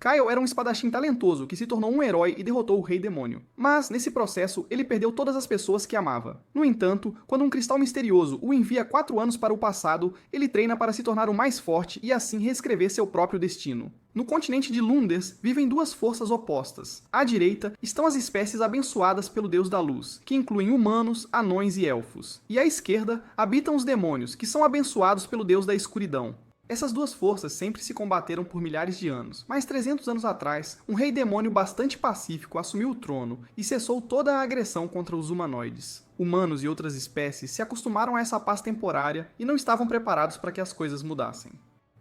Kyle era um espadachim talentoso que se tornou um herói e derrotou o Rei Demônio. Mas, nesse processo, ele perdeu todas as pessoas que amava. No entanto, quando um cristal misterioso o envia 4 anos para o passado, ele treina para se tornar o mais forte e assim reescrever seu próprio destino. No continente de Lunders vivem duas forças opostas. À direita estão as espécies abençoadas pelo Deus da Luz, que incluem humanos, anões e elfos. E à esquerda habitam os demônios, que são abençoados pelo Deus da Escuridão. Essas duas forças sempre se combateram por milhares de anos, mas 300 anos atrás, um rei demônio bastante pacífico assumiu o trono e cessou toda a agressão contra os humanoides. Humanos e outras espécies se acostumaram a essa paz temporária e não estavam preparados para que as coisas mudassem.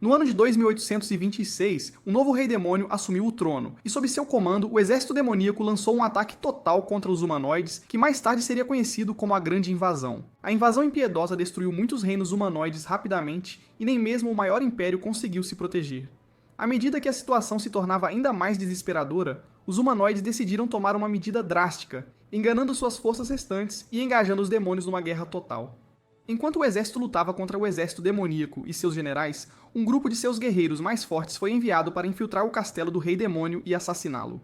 No ano de 2826, um novo rei demônio assumiu o trono, e sob seu comando, o exército demoníaco lançou um ataque total contra os humanoides, que mais tarde seria conhecido como a Grande Invasão. A invasão impiedosa destruiu muitos reinos humanoides rapidamente, e nem mesmo o maior império conseguiu se proteger. À medida que a situação se tornava ainda mais desesperadora, os humanoides decidiram tomar uma medida drástica, enganando suas forças restantes e engajando os demônios numa guerra total. Enquanto o exército lutava contra o exército demoníaco e seus generais, um grupo de seus guerreiros mais fortes foi enviado para infiltrar o castelo do Rei Demônio e assassiná-lo.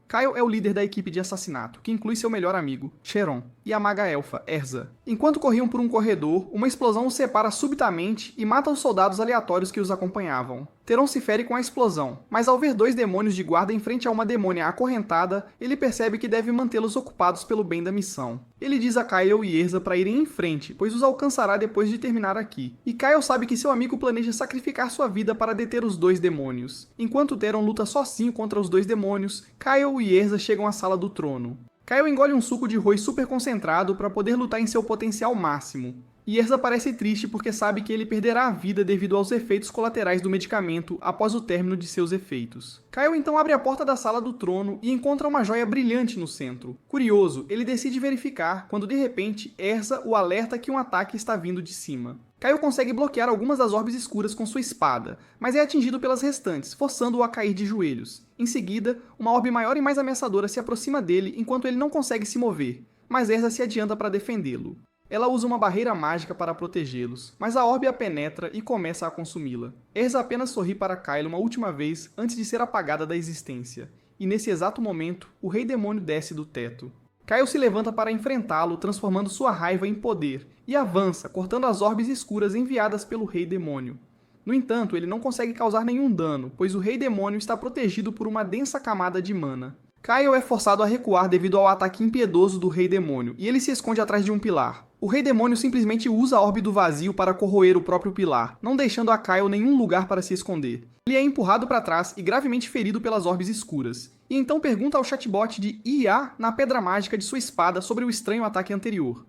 Kyle é o líder da equipe de assassinato, que inclui seu melhor amigo, Cheron, e a maga elfa, Erza. Enquanto corriam por um corredor, uma explosão os separa subitamente e mata os soldados aleatórios que os acompanhavam. Teron se fere com a explosão, mas ao ver 2 demônios de guarda em frente a uma demônia acorrentada, ele percebe que deve mantê-los ocupados pelo bem da missão. Ele diz a Kyle e Erza para irem em frente, pois os alcançará depois de terminar aqui. E Kyle sabe que seu amigo planeja sacrificar sua vida para deter os 2 demônios. Enquanto Teron luta sozinho contra os 2 demônios, Kyle e Erza chegam à sala do trono. Kyle engole um suco de Roi super concentrado para poder lutar em seu potencial máximo. E Erza parece triste porque sabe que ele perderá a vida devido aos efeitos colaterais do medicamento após o término de seus efeitos. Kyle então abre a porta da sala do trono e encontra uma joia brilhante no centro. Curioso, ele decide verificar quando de repente Erza o alerta que um ataque está vindo de cima. Kyle consegue bloquear algumas das orbes escuras com sua espada, mas é atingido pelas restantes, forçando-o a cair de joelhos. Em seguida, uma orbe maior e mais ameaçadora se aproxima dele enquanto ele não consegue se mover, mas Erza se adianta para defendê-lo. Ela usa uma barreira mágica para protegê-los, mas a orbe a penetra e começa a consumi-la. Erza apenas sorri para Kyle uma última vez antes de ser apagada da existência, e nesse exato momento, o Rei Demônio desce do teto. Kyle se levanta para enfrentá-lo, transformando sua raiva em poder, e avança, cortando as orbes escuras enviadas pelo Rei Demônio. No entanto, ele não consegue causar nenhum dano, pois o Rei Demônio está protegido por uma densa camada de mana. Kyle é forçado a recuar devido ao ataque impiedoso do Rei Demônio, e ele se esconde atrás de um pilar. O Rei Demônio simplesmente usa a orbe do vazio para corroer o próprio pilar, não deixando a Kyle nenhum lugar para se esconder. Ele é empurrado para trás e gravemente ferido pelas orbes escuras, e então pergunta ao chatbot de IA na pedra mágica de sua espada sobre o estranho ataque anterior.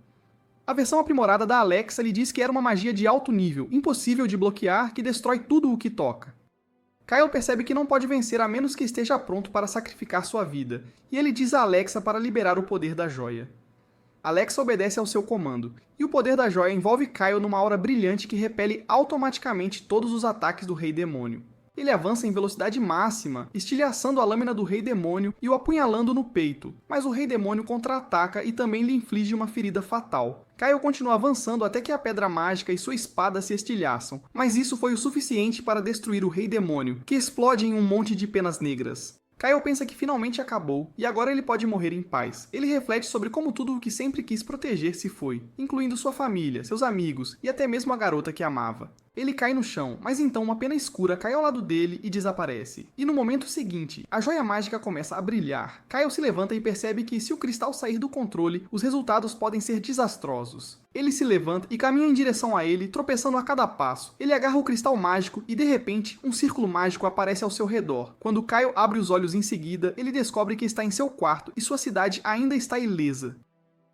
A versão aprimorada da Alexa lhe diz que era uma magia de alto nível, impossível de bloquear, que destrói tudo o que toca. Kyle percebe que não pode vencer a menos que esteja pronto para sacrificar sua vida, e ele diz a Alexa para liberar o poder da joia. Alexa obedece ao seu comando, e o poder da joia envolve Kyle numa aura brilhante que repele automaticamente todos os ataques do Rei Demônio. Ele avança em velocidade máxima, estilhaçando a lâmina do Rei Demônio e o apunhalando no peito, mas o Rei Demônio contra-ataca e também lhe inflige uma ferida fatal. Kyle continua avançando até que a pedra mágica e sua espada se estilhaçam, mas isso foi o suficiente para destruir o Rei Demônio, que explode em um monte de penas negras. Kyle pensa que finalmente acabou, e agora ele pode morrer em paz. Ele reflete sobre como tudo o que sempre quis proteger se foi, incluindo sua família, seus amigos e até mesmo a garota que amava. Ele cai no chão, mas então uma pena escura cai ao lado dele e desaparece. E no momento seguinte, a joia mágica começa a brilhar. Kyle se levanta e percebe que se o cristal sair do controle, os resultados podem ser desastrosos. Ele se levanta e caminha em direção a ele, tropeçando a cada passo. Ele agarra o cristal mágico e, de repente, um círculo mágico aparece ao seu redor. Quando Kyle abre os olhos em seguida, ele descobre que está em seu quarto e sua cidade ainda está ilesa.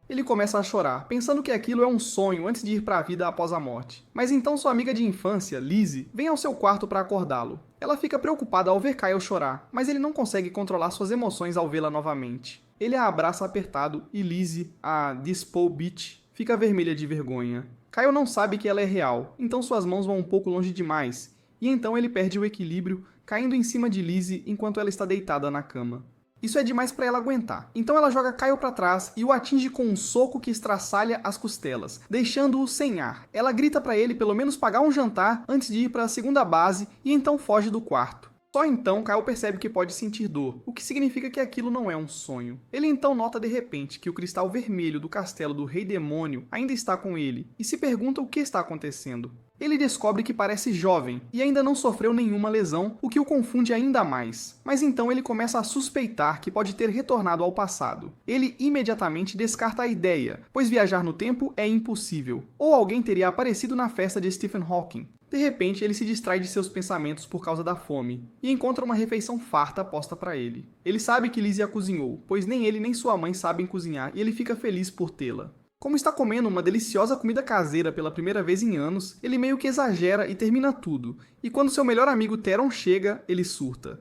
Ele começa a chorar, pensando que aquilo é um sonho antes de ir para a vida após a morte. Mas então sua amiga de infância, Lizzie, vem ao seu quarto para acordá-lo. Ela fica preocupada ao ver Kyle chorar, mas ele não consegue controlar suas emoções ao vê-la novamente. Ele a abraça apertado e Lizzie, a Dispo Bitch, fica vermelha de vergonha. Kyle não sabe que ela é real, então suas mãos vão um pouco longe demais, e então ele perde o equilíbrio, caindo em cima de Lizzie enquanto ela está deitada na cama. Isso é demais para ela aguentar, então ela joga Kyle para trás e o atinge com um soco que estraçalha as costelas, deixando-o sem ar. Ela grita para ele pelo menos pagar um jantar antes de ir para a segunda base e então foge do quarto. Só então Kyle percebe que pode sentir dor, o que significa que aquilo não é um sonho. Ele então nota de repente que o cristal vermelho do castelo do Rei Demônio ainda está com ele, e se pergunta o que está acontecendo. Ele descobre que parece jovem e ainda não sofreu nenhuma lesão, o que o confunde ainda mais. Mas então ele começa a suspeitar que pode ter retornado ao passado. Ele imediatamente descarta a ideia, pois viajar no tempo é impossível. Ou alguém teria aparecido na festa de Stephen Hawking. De repente, ele se distrai de seus pensamentos por causa da fome, e encontra uma refeição farta posta para ele. Ele sabe que Lizzie a cozinhou, pois nem ele nem sua mãe sabem cozinhar, e ele fica feliz por tê-la. Como está comendo uma deliciosa comida caseira pela primeira vez em anos, ele meio que exagera e termina tudo, e quando seu melhor amigo Theron chega, ele surta.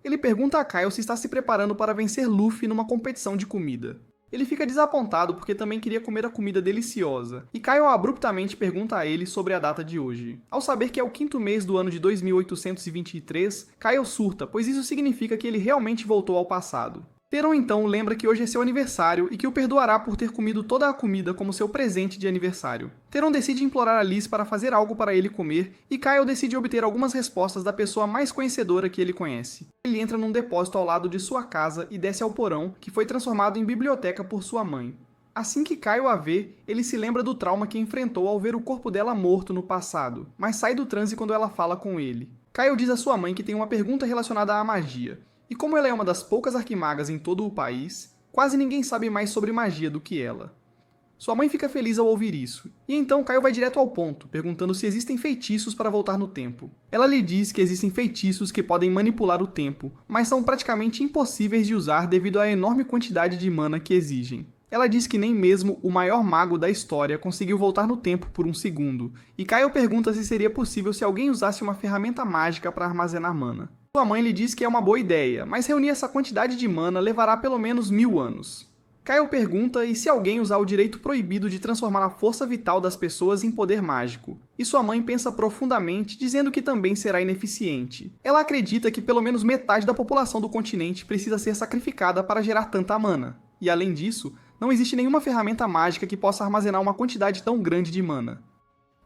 Ele pergunta a Kyle se está se preparando para vencer Luffy numa competição de comida. Ele fica desapontado porque também queria comer a comida deliciosa, e Kyle abruptamente pergunta a ele sobre a data de hoje. Ao saber que é o 5º mês do ano de 2823, Kyle surta, pois isso significa que ele realmente voltou ao passado. Theron então lembra que hoje é seu aniversário e que o perdoará por ter comido toda a comida como seu presente de aniversário. Theron decide implorar a Liz para fazer algo para ele comer e Kyle decide obter algumas respostas da pessoa mais conhecedora que ele conhece. Ele entra num depósito ao lado de sua casa e desce ao porão, que foi transformado em biblioteca por sua mãe. Assim que Kyle a vê, ele se lembra do trauma que enfrentou ao ver o corpo dela morto no passado, mas sai do transe quando ela fala com ele. Kyle diz à sua mãe que tem uma pergunta relacionada à magia. E como ela é uma das poucas arquimagas em todo o país, quase ninguém sabe mais sobre magia do que ela. Sua mãe fica feliz ao ouvir isso, e então Kyle vai direto ao ponto, perguntando se existem feitiços para voltar no tempo. Ela lhe diz que existem feitiços que podem manipular o tempo, mas são praticamente impossíveis de usar devido à enorme quantidade de mana que exigem. Ela diz que nem mesmo o maior mago da história conseguiu voltar no tempo por um segundo, e Kyle pergunta se seria possível se alguém usasse uma ferramenta mágica para armazenar mana. Sua mãe lhe diz que é uma boa ideia, mas reunir essa quantidade de mana levará pelo menos 1000 anos. Kyle pergunta e se alguém usar o direito proibido de transformar a força vital das pessoas em poder mágico, e sua mãe pensa profundamente, dizendo que também será ineficiente. Ela acredita que pelo menos metade da população do continente precisa ser sacrificada para gerar tanta mana, e além disso, não existe nenhuma ferramenta mágica que possa armazenar uma quantidade tão grande de mana.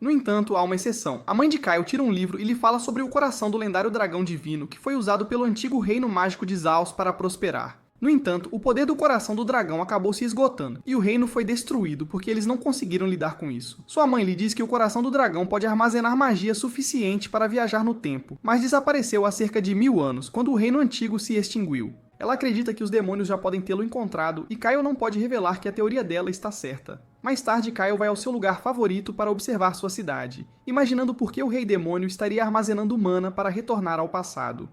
No entanto, há uma exceção. A mãe de Kyle tira um livro e lhe fala sobre o coração do lendário dragão divino que foi usado pelo antigo reino mágico de Zaos para prosperar. No entanto, o poder do coração do dragão acabou se esgotando, e o reino foi destruído porque eles não conseguiram lidar com isso. Sua mãe lhe diz que o coração do dragão pode armazenar magia suficiente para viajar no tempo, mas desapareceu há cerca de 1000 anos, quando o reino antigo se extinguiu. Ela acredita que os demônios já podem tê-lo encontrado, e Kyle não pode revelar que a teoria dela está certa. Mais tarde, Kyle vai ao seu lugar favorito para observar sua cidade, imaginando por que o Rei Demônio estaria armazenando mana para retornar ao passado.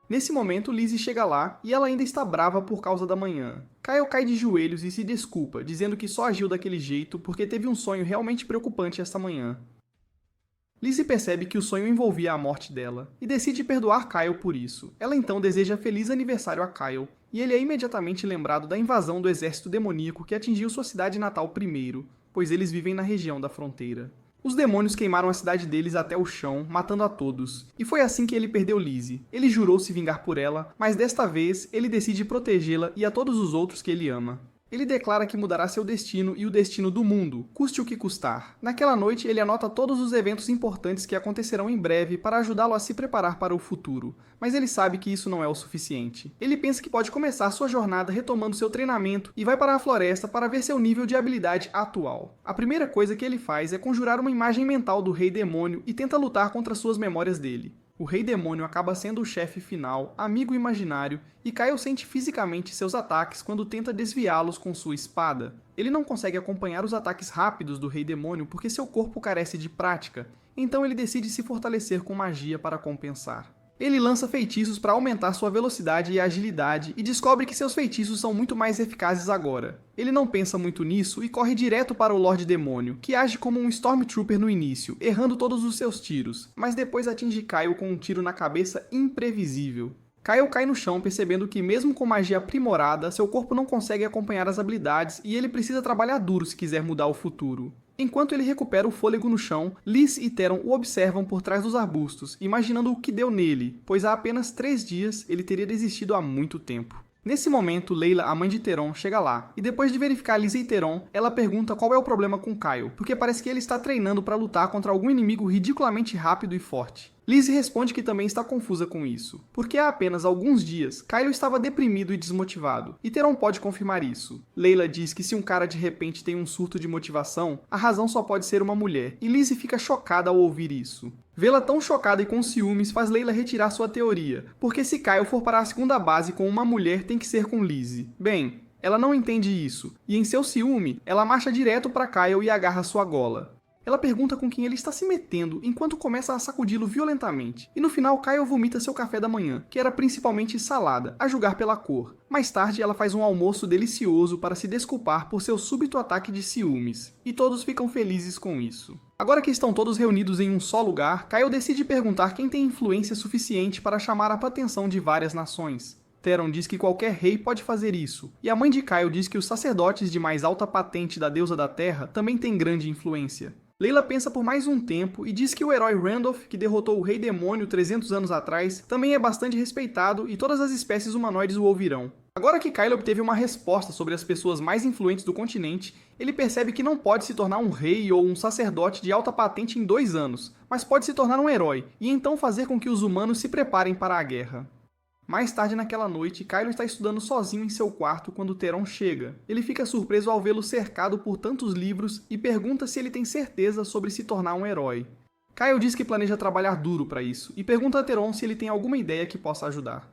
Nesse momento, Lizzie chega lá e ela ainda está brava por causa da manhã. Kyle cai de joelhos e se desculpa, dizendo que só agiu daquele jeito porque teve um sonho realmente preocupante esta manhã. Lizzie percebe que o sonho envolvia a morte dela, e decide perdoar Kyle por isso. Ela então deseja feliz aniversário a Kyle, e ele é imediatamente lembrado da invasão do exército demoníaco que atingiu sua cidade natal primeiro, pois eles vivem na região da fronteira. Os demônios queimaram a cidade deles até o chão, matando a todos, e foi assim que ele perdeu Lizzie. Ele jurou se vingar por ela, mas desta vez ele decide protegê-la e a todos os outros que ele ama. Ele declara que mudará seu destino e o destino do mundo, custe o que custar. Naquela noite, ele anota todos os eventos importantes que acontecerão em breve para ajudá-lo a se preparar para o futuro, mas ele sabe que isso não é o suficiente. Ele pensa que pode começar sua jornada retomando seu treinamento e vai para a floresta para ver seu nível de habilidade atual. A primeira coisa que ele faz é conjurar uma imagem mental do Rei Demônio e tenta lutar contra suas memórias dele. O Rei Demônio acaba sendo o chefe final, amigo imaginário, e Kyle sente fisicamente seus ataques quando tenta desviá-los com sua espada. Ele não consegue acompanhar os ataques rápidos do Rei Demônio porque seu corpo carece de prática, então ele decide se fortalecer com magia para compensar. Ele lança feitiços para aumentar sua velocidade e agilidade e descobre que seus feitiços são muito mais eficazes agora. Ele não pensa muito nisso e corre direto para o Lorde Demônio, que age como um Stormtrooper no início, errando todos os seus tiros, mas depois atinge Kyle com um tiro na cabeça imprevisível. Kyle cai no chão percebendo que mesmo com magia aprimorada, seu corpo não consegue acompanhar as habilidades e ele precisa trabalhar duro se quiser mudar o futuro. Enquanto ele recupera o fôlego no chão, Liz e Theron o observam por trás dos arbustos, imaginando o que deu nele, pois há apenas 3 dias ele teria desistido há muito tempo. Nesse momento, Layla, a mãe de Teron, chega lá, e depois de verificar Lizzie e Teron, ela pergunta qual é o problema com Kyle, porque parece que ele está treinando para lutar contra algum inimigo ridiculamente rápido e forte. Lizzie responde que também está confusa com isso, porque há apenas alguns dias, Kyle estava deprimido e desmotivado, e Teron pode confirmar isso. Layla diz que se um cara de repente tem um surto de motivação, a razão só pode ser uma mulher, e Lizzie fica chocada ao ouvir isso. Vê-la tão chocada e com ciúmes faz Layla retirar sua teoria, porque se Kyle for para a segunda base com uma mulher tem que ser com Lizzie. Bem, ela não entende isso, e em seu ciúme, ela marcha direto para Kyle e agarra sua gola. Ela pergunta com quem ele está se metendo enquanto começa a sacudi-lo violentamente. E no final, Kyle vomita seu café da manhã, que era principalmente salada, a julgar pela cor. Mais tarde, ela faz um almoço delicioso para se desculpar por seu súbito ataque de ciúmes. E todos ficam felizes com isso. Agora que estão todos reunidos em um só lugar, Kyle decide perguntar quem tem influência suficiente para chamar a atenção de várias nações. Teron diz que qualquer rei pode fazer isso, e a mãe de Kyle diz que os sacerdotes de mais alta patente da deusa da terra também têm grande influência. Layla pensa por mais um tempo e diz que o herói Randolph, que derrotou o Rei Demônio 300 anos atrás, também é bastante respeitado e todas as espécies humanoides o ouvirão. Agora que Kyle obteve uma resposta sobre as pessoas mais influentes do continente, ele percebe que não pode se tornar um rei ou um sacerdote de alta patente em 2 anos, mas pode se tornar um herói, e então fazer com que os humanos se preparem para a guerra. Mais tarde naquela noite, Kyle está estudando sozinho em seu quarto quando Teron chega. Ele fica surpreso ao vê-lo cercado por tantos livros e pergunta se ele tem certeza sobre se tornar um herói. Kyle diz que planeja trabalhar duro para isso e pergunta a Teron se ele tem alguma ideia que possa ajudar.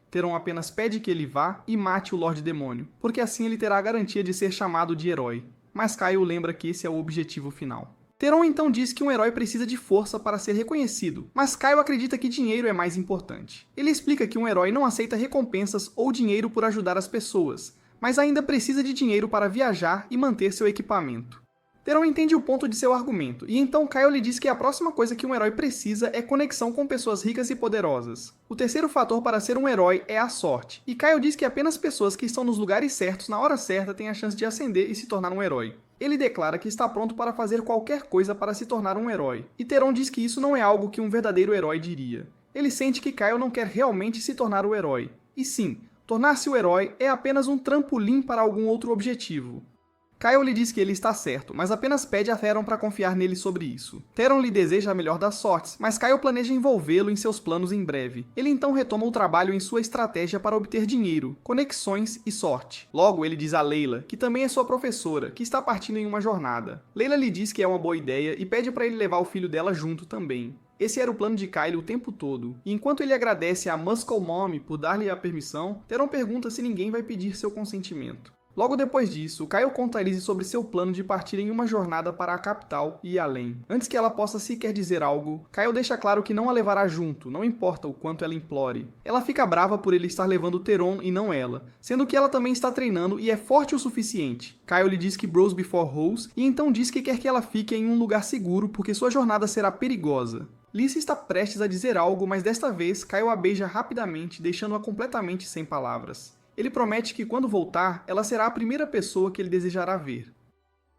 Teron apenas pede que ele vá e mate o Lorde Demônio, porque assim ele terá a garantia de ser chamado de herói. Mas Kyle lembra que esse é o objetivo final. Teron então diz que um herói precisa de força para ser reconhecido, mas Kyle acredita que dinheiro é mais importante. Ele explica que um herói não aceita recompensas ou dinheiro por ajudar as pessoas, mas ainda precisa de dinheiro para viajar e manter seu equipamento. Teron entende o ponto de seu argumento, e então Kyle lhe diz que a próxima coisa que um herói precisa é conexão com pessoas ricas e poderosas. O terceiro fator para ser um herói é a sorte, e Kyle diz que apenas pessoas que estão nos lugares certos na hora certa têm a chance de ascender e se tornar um herói. Ele declara que está pronto para fazer qualquer coisa para se tornar um herói, e Teron diz que isso não é algo que um verdadeiro herói diria. Ele sente que Kyle não quer realmente se tornar o herói. E sim, tornar-se o herói é apenas um trampolim para algum outro objetivo. Kyle lhe diz que ele está certo, mas apenas pede a Teron para confiar nele sobre isso. Teron lhe deseja a melhor das sortes, mas Kyle planeja envolvê-lo em seus planos em breve. Ele então retoma o trabalho em sua estratégia para obter dinheiro, conexões e sorte. Logo, ele diz a Layla, que também é sua professora, que está partindo em uma jornada. Layla lhe diz que é uma boa ideia e pede para ele levar o filho dela junto também. Esse era o plano de Kyle o tempo todo, e enquanto ele agradece a Muscle Mommy por dar-lhe a permissão, Teron pergunta se ninguém vai pedir seu consentimento. Logo depois disso, Kyle conta a Lizzie sobre seu plano de partir em uma jornada para a capital e além. Antes que ela possa sequer dizer algo, Kyle deixa claro que não a levará junto, não importa o quanto ela implore. Ela fica brava por ele estar levando Teron e não ela, sendo que ela também está treinando e é forte o suficiente. Kyle lhe diz que bros before hoes e então diz que quer que ela fique em um lugar seguro porque sua jornada será perigosa. Lizzie está prestes a dizer algo, mas desta vez Kyle a beija rapidamente, deixando-a completamente sem palavras. Ele promete que quando voltar, ela será a primeira pessoa que ele desejará ver.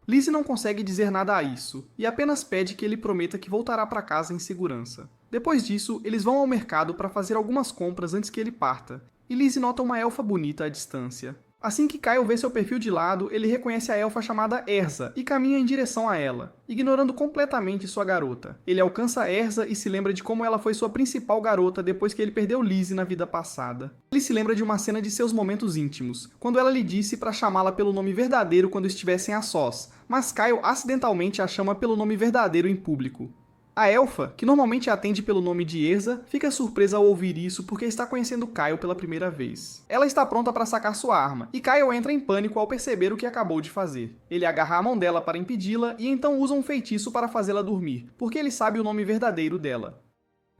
Lizzie não consegue dizer nada a isso, e apenas pede que ele prometa que voltará para casa em segurança. Depois disso, eles vão ao mercado para fazer algumas compras antes que ele parta, e Lizzie nota uma elfa bonita à distância. Assim que Kyle vê seu perfil de lado, ele reconhece a elfa chamada Erza e caminha em direção a ela, ignorando completamente sua garota. Ele alcança Erza e se lembra de como ela foi sua principal garota depois que ele perdeu Lizzie na vida passada. Ele se lembra de uma cena de seus momentos íntimos, quando ela lhe disse para chamá-la pelo nome verdadeiro quando estivessem a sós, mas Kyle acidentalmente a chama pelo nome verdadeiro em público. A elfa, que normalmente a atende pelo nome de Erza, fica surpresa ao ouvir isso porque está conhecendo Kyle pela primeira vez. Ela está pronta para sacar sua arma, e Kyle entra em pânico ao perceber o que acabou de fazer. Ele agarra a mão dela para impedi-la e então usa um feitiço para fazê-la dormir, porque ele sabe o nome verdadeiro dela.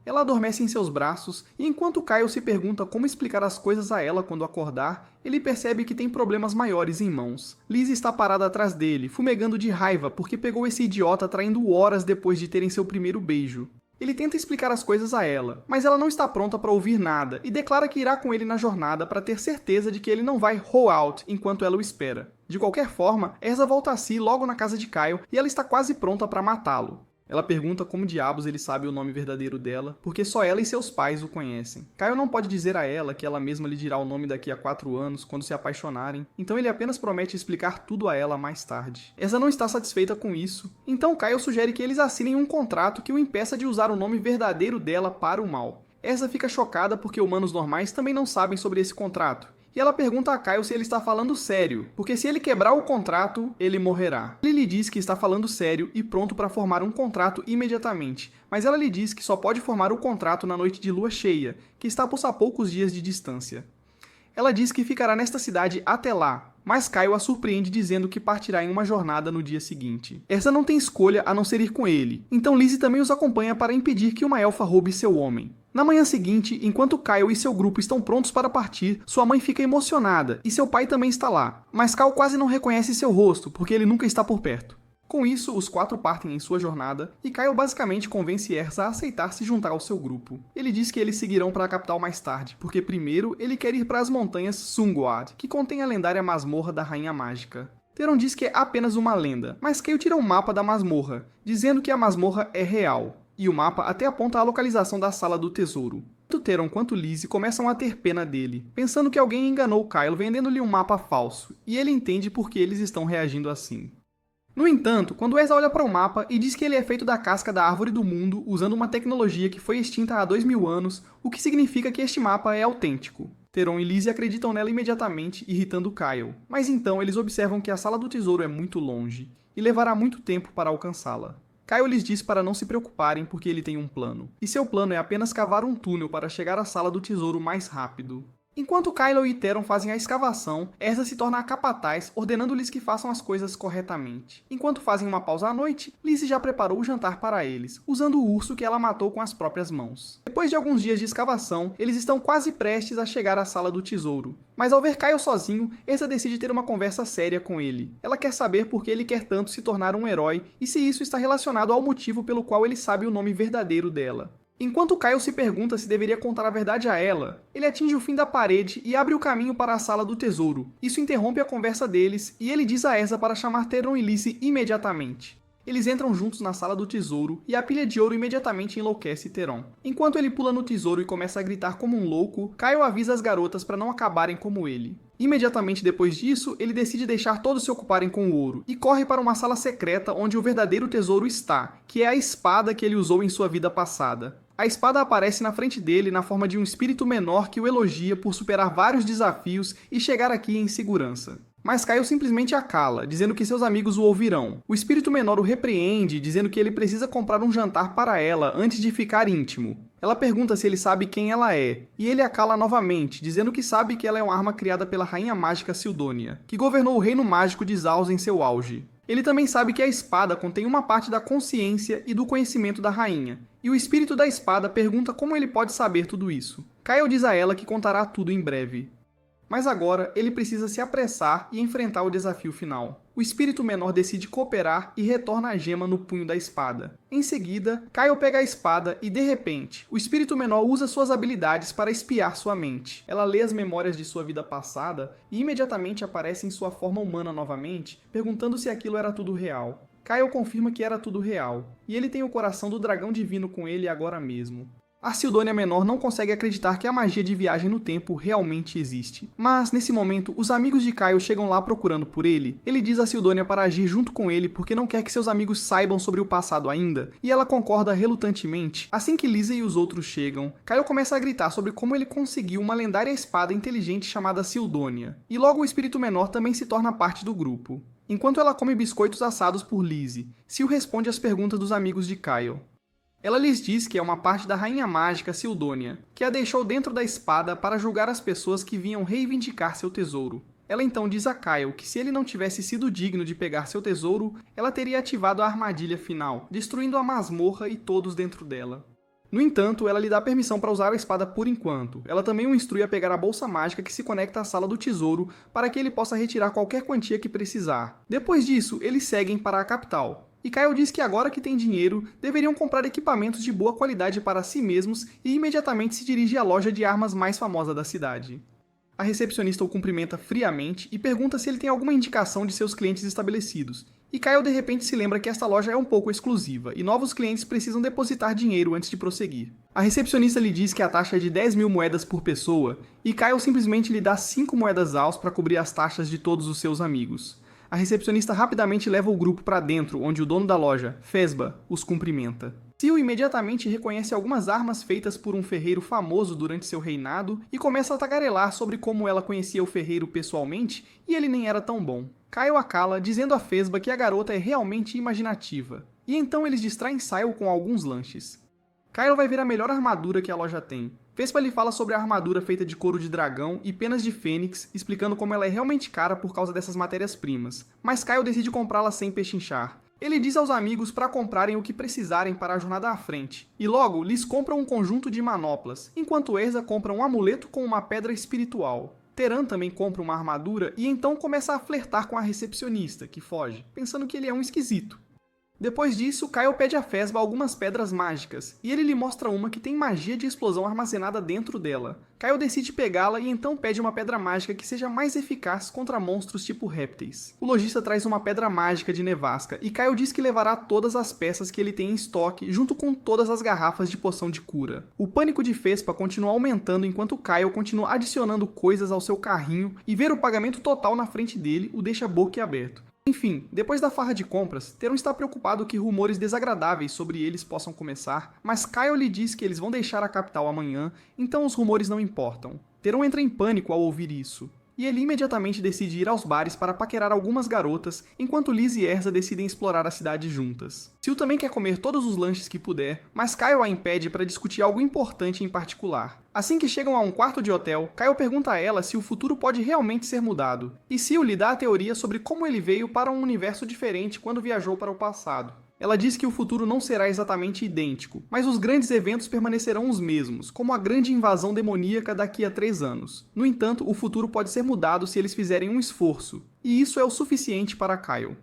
Ela adormece em seus braços, e enquanto Kyle se pergunta como explicar as coisas a ela quando acordar, ele percebe que tem problemas maiores em mãos. Lizzie está parada atrás dele, fumegando de raiva porque pegou esse idiota traindo horas depois de terem seu primeiro beijo. Ele tenta explicar as coisas a ela, mas ela não está pronta para ouvir nada e declara que irá com ele na jornada para ter certeza de que ele não vai roll out enquanto ela o espera. De qualquer forma, Erza volta a si logo na casa de Kyle e ela está quase pronta para matá-lo. Ela pergunta como diabos ele sabe o nome verdadeiro dela, porque só ela e seus pais o conhecem. Kyle não pode dizer a ela que ela mesma lhe dirá o nome daqui a 4 anos, quando se apaixonarem, então ele apenas promete explicar tudo a ela mais tarde. Erza não está satisfeita com isso, então Kyle sugere que eles assinem um contrato que o impeça de usar o nome verdadeiro dela para o mal. Erza fica chocada porque humanos normais também não sabem sobre esse contrato. E ela pergunta a Kyle se ele está falando sério, porque se ele quebrar o contrato, ele morrerá. Ele lhe diz que está falando sério e pronto para formar um contrato imediatamente, mas ela lhe diz que só pode formar o contrato na noite de lua cheia, que está a poucos dias de distância. Ela diz que ficará nesta cidade até lá, mas Kyle a surpreende dizendo que partirá em uma jornada no dia seguinte. Erza não tem escolha a não ser ir com ele, então Lizzie também os acompanha para impedir que uma elfa roube seu homem. Na manhã seguinte, enquanto Kyle e seu grupo estão prontos para partir, sua mãe fica emocionada e seu pai também está lá, mas Kyle quase não reconhece seu rosto porque ele nunca está por perto. Com isso, os 4 partem em sua jornada, e Kyle basicamente convence Erza a aceitar se juntar ao seu grupo. Ele diz que eles seguirão para a capital mais tarde, porque primeiro ele quer ir para as montanhas Sungward, que contém a lendária masmorra da Rainha Mágica. Teron diz que é apenas uma lenda, mas Kyle tira um mapa da masmorra, dizendo que a masmorra é real, e o mapa até aponta a localização da Sala do Tesouro. Tanto Teron quanto Lizzie começam a ter pena dele, pensando que alguém enganou Kyle vendendo-lhe um mapa falso, e ele entende por que eles estão reagindo assim. No entanto, quando Erza olha para o mapa e diz que ele é feito da casca da Árvore do Mundo usando uma tecnologia que foi extinta há 2000 anos, o que significa que este mapa é autêntico. Teron e Lizzie acreditam nela imediatamente, irritando Kyle, mas então eles observam que a Sala do Tesouro é muito longe, e levará muito tempo para alcançá-la. Kyle lhes diz para não se preocuparem porque ele tem um plano, e seu plano é apenas cavar um túnel para chegar à Sala do Tesouro mais rápido. Enquanto Kylo e Teron fazem a escavação, Erza se torna a capataz, ordenando-lhes que façam as coisas corretamente. Enquanto fazem uma pausa à noite, Lizzie já preparou o jantar para eles, usando o urso que ela matou com as próprias mãos. Depois de alguns dias de escavação, eles estão quase prestes a chegar à Sala do Tesouro. Mas ao ver Kyle sozinho, Erza decide ter uma conversa séria com ele. Ela quer saber por que ele quer tanto se tornar um herói e se isso está relacionado ao motivo pelo qual ele sabe o nome verdadeiro dela. Enquanto Kyle se pergunta se deveria contar a verdade a ela, ele atinge o fim da parede e abre o caminho para a Sala do Tesouro. Isso interrompe a conversa deles e ele diz a Erza para chamar Teron e Lizzie imediatamente. Eles entram juntos na Sala do Tesouro e a pilha de ouro imediatamente enlouquece Teron. Enquanto ele pula no tesouro e começa a gritar como um louco, Kyle avisa as garotas para não acabarem como ele. Imediatamente depois disso, ele decide deixar todos se ocuparem com o ouro e corre para uma sala secreta onde o verdadeiro tesouro está, que é a espada que ele usou em sua vida passada. A espada aparece na frente dele na forma de um espírito menor que o elogia por superar vários desafios e chegar aqui em segurança. Mas Kyle simplesmente a cala, dizendo que seus amigos o ouvirão. O espírito menor o repreende, dizendo que ele precisa comprar um jantar para ela antes de ficar íntimo. Ela pergunta se ele sabe quem ela é, e ele a cala novamente, dizendo que sabe que ela é uma arma criada pela Rainha Mágica Sildônia, que governou o Reino Mágico de Zaus em seu auge. Ele também sabe que a espada contém uma parte da consciência e do conhecimento da rainha, e o espírito da espada pergunta como ele pode saber tudo isso. Kyle diz a ela que contará tudo em breve. Mas agora ele precisa se apressar e enfrentar o desafio final. O espírito menor decide cooperar e retorna a gema no punho da espada. Em seguida, Kyle pega a espada e, de repente, o espírito menor usa suas habilidades para espiar sua mente. Ela lê as memórias de sua vida passada e imediatamente aparece em sua forma humana novamente, perguntando se aquilo era tudo real. Kyle confirma que era tudo real, e ele tem o coração do dragão divino com ele agora mesmo. A Sildônia Menor não consegue acreditar que a magia de viagem no tempo realmente existe. Mas, nesse momento, os amigos de Kyle chegam lá procurando por ele. Ele diz a Sildônia para agir junto com ele porque não quer que seus amigos saibam sobre o passado ainda, e ela concorda relutantemente. Assim que Lisa e os outros chegam, Kyle começa a gritar sobre como ele conseguiu uma lendária espada inteligente chamada Sildônia. E logo o espírito menor também se torna parte do grupo. Enquanto ela come biscoitos assados por Lizzie, Sil responde às perguntas dos amigos de Kyle. Ela lhes diz que é uma parte da Rainha Mágica Sildônia, que a deixou dentro da espada para julgar as pessoas que vinham reivindicar seu tesouro. Ela então diz a Kyle que se ele não tivesse sido digno de pegar seu tesouro, ela teria ativado a armadilha final, destruindo a masmorra e todos dentro dela. No entanto, ela lhe dá permissão para usar a espada por enquanto. Ela também o instrui a pegar a bolsa mágica que se conecta à Sala do Tesouro para que ele possa retirar qualquer quantia que precisar. Depois disso, eles seguem para a capital. E Kyle diz que agora que tem dinheiro, deveriam comprar equipamentos de boa qualidade para si mesmos e imediatamente se dirige à loja de armas mais famosa da cidade. A recepcionista o cumprimenta friamente e pergunta se ele tem alguma indicação de seus clientes estabelecidos, E Kyle de repente se lembra que esta loja é um pouco exclusiva, e novos clientes precisam depositar dinheiro antes de prosseguir. A recepcionista lhe diz que a taxa é de 10 mil moedas por pessoa, e Kyle simplesmente lhe dá 5 moedas aos para cobrir as taxas de todos os seus amigos. A recepcionista rapidamente leva o grupo para dentro, onde o dono da loja, Fesba, os cumprimenta. Seal imediatamente reconhece algumas armas feitas por um ferreiro famoso durante seu reinado e começa a tagarelar sobre como ela conhecia o ferreiro pessoalmente e ele nem era tão bom. Kyle a cala, dizendo a Fesba que a garota é realmente imaginativa. E então eles distraem Sile com alguns lanches. Kyle vai ver a melhor armadura que a loja tem. Vespa lhe fala sobre a armadura feita de couro de dragão e penas de fênix, explicando como ela é realmente cara por causa dessas matérias-primas. Mas Kyle decide comprá-la sem pechinchar. Ele diz aos amigos para comprarem o que precisarem para a jornada à frente, e logo lhes compra um conjunto de manoplas, enquanto Erza compra um amuleto com uma pedra espiritual. Teran também compra uma armadura e então começa a flertar com a recepcionista, que foge, pensando que ele é um esquisito. Depois disso, Kyle pede a Fesba algumas pedras mágicas, e ele lhe mostra uma que tem magia de explosão armazenada dentro dela. Kyle decide pegá-la e então pede uma pedra mágica que seja mais eficaz contra monstros tipo répteis. O lojista traz uma pedra mágica de nevasca, e Kyle diz que levará todas as peças que ele tem em estoque, junto com todas as garrafas de poção de cura. O pânico de Vespa continua aumentando enquanto Kyle continua adicionando coisas ao seu carrinho, e ver o pagamento total na frente dele o deixa boquiaberto. Enfim, depois da farra de compras, Teron está preocupado que rumores desagradáveis sobre eles possam começar, mas Kyle lhe diz que eles vão deixar a capital amanhã, então os rumores não importam. Teron entra em pânico ao ouvir isso, e ele imediatamente decide ir aos bares para paquerar algumas garotas, enquanto Liz e Erza decidem explorar a cidade juntas. Sil também quer comer todos os lanches que puder, mas Kyle a impede para discutir algo importante em particular. Assim que chegam a um quarto de hotel, Kyle pergunta a ela se o futuro pode realmente ser mudado, e Sil lhe dá a teoria sobre como ele veio para um universo diferente quando viajou para o passado. Ela diz que o futuro não será exatamente idêntico, mas os grandes eventos permanecerão os mesmos, como a grande invasão demoníaca daqui a 3 anos. No entanto, o futuro pode ser mudado se eles fizerem um esforço, e isso é o suficiente para Kyle.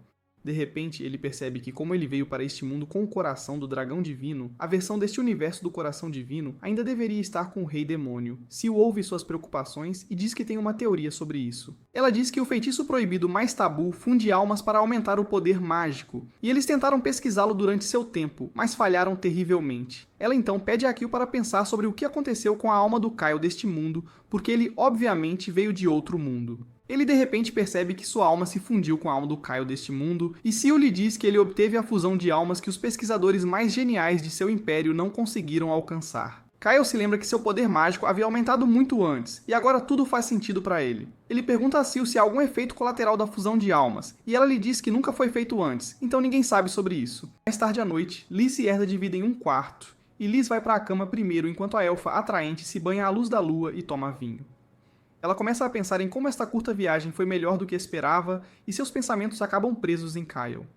De repente, ele percebe que como ele veio para este mundo com o coração do dragão divino, a versão deste universo do coração divino ainda deveria estar com o rei demônio. Sil ouve suas preocupações e diz que tem uma teoria sobre isso. Ela diz que o feitiço proibido mais tabu funde almas para aumentar o poder mágico, e eles tentaram pesquisá-lo durante seu tempo, mas falharam terrivelmente. Ela então pede a Akil para pensar sobre o que aconteceu com a alma do Kyle deste mundo, porque ele obviamente veio de outro mundo. Ele de repente percebe que sua alma se fundiu com a alma do Kyle deste mundo, e Sil lhe diz que ele obteve a fusão de almas que os pesquisadores mais geniais de seu império não conseguiram alcançar. Kyle se lembra que seu poder mágico havia aumentado muito antes, e agora tudo faz sentido para ele. Ele pergunta a Sil se há algum efeito colateral da fusão de almas, e ela lhe diz que nunca foi feito antes, então ninguém sabe sobre isso. Mais tarde à noite, Liz e Erza dividem um quarto, e Liz vai para a cama primeiro enquanto a elfa atraente se banha à luz da lua e toma vinho. Ela começa a pensar em como esta curta viagem foi melhor do que esperava e seus pensamentos acabam presos em Kyle.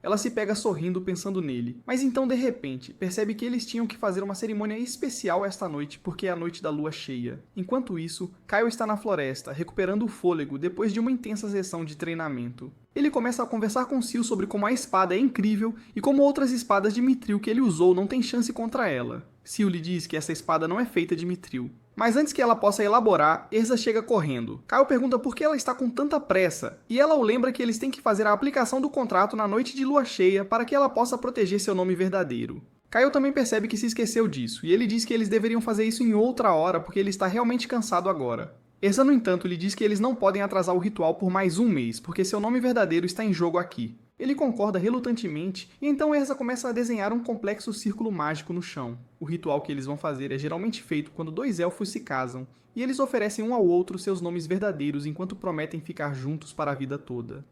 Ela se pega sorrindo pensando nele, mas então de repente percebe que eles tinham que fazer uma cerimônia especial esta noite porque é a noite da lua cheia. Enquanto isso, Kyle está na floresta, recuperando o fôlego depois de uma intensa sessão de treinamento. Ele começa a conversar com Sil sobre como a espada é incrível e como outras espadas de Mithril que ele usou não têm chance contra ela. Sil lhe diz que essa espada não é feita de Mithril. Mas antes que ela possa elaborar, Erza chega correndo. Kyle pergunta por que ela está com tanta pressa, e ela o lembra que eles têm que fazer a aplicação do contrato na noite de lua cheia para que ela possa proteger seu nome verdadeiro. Kyle também percebe que se esqueceu disso, e ele diz que eles deveriam fazer isso em outra hora porque ele está realmente cansado agora. Erza, no entanto, lhe diz que eles não podem atrasar o ritual por mais um mês, porque seu nome verdadeiro está em jogo aqui. Ele concorda relutantemente, e então Erza começa a desenhar um complexo círculo mágico no chão. O ritual que eles vão fazer é geralmente feito quando 2 elfos se casam, e eles oferecem um ao outro seus nomes verdadeiros enquanto prometem ficar juntos para a vida toda.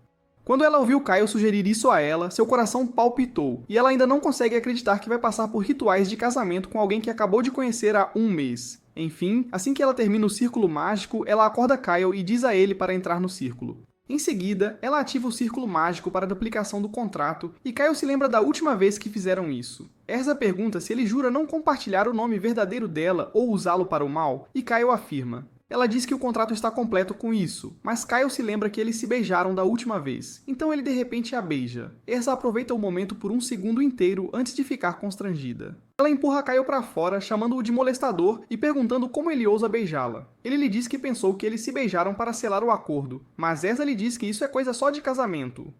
Quando ela ouviu Kyle sugerir isso a ela, seu coração palpitou, e ela ainda não consegue acreditar que vai passar por rituais de casamento com alguém que acabou de conhecer há um mês. Enfim, assim que ela termina o círculo mágico, ela acorda Kyle e diz a ele para entrar no círculo. Em seguida, ela ativa o círculo mágico para a duplicação do contrato, e Kyle se lembra da última vez que fizeram isso. Erza pergunta se ele jura não compartilhar o nome verdadeiro dela ou usá-lo para o mal, e Kyle afirma. Ela diz que o contrato está completo com isso, mas Kyle se lembra que eles se beijaram da última vez, então ele de repente a beija. Erza aproveita o momento por um segundo inteiro antes de ficar constrangida. Ela empurra Kyle para fora, chamando-o de molestador e perguntando como ele ousa beijá-la. Ele lhe diz que pensou que eles se beijaram para selar o acordo, mas Erza lhe diz que isso é coisa só de casamento.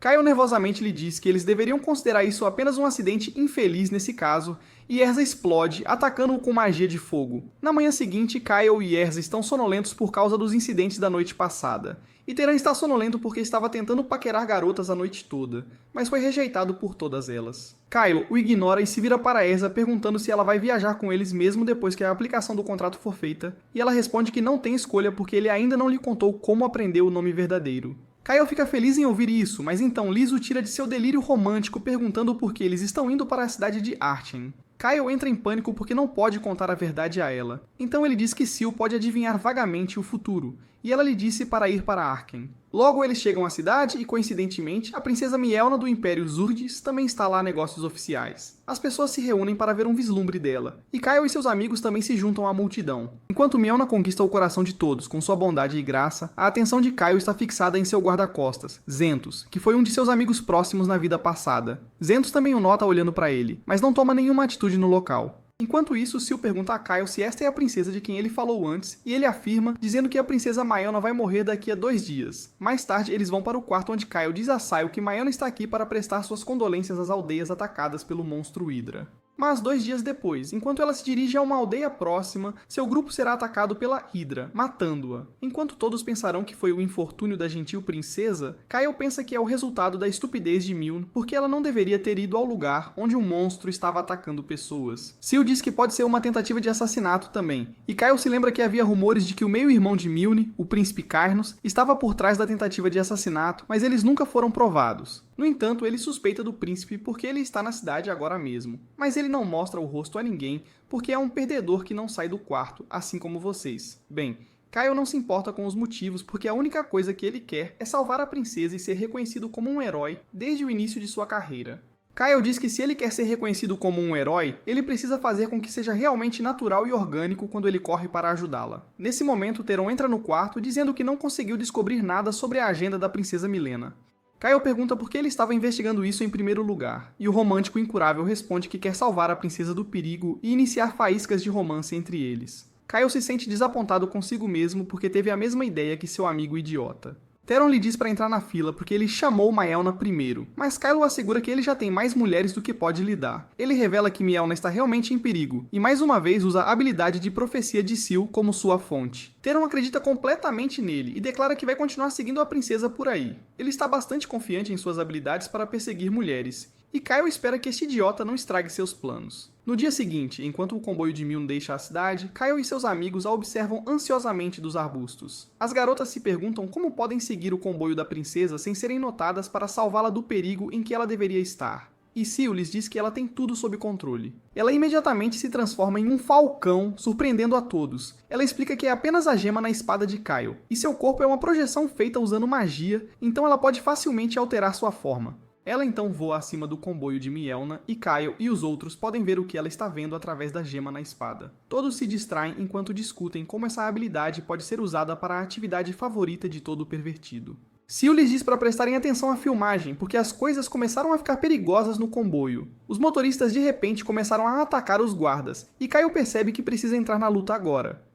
Kyle nervosamente lhe diz que eles deveriam considerar isso apenas um acidente infeliz nesse caso, e Erza explode, atacando-o com magia de fogo. Na manhã seguinte, Kyle e Erza estão sonolentos por causa dos incidentes da noite passada, e Teran está sonolento porque estava tentando paquerar garotas a noite toda, mas foi rejeitado por todas elas. Kyle o ignora e se vira para Erza perguntando se ela vai viajar com eles mesmo depois que a aplicação do contrato for feita, e ela responde que não tem escolha porque ele ainda não lhe contou como aprender o nome verdadeiro. Kyle fica feliz em ouvir isso, mas então Liz o tira de seu delírio romântico perguntando por que eles estão indo para a cidade de Archen. Kyle entra em pânico porque não pode contar a verdade a ela, então ele diz que Sil pode adivinhar vagamente o futuro, e ela lhe disse para ir para Archen. Logo eles chegam à cidade e, coincidentemente, a princesa Mielna do Império Zurdis também está lá a negócios oficiais. As pessoas se reúnem para ver um vislumbre dela, e Kyle e seus amigos também se juntam à multidão. Enquanto Mielna conquista o coração de todos com sua bondade e graça, a atenção de Kyle está fixada em seu guarda-costas, Zentos, que foi um de seus amigos próximos na vida passada. Zentos também o nota olhando para ele, mas não toma nenhuma atitude no local. Enquanto isso, Sil pergunta a Kyle se esta é a princesa de quem ele falou antes, e ele afirma, dizendo que a princesa Mayana vai morrer daqui a 2 dias. Mais tarde, eles vão para o quarto onde Kyle diz a Sayo que Mayana está aqui para prestar suas condolências às aldeias atacadas pelo monstro Hydra. Mas 2 dias depois, enquanto ela se dirige a uma aldeia próxima, seu grupo será atacado pela Hydra, matando-a. Enquanto todos pensarão que foi o infortúnio da gentil princesa, Kyle pensa que é o resultado da estupidez de Milne, porque ela não deveria ter ido ao lugar onde um monstro estava atacando pessoas. Sil diz que pode ser uma tentativa de assassinato também, e Kyle se lembra que havia rumores de que o meio-irmão de Milne, o príncipe Carnos, estava por trás da tentativa de assassinato, mas eles nunca foram provados. No entanto, ele suspeita do príncipe porque ele está na cidade agora mesmo, mas ele não mostra o rosto a ninguém porque é um perdedor que não sai do quarto, assim como vocês. Bem, Kyle não se importa com os motivos porque a única coisa que ele quer é salvar a princesa e ser reconhecido como um herói desde o início de sua carreira. Kyle diz que se ele quer ser reconhecido como um herói, ele precisa fazer com que seja realmente natural e orgânico quando ele corre para ajudá-la. Nesse momento, Teron entra no quarto dizendo que não conseguiu descobrir nada sobre a agenda da princesa Milena. Kyle pergunta por que ele estava investigando isso em primeiro lugar, e o romântico incurável responde que quer salvar a princesa do perigo e iniciar faíscas de romance entre eles. Kyle se sente desapontado consigo mesmo porque teve a mesma ideia que seu amigo idiota. Teron lhe diz para entrar na fila porque ele chamou Mielna primeiro, mas Kyle assegura que ele já tem mais mulheres do que pode lidar. Ele revela que Mielna está realmente em perigo, e mais uma vez usa a habilidade de profecia de Sil como sua fonte. Teron acredita completamente nele e declara que vai continuar seguindo a princesa por aí. Ele está bastante confiante em suas habilidades para perseguir mulheres, e Kyle espera que este idiota não estrague seus planos. No dia seguinte, enquanto o comboio de Milne deixa a cidade, Kyle e seus amigos a observam ansiosamente dos arbustos. As garotas se perguntam como podem seguir o comboio da princesa sem serem notadas para salvá-la do perigo em que ela deveria estar. E Sil lhes diz que ela tem tudo sob controle. Ela imediatamente se transforma em um falcão, surpreendendo a todos. Ela explica que é apenas a gema na espada de Kyle, e seu corpo é uma projeção feita usando magia, então ela pode facilmente alterar sua forma. Ela então voa acima do comboio de Mielna e Kyle e os outros podem ver o que ela está vendo através da gema na espada. Todos se distraem enquanto discutem como essa habilidade pode ser usada para a atividade favorita de todo pervertido. Sil lhes diz para prestarem atenção à filmagem, porque as coisas começaram a ficar perigosas no comboio. Os motoristas de repente começaram a atacar os guardas, e Kyle percebe que precisa entrar na luta agora.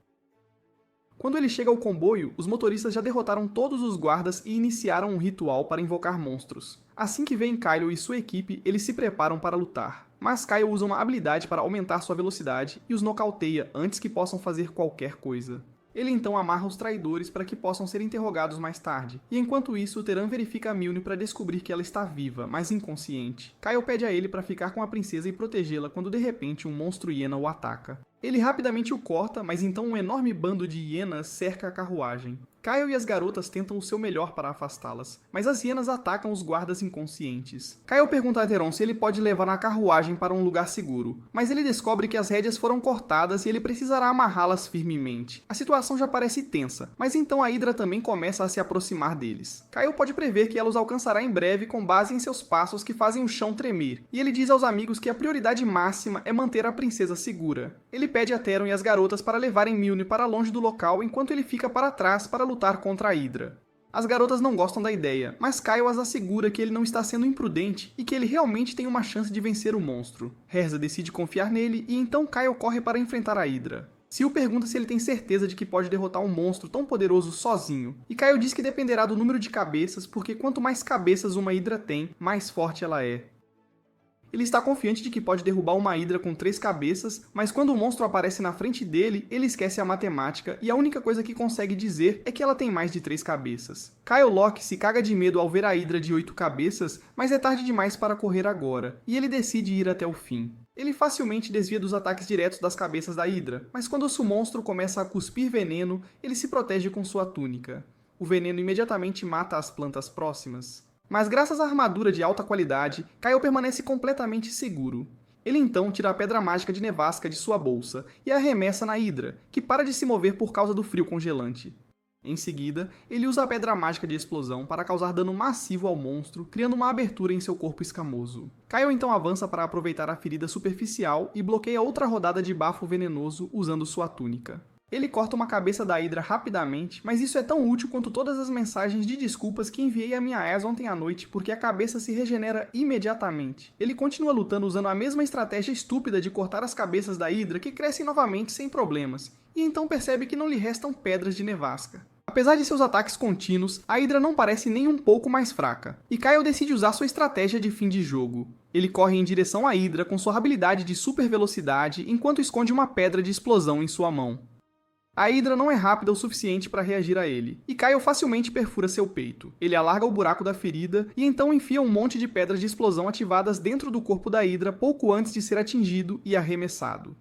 Quando ele chega ao comboio, os motoristas já derrotaram todos os guardas e iniciaram um ritual para invocar monstros. Assim que veem Kyle e sua equipe, eles se preparam para lutar. Mas Kyle usa uma habilidade para aumentar sua velocidade e os nocauteia antes que possam fazer qualquer coisa. Ele então amarra os traidores para que possam ser interrogados mais tarde, e enquanto isso, Teran verifica a Milne para descobrir que ela está viva, mas inconsciente. Kyle pede a ele para ficar com a princesa e protegê-la quando de repente um monstro hiena o ataca. Ele rapidamente o corta, mas então um enorme bando de hienas cerca a carruagem. Kyle e as garotas tentam o seu melhor para afastá-las, mas as hienas atacam os guardas inconscientes. Kyle pergunta a Teron se ele pode levar a carruagem para um lugar seguro, mas ele descobre que as rédeas foram cortadas e ele precisará amarrá-las firmemente. A situação já parece tensa, mas então a Hydra também começa a se aproximar deles. Kyle pode prever que ela os alcançará em breve com base em seus passos que fazem o chão tremer, e ele diz aos amigos que a prioridade máxima é manter a princesa segura. Ele pede a Teron e as garotas para levarem Milne para longe do local enquanto ele fica para trás para lutar contra a Hydra. As garotas não gostam da ideia, mas Kyle as assegura que ele não está sendo imprudente e que ele realmente tem uma chance de vencer o monstro. Erza decide confiar nele e então Kyle corre para enfrentar a Hydra. Seal pergunta se ele tem certeza de que pode derrotar um monstro tão poderoso sozinho, e Kyle diz que dependerá do número de cabeças, porque quanto mais cabeças uma hidra tem, mais forte ela é. Ele está confiante de que pode derrubar uma hidra com 3 cabeças, mas quando o monstro aparece na frente dele, ele esquece a matemática e a única coisa que consegue dizer é que ela tem mais de 3 cabeças. Kyle Locke se caga de medo ao ver a hidra de 8 cabeças, mas é tarde demais para correr agora, e ele decide ir até o fim. Ele facilmente desvia dos ataques diretos das cabeças da hidra, mas quando o monstro começa a cuspir veneno, ele se protege com sua túnica. O veneno imediatamente mata as plantas próximas. Mas graças à armadura de alta qualidade, Kyle permanece completamente seguro. Ele então tira a pedra mágica de nevasca de sua bolsa e a arremessa na hidra, que para de se mover por causa do frio congelante. Em seguida, ele usa a pedra mágica de explosão para causar dano massivo ao monstro, criando uma abertura em seu corpo escamoso. Kyle então avança para aproveitar a ferida superficial e bloqueia outra rodada de bafo venenoso usando sua túnica. Ele corta uma cabeça da hidra rapidamente, mas isso é tão útil quanto todas as mensagens de desculpas que enviei a minha ex ontem à noite, porque a cabeça se regenera imediatamente. Ele continua lutando usando a mesma estratégia estúpida de cortar as cabeças da hidra, que crescem novamente sem problemas, e então percebe que não lhe restam pedras de nevasca. Apesar de seus ataques contínuos, a hidra não parece nem um pouco mais fraca, e Kyle decide usar sua estratégia de fim de jogo. Ele corre em direção à hidra com sua habilidade de super velocidade, enquanto esconde uma pedra de explosão em sua mão. A hidra não é rápida o suficiente para reagir a ele, e Kyle facilmente perfura seu peito. Ele alarga o buraco da ferida e então enfia um monte de pedras de explosão ativadas dentro do corpo da hidra pouco antes de ser atingido e arremessado.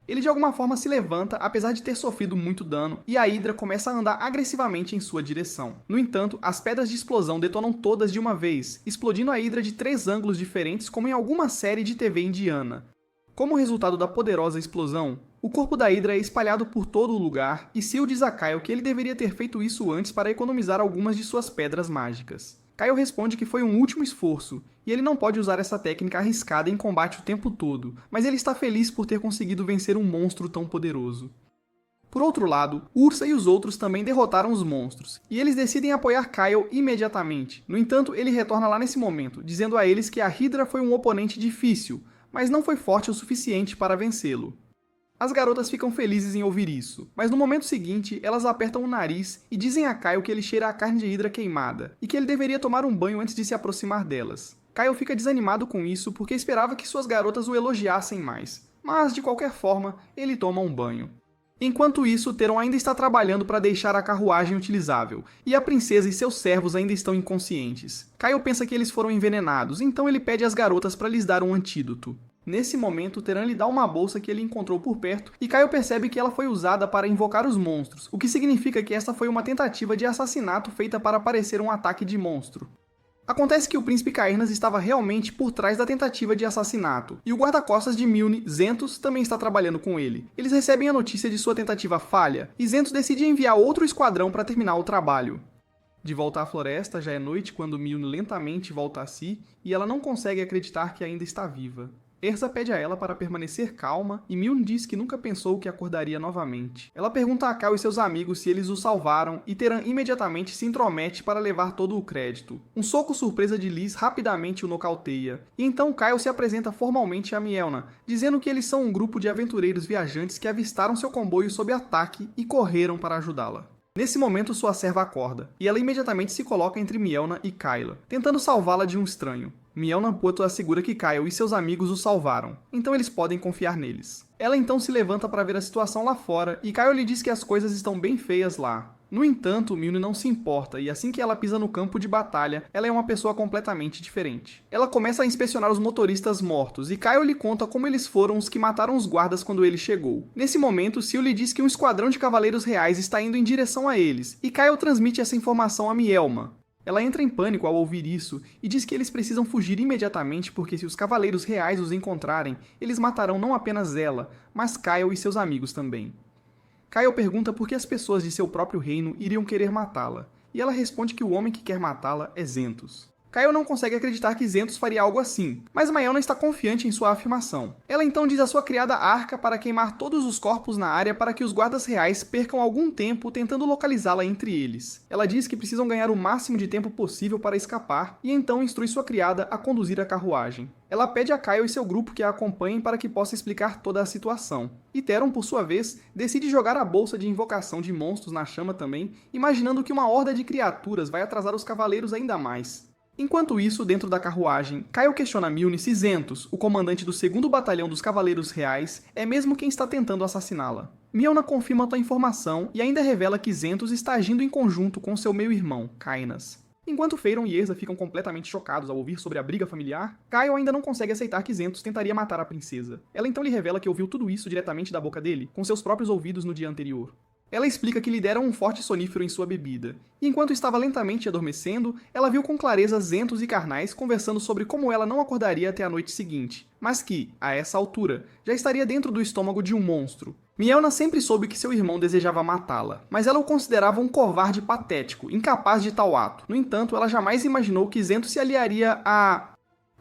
Ele de alguma forma se levanta, apesar de ter sofrido muito dano, e a hidra começa a andar agressivamente em sua direção. No entanto, as pedras de explosão detonam todas de uma vez, explodindo a hidra de 3 ângulos diferentes como em alguma série de TV indiana. Como resultado da poderosa explosão, o corpo da hidra é espalhado por todo o lugar, e Seal diz a Kyle que ele deveria ter feito isso antes para economizar algumas de suas pedras mágicas. Kyle responde que foi um último esforço, e ele não pode usar essa técnica arriscada em combate o tempo todo, mas ele está feliz por ter conseguido vencer um monstro tão poderoso. Por outro lado, Ursa e os outros também derrotaram os monstros, e eles decidem apoiar Kyle imediatamente. No entanto, ele retorna lá nesse momento, dizendo a eles que a Hydra foi um oponente difícil, mas não foi forte o suficiente para vencê-lo. As garotas ficam felizes em ouvir isso, mas no momento seguinte elas apertam o nariz e dizem a Kyle que ele cheira a carne de hidra queimada, e que ele deveria tomar um banho antes de se aproximar delas. Kyle fica desanimado com isso porque esperava que suas garotas o elogiassem mais, mas de qualquer forma, ele toma um banho. Enquanto isso, Theron ainda está trabalhando para deixar a carruagem utilizável, e a princesa e seus servos ainda estão inconscientes. Kyle pensa que eles foram envenenados, então ele pede às garotas para lhes dar um antídoto. Nesse momento, Theron lhe dá uma bolsa que ele encontrou por perto, e Kyle percebe que ela foi usada para invocar os monstros, o que significa que essa foi uma tentativa de assassinato feita para parecer um ataque de monstro. Acontece que o príncipe Cairnas estava realmente por trás da tentativa de assassinato, e o guarda-costas de Milne, Zentos, também está trabalhando com ele. Eles recebem a notícia de sua tentativa falha, e Zentos decide enviar outro esquadrão para terminar o trabalho. De volta à floresta, já é noite quando Milne lentamente volta a si, e ela não consegue acreditar que ainda está viva. Erza pede a ela para permanecer calma, e Milne diz que nunca pensou que acordaria novamente. Ela pergunta a Kyle e seus amigos se eles o salvaram, e Theron imediatamente se intromete para levar todo o crédito. Um soco surpresa de Liz rapidamente o nocauteia, e então Kyle se apresenta formalmente a Mielna, dizendo que eles são um grupo de aventureiros viajantes que avistaram seu comboio sob ataque e correram para ajudá-la. Nesse momento, sua serva acorda, e ela imediatamente se coloca entre Mielna e Kyla, tentando salvá-la de um estranho. Mielna Poto assegura que Kyle e seus amigos o salvaram, então eles podem confiar neles. Ela então se levanta para ver a situação lá fora, e Kyle lhe diz que as coisas estão bem feias lá. No entanto, Milne não se importa, e assim que ela pisa no campo de batalha, ela é uma pessoa completamente diferente. Ela começa a inspecionar os motoristas mortos, e Kyle lhe conta como eles foram os que mataram os guardas quando ele chegou. Nesse momento, Seal lhe diz que um esquadrão de cavaleiros reais está indo em direção a eles, e Kyle transmite essa informação a Mielma. Ela entra em pânico ao ouvir isso, e diz que eles precisam fugir imediatamente porque se os cavaleiros reais os encontrarem, eles matarão não apenas ela, mas Kyle e seus amigos também. Kyle pergunta por que as pessoas de seu próprio reino iriam querer matá-la, e ela responde que o homem que quer matá-la é Zentos. Kyle não consegue acreditar que Zentos faria algo assim, mas Maelna está confiante em sua afirmação. Ela então diz à sua criada Arca para queimar todos os corpos na área para que os guardas reais percam algum tempo tentando localizá-la entre eles. Ela diz que precisam ganhar o máximo de tempo possível para escapar e então instrui sua criada a conduzir a carruagem. Ela pede a Kyle e seu grupo que a acompanhem para que possa explicar toda a situação. E Theron, por sua vez, decide jogar a bolsa de invocação de monstros na chama também, imaginando que uma horda de criaturas vai atrasar os cavaleiros ainda mais. Enquanto isso, dentro da carruagem, Kyle questiona Mjolnir se Zentos, o comandante do 2º Batalhão dos Cavaleiros Reais, é mesmo quem está tentando assassiná-la. Mjolnir confirma a informação e ainda revela que Zentos está agindo em conjunto com seu meio-irmão, Kainas. Enquanto Feiron e Erza ficam completamente chocados ao ouvir sobre a briga familiar, Kyle ainda não consegue aceitar que Zentos tentaria matar a princesa. Ela então lhe revela que ouviu tudo isso diretamente da boca dele, com seus próprios ouvidos no dia anterior. Ela explica que lhe deram um forte sonífero em sua bebida, e enquanto estava lentamente adormecendo, ela viu com clareza Zentos e Carnais conversando sobre como ela não acordaria até a noite seguinte, mas que, a essa altura, já estaria dentro do estômago de um monstro. Mjolnir sempre soube que seu irmão desejava matá-la, mas ela o considerava um covarde patético, incapaz de tal ato. No entanto, ela jamais imaginou que Zentos se aliaria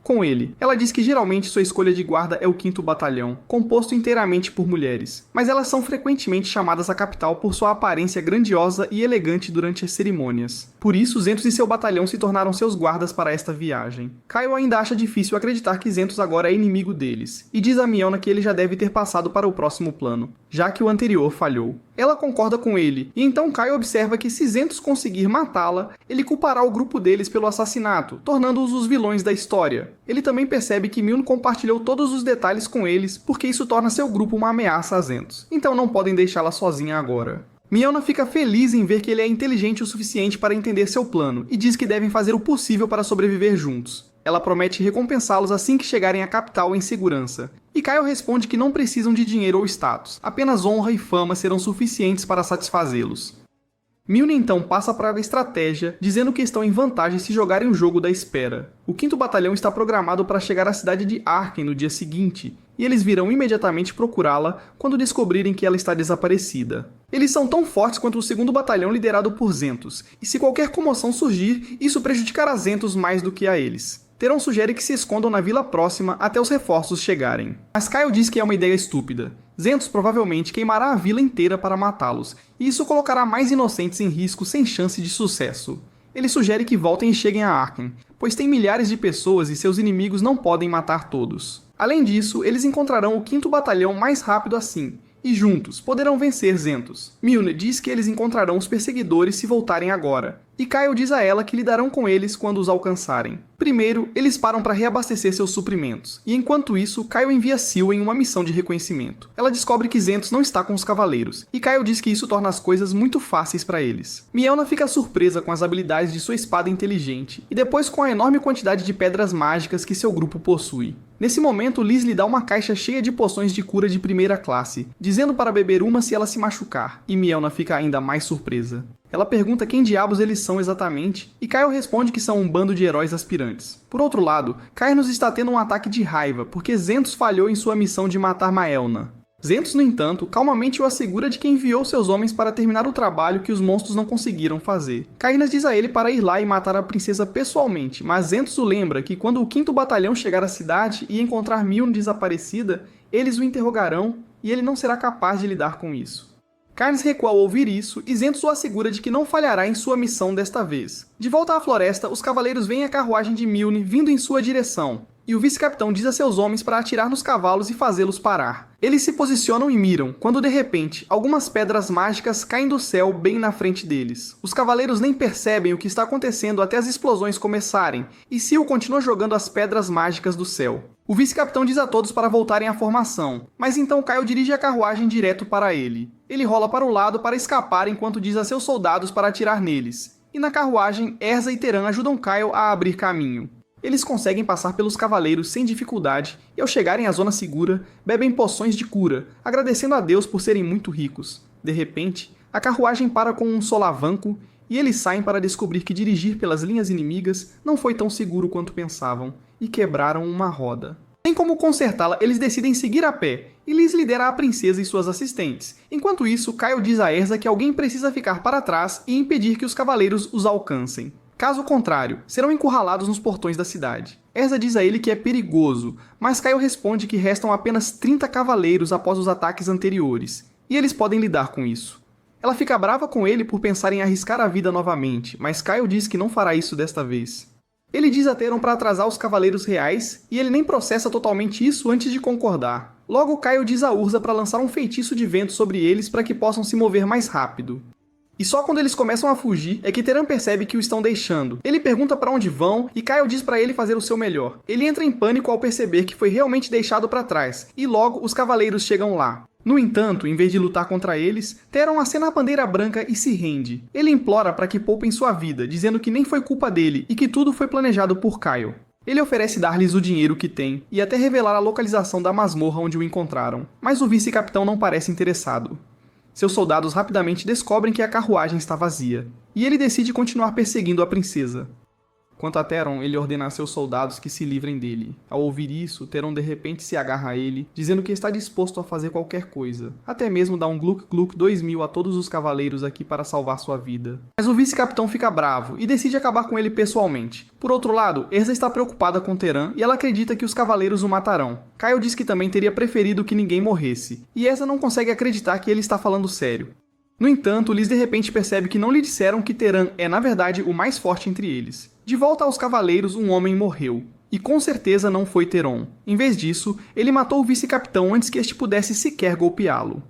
com ele. Ela diz que geralmente sua escolha de guarda é o 5º Batalhão, composto inteiramente por mulheres, mas elas são frequentemente chamadas à capital por sua aparência grandiosa e elegante durante as cerimônias. Por isso, Zentos e seu batalhão se tornaram seus guardas para esta viagem. Kyle ainda acha difícil acreditar que Zentos agora é inimigo deles, e diz a Mjolnir que ele já deve ter passado para o próximo plano, já que o anterior falhou. Ela concorda com ele, e então Kyle observa que se Zentos conseguir matá-la, ele culpará o grupo deles pelo assassinato, tornando-os os vilões da história. Ele também percebe que Mjolnir compartilhou todos os detalhes com eles, porque isso torna seu grupo uma ameaça a Zentos, então não podem deixá-la sozinha agora. Mjolnir fica feliz em ver que ele é inteligente o suficiente para entender seu plano, e diz que devem fazer o possível para sobreviver juntos. Ela promete recompensá-los assim que chegarem à capital em segurança. E Kyle responde que não precisam de dinheiro ou status, apenas honra e fama serão suficientes para satisfazê-los. Mjolnir então passa para a estratégia, dizendo que estão em vantagem se jogarem o jogo da espera. O 5º Batalhão está programado para chegar à cidade de Arken no dia seguinte, e eles virão imediatamente procurá-la quando descobrirem que ela está desaparecida. Eles são tão fortes quanto o 2º Batalhão liderado por Zentos, e se qualquer comoção surgir, isso prejudicará Zentos mais do que a eles. Theron sugere que se escondam na vila próxima até os reforços chegarem. Mas Kyle diz que é uma ideia estúpida. Zentos provavelmente queimará a vila inteira para matá-los, e isso colocará mais inocentes em risco sem chance de sucesso. Ele sugere que voltem e cheguem a Arken, pois tem milhares de pessoas e seus inimigos não podem matar todos. Além disso, eles encontrarão o 5º Batalhão mais rápido assim, e juntos poderão vencer Zentos. Mjolnir diz que eles encontrarão os perseguidores se voltarem agora, e Kyle diz a ela que lidarão com eles quando os alcançarem. Primeiro, eles param para reabastecer seus suprimentos, e enquanto isso, Kyle envia Sil em uma missão de reconhecimento. Ela descobre que Zentos não está com os cavaleiros, e Kyle diz que isso torna as coisas muito fáceis para eles. Mjolnir fica surpresa com as habilidades de sua espada inteligente, e depois com a enorme quantidade de pedras mágicas que seu grupo possui. Nesse momento, Liz lhe dá uma caixa cheia de poções de cura de primeira classe, dizendo para beber uma se ela se machucar, e Mjolnir fica ainda mais surpresa. Ela pergunta quem diabos eles são exatamente, e Kyle responde que são um bando de heróis aspirantes. Por outro lado, Cairnos está tendo um ataque de raiva, porque Zentos falhou em sua missão de matar Maelna. Zentos, no entanto, calmamente o assegura de que enviou seus homens para terminar o trabalho que os monstros não conseguiram fazer. Cairnas diz a ele para ir lá e matar a princesa pessoalmente, mas Zentos o lembra que quando o 5º Batalhão chegar à cidade e encontrar Mjolnir desaparecida, eles o interrogarão e ele não será capaz de lidar com isso. Cairns recua ao ouvir isso, e Zentos o assegura de que não falhará em sua missão desta vez. De volta à floresta, os cavaleiros veem a carruagem de Mjolnir vindo em sua direção, e o vice-capitão diz a seus homens para atirar nos cavalos e fazê-los parar. Eles se posicionam e miram, quando de repente, algumas pedras mágicas caem do céu bem na frente deles. Os cavaleiros nem percebem o que está acontecendo até as explosões começarem, e Sil continua jogando as pedras mágicas do céu. O vice-capitão diz a todos para voltarem à formação, mas então Kyle dirige a carruagem direto para ele. Ele rola para o lado para escapar enquanto diz a seus soldados para atirar neles. E na carruagem, Erza e Theron ajudam Kyle a abrir caminho. Eles conseguem passar pelos cavaleiros sem dificuldade e ao chegarem à zona segura, bebem poções de cura, agradecendo a Deus por serem muito ricos. De repente, a carruagem para com um solavanco e eles saem para descobrir que dirigir pelas linhas inimigas não foi tão seguro quanto pensavam, e quebraram uma roda. Sem como consertá-la, eles decidem seguir a pé, e Liz lidera a princesa e suas assistentes. Enquanto isso, Kyle diz a Erza que alguém precisa ficar para trás e impedir que os cavaleiros os alcancem. Caso contrário, serão encurralados nos portões da cidade. Erza diz a ele que é perigoso, mas Kaio responde que restam apenas 30 cavaleiros após os ataques anteriores, e eles podem lidar com isso. Ela fica brava com ele por pensar em arriscar a vida novamente, mas Kaio diz que não fará isso desta vez. Ele diz a Theron para atrasar os cavaleiros reais, e ele nem processa totalmente isso antes de concordar. Logo, Kaio diz a Urza para lançar um feitiço de vento sobre eles para que possam se mover mais rápido. E só quando eles começam a fugir é que Teran percebe que o estão deixando. Ele pergunta para onde vão e Kaio diz para ele fazer o seu melhor. Ele entra em pânico ao perceber que foi realmente deixado para trás, e logo os cavaleiros chegam lá. No entanto, em vez de lutar contra eles, Theron acena a bandeira branca e se rende. Ele implora para que poupem sua vida, dizendo que nem foi culpa dele e que tudo foi planejado por Kaio. Ele oferece dar-lhes o dinheiro que tem e até revelar a localização da masmorra onde o encontraram, mas o vice-capitão não parece interessado. Seus soldados rapidamente descobrem que a carruagem está vazia, e ele decide continuar perseguindo a princesa. Quanto a Theron, ele ordena a seus soldados que se livrem dele. Ao ouvir isso, Theron de repente se agarra a ele, dizendo que está disposto a fazer qualquer coisa, até mesmo dar um Gluck Gluck 2000 a todos os cavaleiros aqui para salvar sua vida. Mas o vice-capitão fica bravo e decide acabar com ele pessoalmente. Por outro lado, Erza está preocupada com Theron e ela acredita que os cavaleiros o matarão. Kaio diz que também teria preferido que ninguém morresse, e Erza não consegue acreditar que ele está falando sério. No entanto, Liz de repente percebe que não lhe disseram que Theron é, na verdade, o mais forte entre eles. De volta aos cavaleiros, um homem morreu. E com certeza não foi Theron. Em vez disso, ele matou o vice-capitão antes que este pudesse sequer golpeá-lo.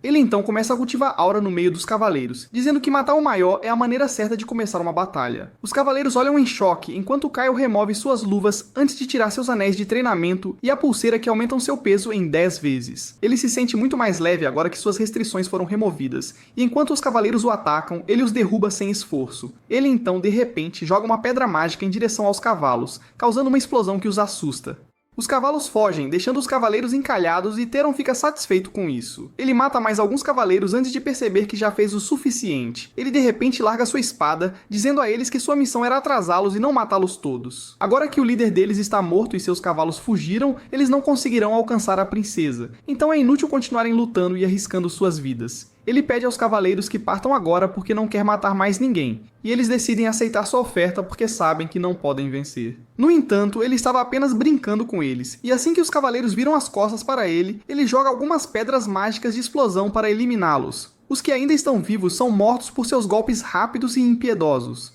Ele então começa a cultivar aura no meio dos cavaleiros, dizendo que matar o maior é a maneira certa de começar uma batalha. Os cavaleiros olham em choque enquanto Kaio remove suas luvas antes de tirar seus anéis de treinamento e a pulseira que aumentam seu peso em 10 vezes. Ele se sente muito mais leve agora que suas restrições foram removidas, e enquanto os cavaleiros o atacam, ele os derruba sem esforço. Ele então, de repente, joga uma pedra mágica em direção aos cavalos, causando uma explosão que os assusta. Os cavalos fogem, deixando os cavaleiros encalhados e Theron fica satisfeito com isso. Ele mata mais alguns cavaleiros antes de perceber que já fez o suficiente. Ele de repente larga sua espada, dizendo a eles que sua missão era atrasá-los e não matá-los todos. Agora que o líder deles está morto e seus cavalos fugiram, eles não conseguirão alcançar a princesa. Então é inútil continuarem lutando e arriscando suas vidas. Ele pede aos cavaleiros que partam agora porque não quer matar mais ninguém, e eles decidem aceitar sua oferta porque sabem que não podem vencer. No entanto, ele estava apenas brincando com eles, e assim que os cavaleiros viram as costas para ele, ele joga algumas pedras mágicas de explosão para eliminá-los. Os que ainda estão vivos são mortos por seus golpes rápidos e impiedosos.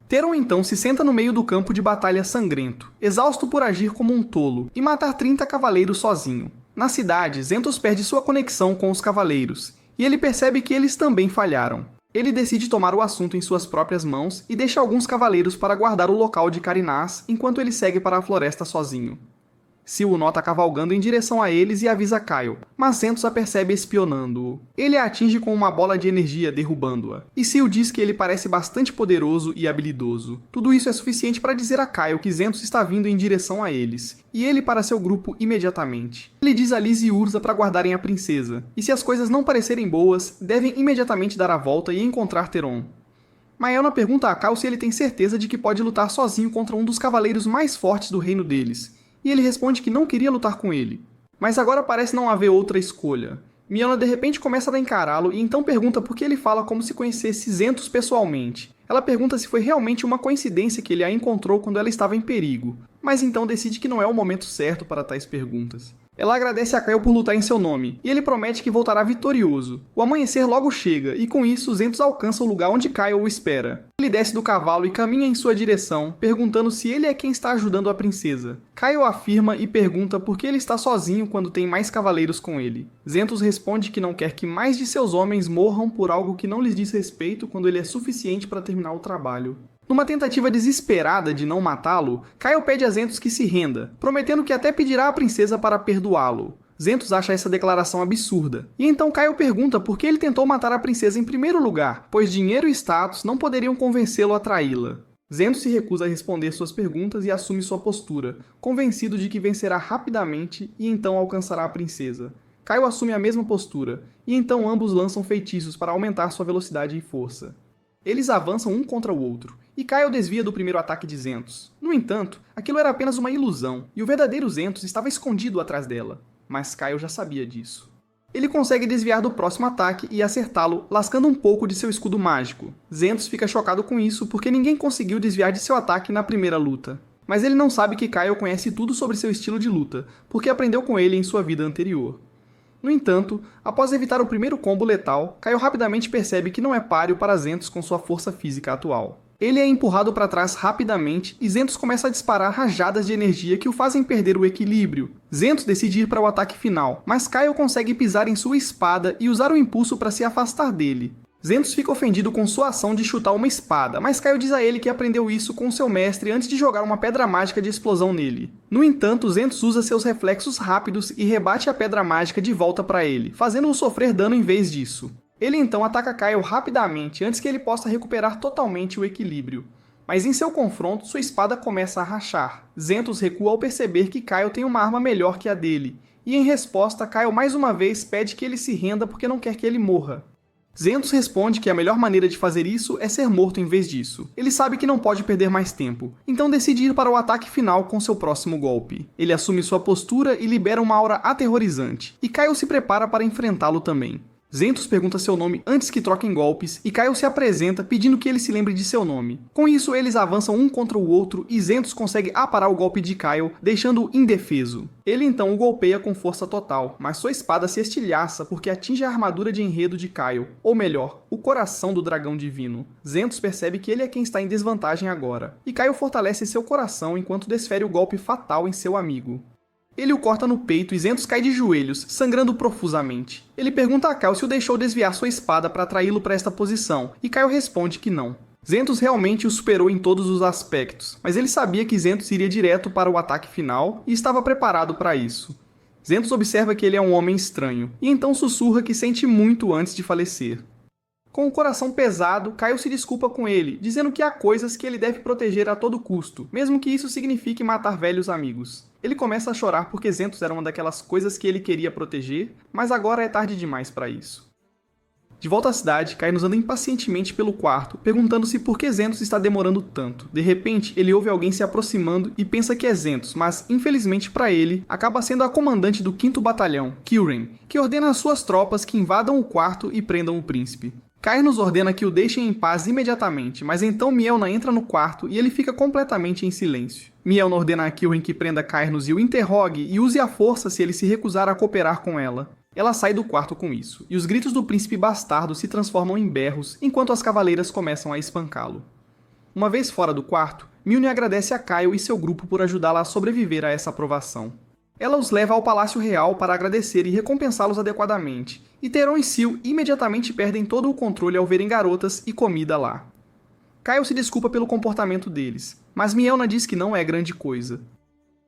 Theron então se senta no meio do campo de batalha sangrento, exausto por agir como um tolo, e matar 30 cavaleiros sozinho. Na cidade, Zentos perde sua conexão com os cavaleiros, e ele percebe que eles também falharam. Ele decide tomar o assunto em suas próprias mãos e deixa alguns cavaleiros para guardar o local de Carinaz enquanto ele segue para a floresta sozinho. Sil o nota cavalgando em direção a eles e avisa Kaio, mas Zentos a percebe espionando-o. Ele a atinge com uma bola de energia, derrubando-a. E Sil diz que ele parece bastante poderoso e habilidoso. Tudo isso é suficiente para dizer a Kaio que Zentos está vindo em direção a eles, e ele para seu grupo imediatamente. Ele diz a Liz e Urza para guardarem a princesa, e se as coisas não parecerem boas, devem imediatamente dar a volta e encontrar Theron. Maelna pergunta a Kaio se ele tem certeza de que pode lutar sozinho contra um dos cavaleiros mais fortes do reino deles, e ele responde que não queria lutar com ele. Mas agora parece não haver outra escolha. Miona de repente começa a encará-lo e então pergunta por que ele fala como se conhecesse Zentos pessoalmente. Ela pergunta se foi realmente uma coincidência que ele a encontrou quando ela estava em perigo, mas então decide que não é o momento certo para tais perguntas. Ela agradece a Kaio por lutar em seu nome, e ele promete que voltará vitorioso. O amanhecer logo chega, e com isso Zentos alcança o lugar onde Kaio o espera. Ele desce do cavalo e caminha em sua direção, perguntando se ele é quem está ajudando a princesa. Kaio afirma e pergunta por que ele está sozinho quando tem mais cavaleiros com ele. Zentos responde que não quer que mais de seus homens morram por algo que não lhes diz respeito quando ele é suficiente para terminar o trabalho. Numa tentativa desesperada de não matá-lo, Kaio pede a Zentos que se renda, prometendo que até pedirá à princesa para perdoá-lo. Zentos acha essa declaração absurda, e então Kaio pergunta por que ele tentou matar a princesa em primeiro lugar, pois dinheiro e status não poderiam convencê-lo a traí-la. Zentos se recusa a responder suas perguntas e assume sua postura, convencido de que vencerá rapidamente e então alcançará a princesa. Kaio assume a mesma postura, e então ambos lançam feitiços para aumentar sua velocidade e força. Eles avançam um contra o outro, e Kaio desvia do primeiro ataque de Zentos. No entanto, aquilo era apenas uma ilusão, e o verdadeiro Zentos estava escondido atrás dela. Mas Kaio já sabia disso. Ele consegue desviar do próximo ataque e acertá-lo, lascando um pouco de seu escudo mágico. Zentos fica chocado com isso porque ninguém conseguiu desviar de seu ataque na primeira luta. Mas ele não sabe que Kyle conhece tudo sobre seu estilo de luta, porque aprendeu com ele em sua vida anterior. No entanto, após evitar o primeiro combo letal, Kyle rapidamente percebe que não é páreo para Zentos com sua força física atual. Ele é empurrado para trás rapidamente e Zentos começa a disparar rajadas de energia que o fazem perder o equilíbrio. Zentos decide ir para o ataque final, mas Kyle consegue pisar em sua espada e usar o impulso para se afastar dele. Zentos fica ofendido com sua ação de chutar uma espada, mas Kyle diz a ele que aprendeu isso com seu mestre antes de jogar uma pedra mágica de explosão nele. No entanto, Zentos usa seus reflexos rápidos e rebate a pedra mágica de volta para ele, fazendo-o sofrer dano em vez disso. Ele então ataca Kyle rapidamente antes que ele possa recuperar totalmente o equilíbrio. Mas em seu confronto, sua espada começa a rachar. Zentos recua ao perceber que Kyle tem uma arma melhor que a dele, e em resposta, Kyle mais uma vez pede que ele se renda porque não quer que ele morra. Zentos responde que a melhor maneira de fazer isso é ser morto em vez disso. Ele sabe que não pode perder mais tempo, então decide ir para o ataque final com seu próximo golpe. Ele assume sua postura e libera uma aura aterrorizante, e Kyle se prepara para enfrentá-lo também. Zentos pergunta seu nome antes que troquem golpes, e Kyle se apresenta pedindo que ele se lembre de seu nome. Com isso, eles avançam um contra o outro e Zentos consegue aparar o golpe de Kyle, deixando-o indefeso. Ele então o golpeia com força total, mas sua espada se estilhaça porque atinge a armadura de enredo de Kyle, ou melhor, o coração do dragão divino. Zentos percebe que ele é quem está em desvantagem agora, e Kyle fortalece seu coração enquanto desfere o golpe fatal em seu amigo. Ele o corta no peito e Zentos cai de joelhos, sangrando profusamente. Ele pergunta a Kyle se o deixou desviar sua espada para atraí-lo para esta posição, e Kyle responde que não. Zentos realmente o superou em todos os aspectos, mas ele sabia que Zentos iria direto para o ataque final e estava preparado para isso. Zentos observa que ele é um homem estranho, e então sussurra que sente muito antes de falecer. Com o coração pesado, Kyle se desculpa com ele, dizendo que há coisas que ele deve proteger a todo custo, mesmo que isso signifique matar velhos amigos. Ele começa a chorar porque Zentos era uma daquelas coisas que ele queria proteger, mas agora é tarde demais para isso. De volta à cidade, Kyle anda impacientemente pelo quarto, perguntando-se por que Zentos está demorando tanto. De repente, ele ouve alguém se aproximando e pensa que é Zentos, mas, infelizmente para ele, acaba sendo a comandante do 5º Batalhão, Kirin, que ordena às suas tropas que invadam o quarto e prendam o príncipe. Cairnos ordena que o deixem em paz imediatamente, mas então Mielna entra no quarto e ele fica completamente em silêncio. Mielna ordena a Kirin que prenda Cairnos e o interrogue e use a força se ele se recusar a cooperar com ela. Ela sai do quarto com isso, e os gritos do príncipe bastardo se transformam em berros enquanto as cavaleiras começam a espancá-lo. Uma vez fora do quarto, Milne agradece a Kyle e seu grupo por ajudá-la a sobreviver a essa provação. Ela os leva ao Palácio Real para agradecer e recompensá-los adequadamente, e Teron e Sil imediatamente perdem todo o controle ao verem garotas e comida lá. Kyle se desculpa pelo comportamento deles, mas Mielna diz que não é grande coisa.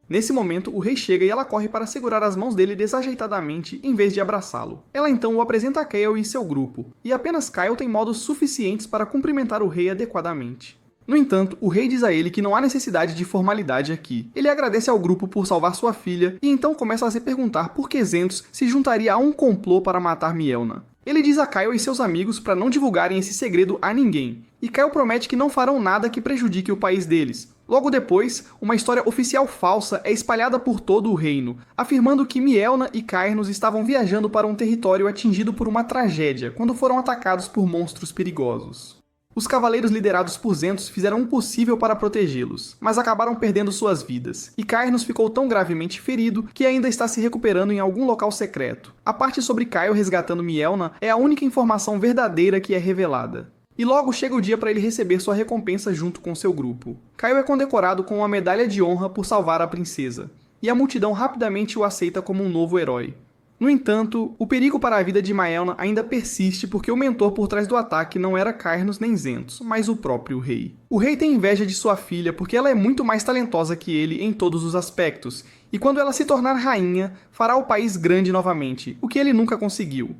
Nesse momento, o rei chega e ela corre para segurar as mãos dele desajeitadamente em vez de abraçá-lo. Ela então o apresenta a Kyle e seu grupo, e apenas Kyle tem modos suficientes para cumprimentar o rei adequadamente. No entanto, o rei diz a ele que não há necessidade de formalidade aqui. Ele agradece ao grupo por salvar sua filha e então começa a se perguntar por que Zentos se juntaria a um complô para matar Mielna. Ele diz a Kyle e seus amigos para não divulgarem esse segredo a ninguém, e Kyle promete que não farão nada que prejudique o país deles. Logo depois, uma história oficial falsa é espalhada por todo o reino, afirmando que Mielna e Cairnos estavam viajando para um território atingido por uma tragédia quando foram atacados por monstros perigosos. Os cavaleiros liderados por Zentos fizeram o possível para protegê-los, mas acabaram perdendo suas vidas, e Cairnos ficou tão gravemente ferido que ainda está se recuperando em algum local secreto. A parte sobre Kyle resgatando Mielna é a única informação verdadeira que é revelada. E logo chega o dia para ele receber sua recompensa junto com seu grupo. Kyle é condecorado com uma medalha de honra por salvar a princesa, e a multidão rapidamente o aceita como um novo herói. No entanto, o perigo para a vida de Mielna ainda persiste porque o mentor por trás do ataque não era Cairnos nem Zentos, mas o próprio rei. O rei tem inveja de sua filha porque ela é muito mais talentosa que ele em todos os aspectos, e quando ela se tornar rainha, fará o país grande novamente, o que ele nunca conseguiu.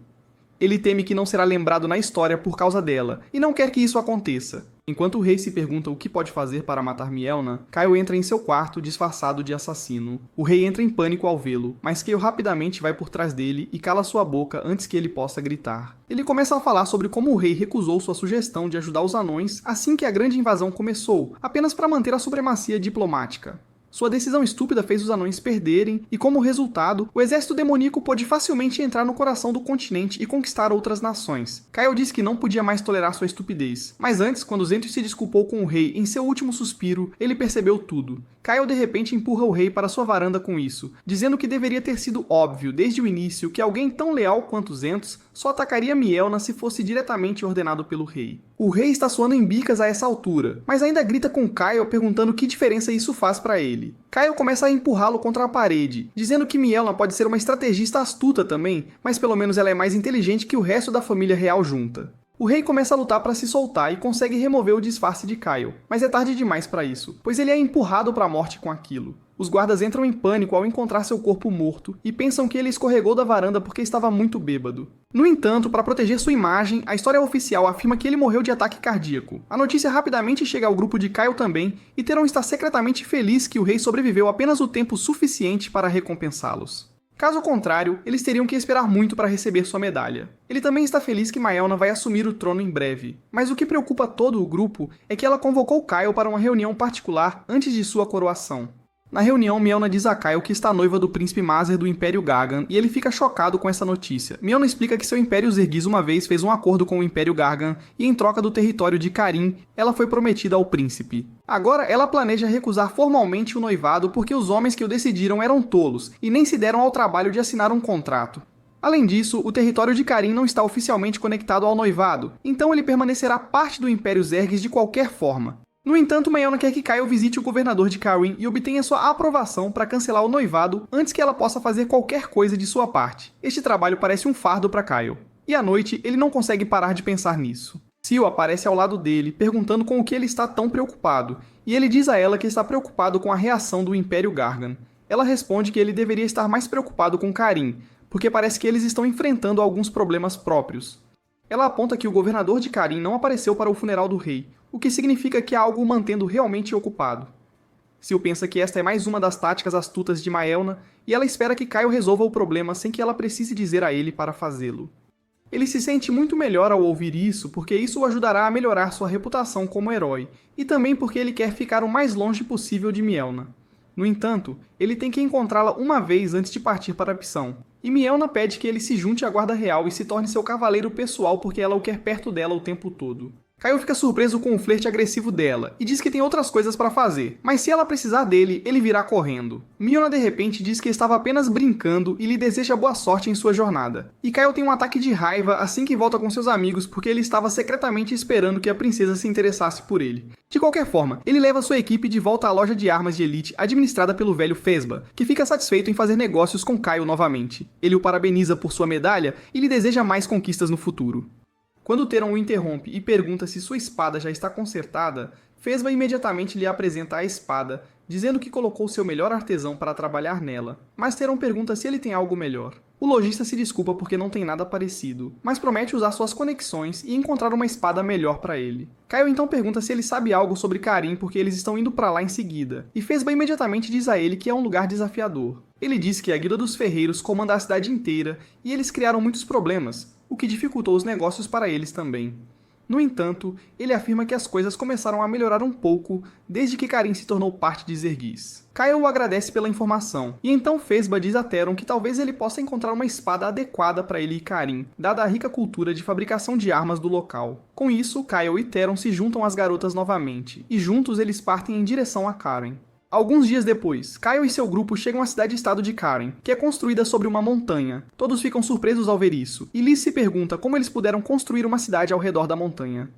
Ele teme que não será lembrado na história por causa dela, e não quer que isso aconteça. Enquanto o rei se pergunta o que pode fazer para matar Mielna, Kyle entra em seu quarto disfarçado de assassino. O rei entra em pânico ao vê-lo, mas Kyle rapidamente vai por trás dele e cala sua boca antes que ele possa gritar. Ele começa a falar sobre como o rei recusou sua sugestão de ajudar os anões assim que a grande invasão começou, apenas para manter a supremacia diplomática. Sua decisão estúpida fez os anões perderem, e como resultado, o exército demoníaco pôde facilmente entrar no coração do continente e conquistar outras nações. Kyle disse que não podia mais tolerar sua estupidez. Mas antes, quando Zentrius se desculpou com o rei em seu último suspiro, ele percebeu tudo. Kyle de repente empurra o rei para sua varanda com isso, dizendo que deveria ter sido óbvio desde o início que alguém tão leal quanto Zentrius só atacaria Mielna se fosse diretamente ordenado pelo rei. O rei está suando em bicas a essa altura, mas ainda grita com Kyle perguntando que diferença isso faz para ele. Kyle começa a empurrá-lo contra a parede, dizendo que Mielna pode ser uma estrategista astuta também, mas pelo menos ela é mais inteligente que o resto da família real junta. O rei começa a lutar para se soltar e consegue remover o disfarce de Kyle, mas é tarde demais para isso, pois ele é empurrado para a morte com aquilo. Os guardas entram em pânico ao encontrar seu corpo morto e pensam que ele escorregou da varanda porque estava muito bêbado. No entanto, para proteger sua imagem, a história oficial afirma que ele morreu de ataque cardíaco. A notícia rapidamente chega ao grupo de Kyle também, e Theron está secretamente feliz que o rei sobreviveu apenas o tempo suficiente para recompensá-los. Caso contrário, eles teriam que esperar muito para receber sua medalha. Ele também está feliz que Mielna vai assumir o trono em breve, mas o que preocupa todo o grupo é que ela convocou Kyle para uma reunião particular antes de sua coroação. Na reunião, Mielna diz a Kyle que está noiva do príncipe Mazer do Império Gargan, e ele fica chocado com essa notícia. Mielna explica que seu Império Zergiz uma vez fez um acordo com o Império Gargan, e em troca do território de Carim, ela foi prometida ao príncipe. Agora, ela planeja recusar formalmente o noivado porque os homens que o decidiram eram tolos, e nem se deram ao trabalho de assinar um contrato. Além disso, o território de Carim não está oficialmente conectado ao noivado, então ele permanecerá parte do Império Zergiz de qualquer forma. No entanto, Mielna quer que Kyle visite o governador de Carim e obtenha sua aprovação para cancelar o noivado antes que ela possa fazer qualquer coisa de sua parte. Este trabalho parece um fardo para Kyle. E à noite, ele não consegue parar de pensar nisso. Seal aparece ao lado dele, perguntando com o que ele está tão preocupado, e ele diz a ela que está preocupado com a reação do Império Gargan. Ela responde que ele deveria estar mais preocupado com Carim, porque parece que eles estão enfrentando alguns problemas próprios. Ela aponta que o governador de Carim não apareceu para o funeral do rei, o que significa que há algo o mantendo realmente ocupado. Seal pensa que esta é mais uma das táticas astutas de Mielna, e ela espera que Kyle resolva o problema sem que ela precise dizer a ele para fazê-lo. Ele se sente muito melhor ao ouvir isso, porque isso o ajudará a melhorar sua reputação como herói, e também porque ele quer ficar o mais longe possível de Mielna. No entanto, ele tem que encontrá-la uma vez antes de partir para Pissão, e Mielna pede que ele se junte à Guarda Real e se torne seu cavaleiro pessoal porque ela o quer perto dela o tempo todo. Kyle fica surpreso com o flerte agressivo dela, e diz que tem outras coisas para fazer, mas se ela precisar dele, ele virá correndo. Mielna de repente diz que estava apenas brincando e lhe deseja boa sorte em sua jornada. E Kyle tem um ataque de raiva assim que volta com seus amigos porque ele estava secretamente esperando que a princesa se interessasse por ele. De qualquer forma, ele leva sua equipe de volta à loja de armas de elite administrada pelo velho Fesba, que fica satisfeito em fazer negócios com Kyle novamente. Ele o parabeniza por sua medalha e lhe deseja mais conquistas no futuro. Quando Theron o interrompe e pergunta se sua espada já está consertada, Fesba imediatamente lhe apresenta a espada, dizendo que colocou seu melhor artesão para trabalhar nela, mas Theron pergunta se ele tem algo melhor. O lojista se desculpa porque não tem nada parecido, mas promete usar suas conexões e encontrar uma espada melhor para ele. Kyle então pergunta se ele sabe algo sobre Carim porque eles estão indo para lá em seguida, e Fesba imediatamente diz a ele que é um lugar desafiador. Ele diz que a Guilda dos Ferreiros comanda a cidade inteira e eles criaram muitos problemas, o que dificultou os negócios para eles também. No entanto, ele afirma que as coisas começaram a melhorar um pouco desde que Carim se tornou parte de Zergiz. Kyle o agradece pela informação, e então Fesba diz a Theron que talvez ele possa encontrar uma espada adequada para ele e Carim, dada a rica cultura de fabricação de armas do local. Com isso, Kyle e Theron se juntam às garotas novamente, e juntos eles partem em direção a Karen. Alguns dias depois, Kyle e seu grupo chegam à cidade-estado de Karen, que é construída sobre uma montanha. Todos ficam surpresos ao ver isso, e Liz se pergunta como eles puderam construir uma cidade ao redor da montanha.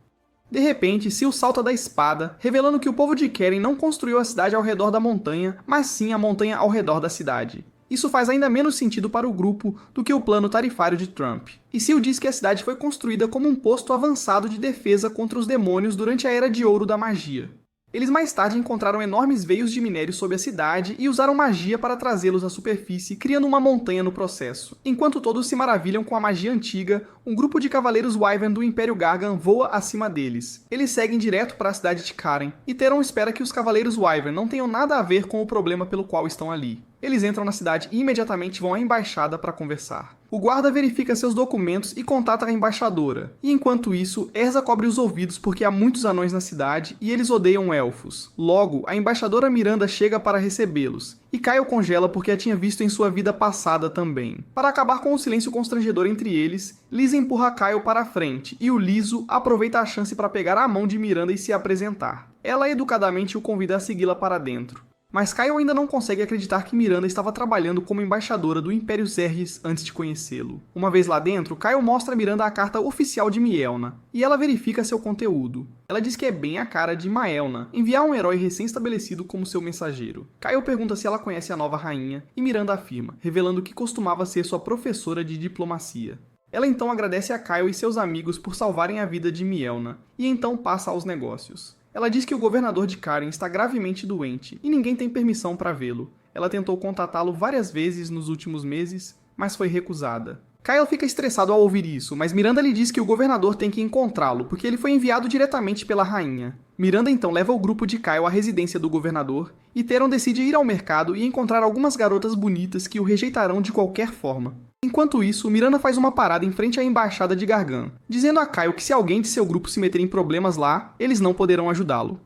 De repente, Seal salta da espada, revelando que o povo de Karen não construiu a cidade ao redor da montanha, mas sim a montanha ao redor da cidade. Isso faz ainda menos sentido para o grupo do que o plano tarifário de Trump. E Seal diz que a cidade foi construída como um posto avançado de defesa contra os demônios durante a Era de Ouro da Magia. Eles mais tarde encontraram enormes veios de minério sob a cidade e usaram magia para trazê-los à superfície, criando uma montanha no processo. Enquanto todos se maravilham com a magia antiga, um grupo de cavaleiros Wyvern do Império Gargan voa acima deles. Eles seguem direto para a cidade de Karen, e Theron espera que os cavaleiros Wyvern não tenham nada a ver com o problema pelo qual estão ali. Eles entram na cidade e imediatamente vão à embaixada para conversar. O guarda verifica seus documentos e contata a embaixadora. E enquanto isso, Erza cobre os ouvidos porque há muitos anões na cidade e eles odeiam elfos. Logo, a embaixadora Miranda chega para recebê-los. E Kyle congela porque a tinha visto em sua vida passada também. Para acabar com o silêncio constrangedor entre eles, Lisa empurra Kyle para a frente e o Liso aproveita a chance para pegar a mão de Miranda e se apresentar. Ela educadamente o convida a segui-la para dentro. Mas Kyle ainda não consegue acreditar que Miranda estava trabalhando como embaixadora do Império Zerges antes de conhecê-lo. Uma vez lá dentro, Kyle mostra a Miranda a carta oficial de Mielna, e ela verifica seu conteúdo. Ela diz que é bem a cara de Maelna enviar um herói recém-estabelecido como seu mensageiro. Kyle pergunta se ela conhece a nova rainha, e Miranda afirma, revelando que costumava ser sua professora de diplomacia. Ela então agradece a Kyle e seus amigos por salvarem a vida de Mielna, e então passa aos negócios. Ela diz que o governador de Karen está gravemente doente e ninguém tem permissão para vê-lo. Ela tentou contatá-lo várias vezes nos últimos meses, mas foi recusada. Kyle fica estressado ao ouvir isso, mas Miranda lhe diz que o governador tem que encontrá-lo, porque ele foi enviado diretamente pela rainha. Miranda então leva o grupo de Kyle à residência do governador, e Theron decide ir ao mercado e encontrar algumas garotas bonitas que o rejeitarão de qualquer forma. Enquanto isso, Miranda faz uma parada em frente à embaixada de Gargan, dizendo a Kyle que se alguém de seu grupo se meter em problemas lá, eles não poderão ajudá-lo.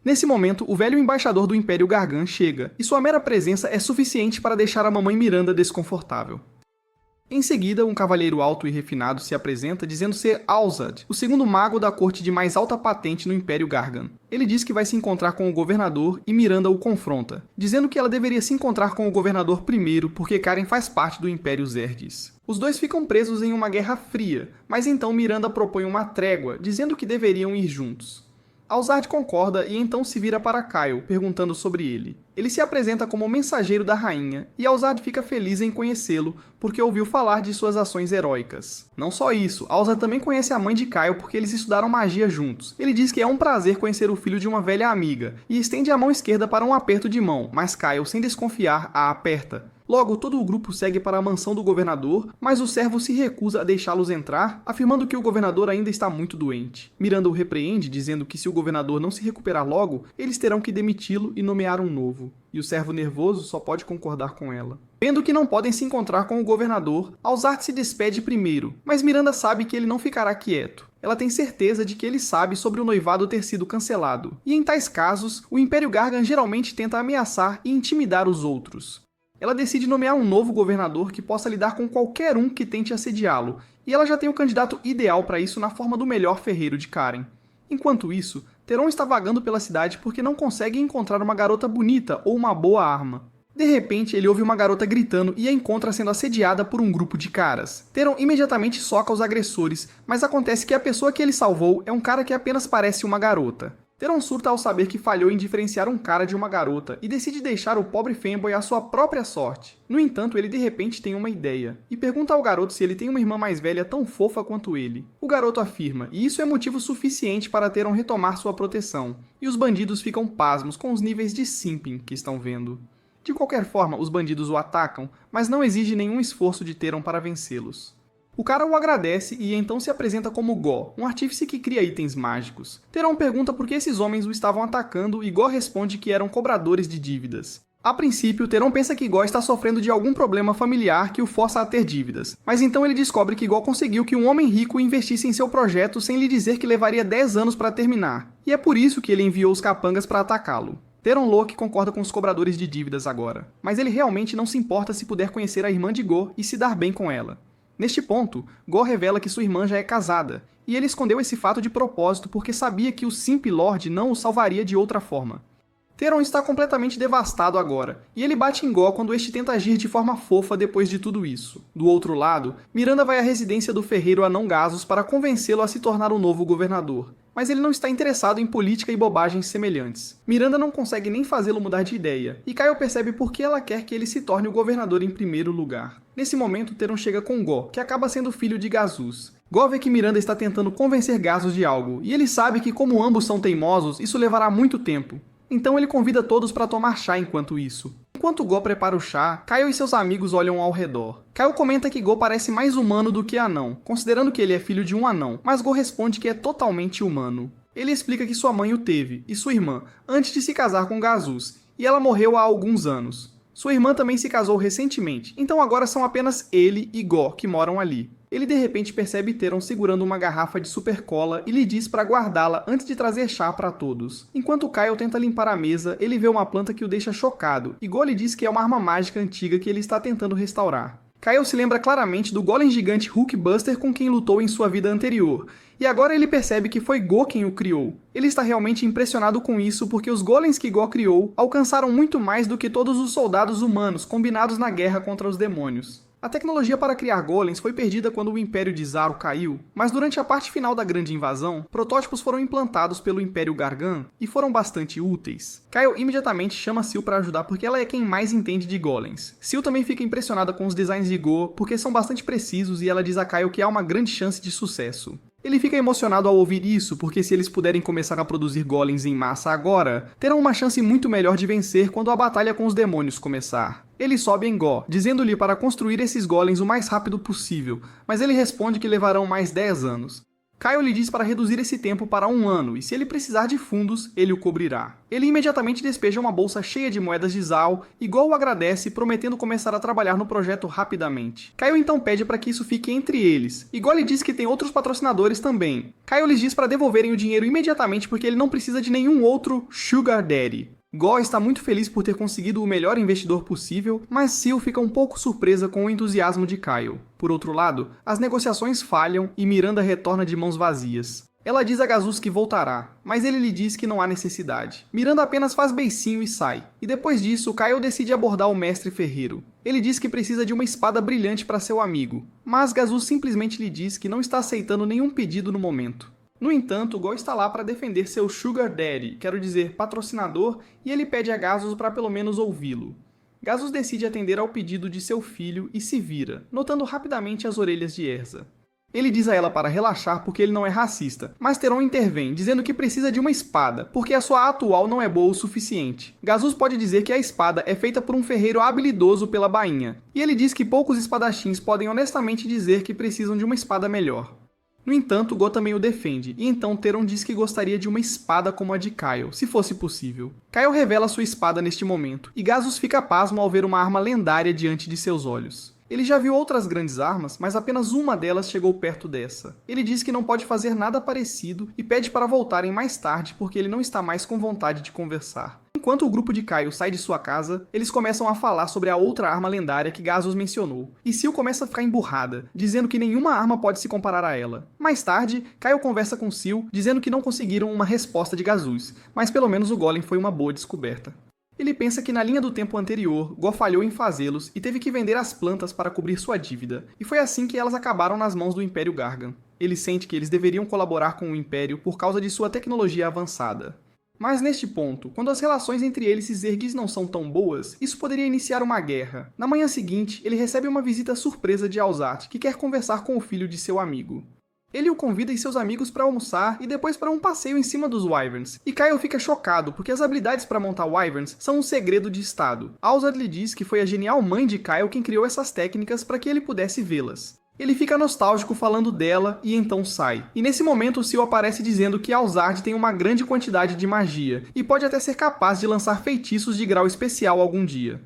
Nesse momento, o velho embaixador do Império Gargan chega, e sua mera presença é suficiente para deixar a mamãe Miranda desconfortável. Em seguida, um cavalheiro alto e refinado se apresenta dizendo ser Alzad, o segundo mago da corte de mais alta patente no Império Gargan. Ele diz que vai se encontrar com o governador e Miranda o confronta, dizendo que ela deveria se encontrar com o governador primeiro porque Karen faz parte do Império Zerges. Os dois ficam presos em uma guerra fria, mas então Miranda propõe uma trégua, dizendo que deveriam ir juntos. Alzard concorda e então se vira para Kyle, perguntando sobre ele. Ele se apresenta como mensageiro da rainha, e Alzard fica feliz em conhecê-lo, porque ouviu falar de suas ações heróicas. Não só isso, Alzard também conhece a mãe de Kyle porque eles estudaram magia juntos. Ele diz que é um prazer conhecer o filho de uma velha amiga, e estende a mão esquerda para um aperto de mão, mas Kyle, sem desconfiar, a aperta. Logo, todo o grupo segue para a mansão do governador, mas o servo se recusa a deixá-los entrar, afirmando que o governador ainda está muito doente. Miranda o repreende, dizendo que se o governador não se recuperar logo, eles terão que demiti-lo e nomear um novo. E o servo nervoso só pode concordar com ela. Vendo que não podem se encontrar com o governador, Alzard se despede primeiro, mas Miranda sabe que ele não ficará quieto. Ela tem certeza de que ele sabe sobre o noivado ter sido cancelado, e em tais casos, o Império Gargan geralmente tenta ameaçar e intimidar os outros. Ela decide nomear um novo governador que possa lidar com qualquer um que tente assediá-lo, e ela já tem o candidato ideal para isso na forma do melhor ferreiro de Karen. Enquanto isso, Theron está vagando pela cidade porque não consegue encontrar uma garota bonita ou uma boa arma. De repente, ele ouve uma garota gritando e a encontra sendo assediada por um grupo de caras. Theron imediatamente soca os agressores, mas acontece que a pessoa que ele salvou é um cara que apenas parece uma garota. Theron surta ao saber que falhou em diferenciar um cara de uma garota e decide deixar o pobre Fanboy à sua própria sorte. No entanto, ele de repente tem uma ideia e pergunta ao garoto se ele tem uma irmã mais velha tão fofa quanto ele. O garoto afirma, e isso é motivo suficiente para Theron retomar sua proteção, e os bandidos ficam pasmos com os níveis de simping que estão vendo. De qualquer forma, os bandidos o atacam, mas não exige nenhum esforço de Theron para vencê-los. O cara o agradece e então se apresenta como Go, um artífice que cria itens mágicos. Theron pergunta por que esses homens o estavam atacando e Go responde que eram cobradores de dívidas. A princípio, Theron pensa que Go está sofrendo de algum problema familiar que o força a ter dívidas, mas então ele descobre que Go conseguiu que um homem rico investisse em seu projeto sem lhe dizer que levaria 10 anos para terminar, e é por isso que ele enviou os capangas para atacá-lo. Theron Locke concorda com os cobradores de dívidas agora, mas ele realmente não se importa se puder conhecer a irmã de Go e se dar bem com ela. Neste ponto, Go revela que sua irmã já é casada, e ele escondeu esse fato de propósito porque sabia que o Simp Lord não o salvaria de outra forma. Theron está completamente devastado agora, e ele bate em Go quando este tenta agir de forma fofa depois de tudo isso. Do outro lado, Miranda vai à residência do ferreiro Anão Gasos para convencê-lo a se tornar o novo governador, mas ele não está interessado em política e bobagens semelhantes. Miranda não consegue nem fazê-lo mudar de ideia, e Kyle percebe por que ela quer que ele se torne o governador em primeiro lugar. Nesse momento, Theron chega com Go, que acaba sendo filho de Gazus. Go vê que Miranda está tentando convencer Gazus de algo, e ele sabe que como ambos são teimosos, isso levará muito tempo. Então ele convida todos para tomar chá enquanto isso. Enquanto Go prepara o chá, Kyle e seus amigos olham ao redor. Kyle comenta que Go parece mais humano do que anão, considerando que ele é filho de um anão, mas Go responde que é totalmente humano. Ele explica que sua mãe o teve, e sua irmã, antes de se casar com Gazus, e ela morreu há alguns anos. Sua irmã também se casou recentemente, então agora são apenas ele e Go que moram ali. Ele de repente percebe Theron segurando uma garrafa de super cola e lhe diz para guardá-la antes de trazer chá para todos. Enquanto Kyle tenta limpar a mesa, ele vê uma planta que o deixa chocado, e Go lhe diz que é uma arma mágica antiga que ele está tentando restaurar. Kyle se lembra claramente do golem gigante Hulkbuster com quem lutou em sua vida anterior, e agora ele percebe que foi Go quem o criou. Ele está realmente impressionado com isso porque os golems que Go criou alcançaram muito mais do que todos os soldados humanos combinados na guerra contra os demônios. A tecnologia para criar golems foi perdida quando o Império de Zaro caiu, mas durante a parte final da Grande Invasão, protótipos foram implantados pelo Império Gargan e foram bastante úteis. Kyle imediatamente chama Sil para ajudar porque ela é quem mais entende de golems. Sil também fica impressionada com os designs de Go porque são bastante precisos e ela diz a Kyle que há uma grande chance de sucesso. Ele fica emocionado ao ouvir isso, porque se eles puderem começar a produzir golems em massa agora, terão uma chance muito melhor de vencer quando a batalha com os demônios começar. Ele sobe em Go, dizendo-lhe para construir esses golems o mais rápido possível, mas ele responde que levarão mais 10 anos. Kyle lhe diz para reduzir esse tempo para 1 ano, e se ele precisar de fundos, ele o cobrirá. Ele imediatamente despeja uma bolsa cheia de moedas de Zal, e Go o agradece, prometendo começar a trabalhar no projeto rapidamente. Kyle então pede para que isso fique entre eles, e Go lhe diz que tem outros patrocinadores também. Kyle lhes diz para devolverem o dinheiro imediatamente porque ele não precisa de nenhum outro Sugar Daddy. Go está muito feliz por ter conseguido o melhor investidor possível, mas Sil fica um pouco surpresa com o entusiasmo de Kyle. Por outro lado, as negociações falham e Miranda retorna de mãos vazias. Ela diz a Gazus que voltará, mas ele lhe diz que não há necessidade. Miranda apenas faz beicinho e sai. E depois disso, Kyle decide abordar o mestre ferreiro. Ele diz que precisa de uma espada brilhante para seu amigo, mas Gazus simplesmente lhe diz que não está aceitando nenhum pedido no momento. No entanto, Go está lá para defender seu Sugar Daddy, quero dizer, patrocinador, e ele pede a Gazus para pelo menos ouvi-lo. Gazus decide atender ao pedido de seu filho e se vira, notando rapidamente as orelhas de Erza. Ele diz a ela para relaxar porque ele não é racista, mas Theron intervém, dizendo que precisa de uma espada, porque a sua atual não é boa o suficiente. Gazus pode dizer que a espada é feita por um ferreiro habilidoso pela bainha, e ele diz que poucos espadachins podem honestamente dizer que precisam de uma espada melhor. No entanto, Go também o defende, e então Theron diz que gostaria de uma espada como a de Kyle, se fosse possível. Kyle revela sua espada neste momento, e Gazus fica pasmo ao ver uma arma lendária diante de seus olhos. Ele já viu outras grandes armas, mas apenas uma delas chegou perto dessa. Ele diz que não pode fazer nada parecido e pede para voltarem mais tarde porque ele não está mais com vontade de conversar. Enquanto o grupo de Kyle sai de sua casa, eles começam a falar sobre a outra arma lendária que Gazus mencionou, e Sil começa a ficar emburrada, dizendo que nenhuma arma pode se comparar a ela. Mais tarde, Kyle conversa com Sil, dizendo que não conseguiram uma resposta de Gazus, mas pelo menos o golem foi uma boa descoberta. Ele pensa que na linha do tempo anterior, Go falhou em fazê-los e teve que vender as plantas para cobrir sua dívida, e foi assim que elas acabaram nas mãos do Império Gargan. Ele sente que eles deveriam colaborar com o Império por causa de sua tecnologia avançada. Mas neste ponto, quando as relações entre eles e Zergis não são tão boas, isso poderia iniciar uma guerra. Na manhã seguinte, ele recebe uma visita surpresa de Alzat, que quer conversar com o filho de seu amigo. Ele o convida e seus amigos para almoçar e depois para um passeio em cima dos Wyverns. E Kyle fica chocado, porque as habilidades para montar Wyverns são um segredo de estado. Alzat lhe diz que foi a genial mãe de Kyle quem criou essas técnicas para que ele pudesse vê-las. Ele fica nostálgico falando dela e então sai. E nesse momento o Sil aparece dizendo que Alzard tem uma grande quantidade de magia e pode até ser capaz de lançar feitiços de grau especial algum dia.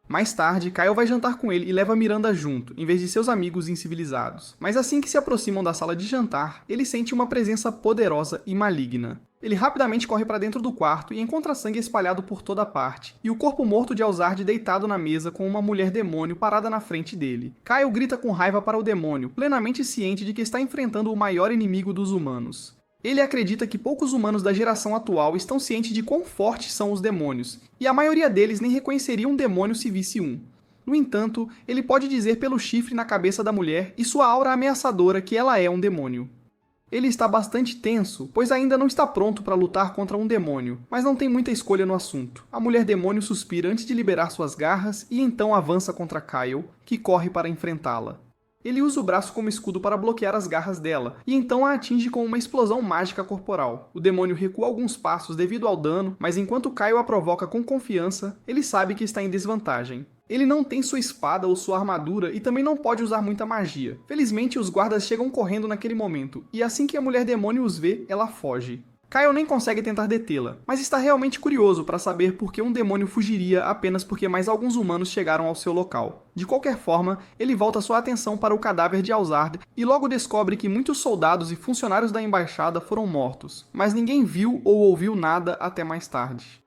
Mais tarde, Kyle vai jantar com ele e leva Miranda junto, em vez de seus amigos incivilizados. Mas assim que se aproximam da sala de jantar, ele sente uma presença poderosa e maligna. Ele rapidamente corre para dentro do quarto e encontra sangue espalhado por toda parte, e o corpo morto de Alzard deitado na mesa com uma mulher demônio parada na frente dele. Kyle grita com raiva para o demônio, plenamente ciente de que está enfrentando o maior inimigo dos humanos. Ele acredita que poucos humanos da geração atual estão cientes de quão fortes são os demônios, e a maioria deles nem reconheceria um demônio se visse um. No entanto, ele pode dizer pelo chifre na cabeça da mulher e sua aura ameaçadora que ela é um demônio. Ele está bastante tenso, pois ainda não está pronto para lutar contra um demônio, mas não tem muita escolha no assunto. A mulher demônio suspira antes de liberar suas garras e então avança contra Kyle, que corre para enfrentá-la. Ele usa o braço como escudo para bloquear as garras dela, e então a atinge com uma explosão mágica corporal. O demônio recua alguns passos devido ao dano, mas enquanto Kyle a provoca com confiança, ele sabe que está em desvantagem. Ele não tem sua espada ou sua armadura e também não pode usar muita magia. Felizmente, os guardas chegam correndo naquele momento, e assim que a mulher demônio os vê, ela foge. Kyle nem consegue tentar detê-la, mas está realmente curioso para saber por que um demônio fugiria apenas porque mais alguns humanos chegaram ao seu local. De qualquer forma, ele volta sua atenção para o cadáver de Alzard e logo descobre que muitos soldados e funcionários da embaixada foram mortos, mas ninguém viu ou ouviu nada até mais tarde.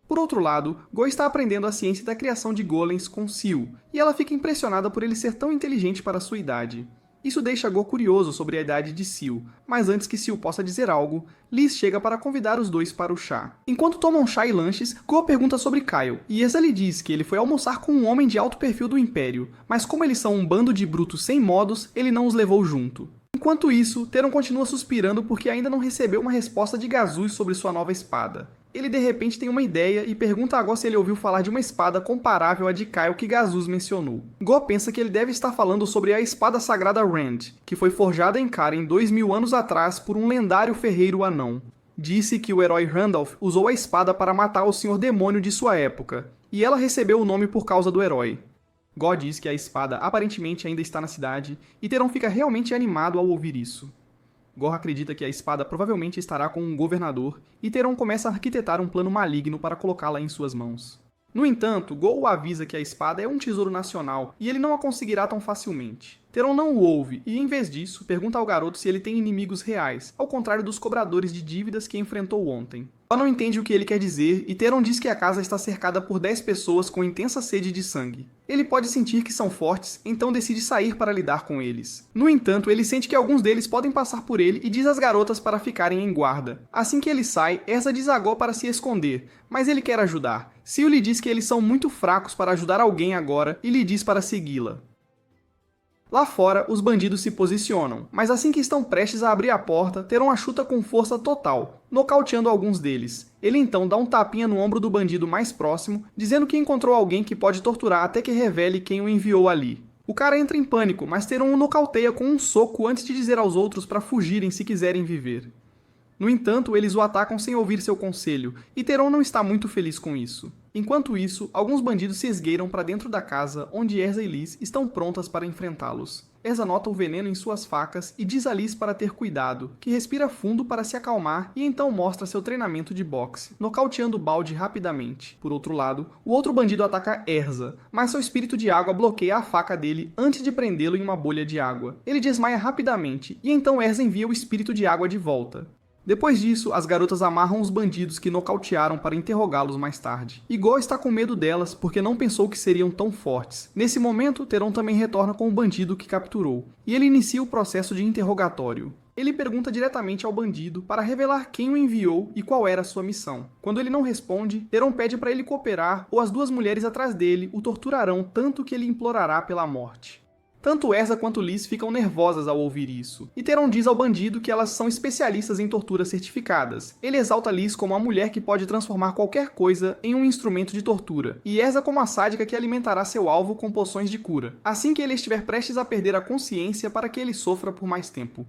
Por outro lado, Go está aprendendo a ciência da criação de golems com Sil, e ela fica impressionada por ele ser tão inteligente para sua idade. Isso deixa Go curioso sobre a idade de Sil, mas antes que Sil possa dizer algo, Liz chega para convidar os dois para o chá. Enquanto tomam chá e lanches, Go pergunta sobre Kyle, e Erza lhe diz que ele foi almoçar com um homem de alto perfil do Império, mas como eles são um bando de brutos sem modos, ele não os levou junto. Enquanto isso, Teron continua suspirando porque ainda não recebeu uma resposta de Gazuz sobre sua nova espada. Ele de repente tem uma ideia e pergunta a Go se ele ouviu falar de uma espada comparável à de Kyle que Gazuz mencionou. Go pensa que ele deve estar falando sobre a espada sagrada Rand, que foi forjada em Karen 2000 anos atrás por um lendário ferreiro anão. Disse que o herói Randolph usou a espada para matar o Senhor Demônio de sua época, e ela recebeu o nome por causa do herói. Go diz que a espada aparentemente ainda está na cidade, e Teron fica realmente animado ao ouvir isso. Go acredita que a espada provavelmente estará com um governador, e Teron começa a arquitetar um plano maligno para colocá-la em suas mãos. No entanto, Go o avisa que a espada é um tesouro nacional, e ele não a conseguirá tão facilmente. Teron não o ouve, e em vez disso, pergunta ao garoto se ele tem inimigos reais, ao contrário dos cobradores de dívidas que enfrentou ontem. Go não entende o que ele quer dizer, e Teron diz que a casa está cercada por 10 pessoas com intensa sede de sangue. Ele pode sentir que são fortes, então decide sair para lidar com eles. No entanto, ele sente que alguns deles podem passar por ele e diz às garotas para ficarem em guarda. Assim que ele sai, Erza diz a Go para se esconder, mas ele quer ajudar. Sil lhe diz que eles são muito fracos para ajudar alguém agora e lhe diz para segui-la. Lá fora, os bandidos se posicionam, mas assim que estão prestes a abrir a porta, Teron a chuta com força total, nocauteando alguns deles. Ele então dá um tapinha no ombro do bandido mais próximo, dizendo que encontrou alguém que pode torturar até que revele quem o enviou ali. O cara entra em pânico, mas Teron o nocauteia com um soco antes de dizer aos outros para fugirem se quiserem viver. No entanto, eles o atacam sem ouvir seu conselho, e Teron não está muito feliz com isso. Enquanto isso, alguns bandidos se esgueiram para dentro da casa, onde Erza e Liz estão prontas para enfrentá-los. Erza nota o veneno em suas facas e diz a Liz para ter cuidado, que respira fundo para se acalmar e então mostra seu treinamento de boxe, nocauteando Balde rapidamente. Por outro lado, o outro bandido ataca Erza, mas seu espírito de água bloqueia a faca dele antes de prendê-lo em uma bolha de água. Ele desmaia rapidamente, e então Erza envia o espírito de água de volta. Depois disso, as garotas amarram os bandidos que nocautearam para interrogá-los mais tarde. E Go está com medo delas porque não pensou que seriam tão fortes. Nesse momento, Teron também retorna com o bandido que capturou, e ele inicia o processo de interrogatório. Ele pergunta diretamente ao bandido para revelar quem o enviou e qual era a sua missão. Quando ele não responde, Teron pede para ele cooperar ou as duas mulheres atrás dele o torturarão tanto que ele implorará pela morte. Tanto Erza quanto Liz ficam nervosas ao ouvir isso, e Teron diz ao bandido que elas são especialistas em torturas certificadas. Ele exalta Liz como a mulher que pode transformar qualquer coisa em um instrumento de tortura, e Erza como a sádica que alimentará seu alvo com poções de cura, assim que ele estiver prestes a perder a consciência para que ele sofra por mais tempo.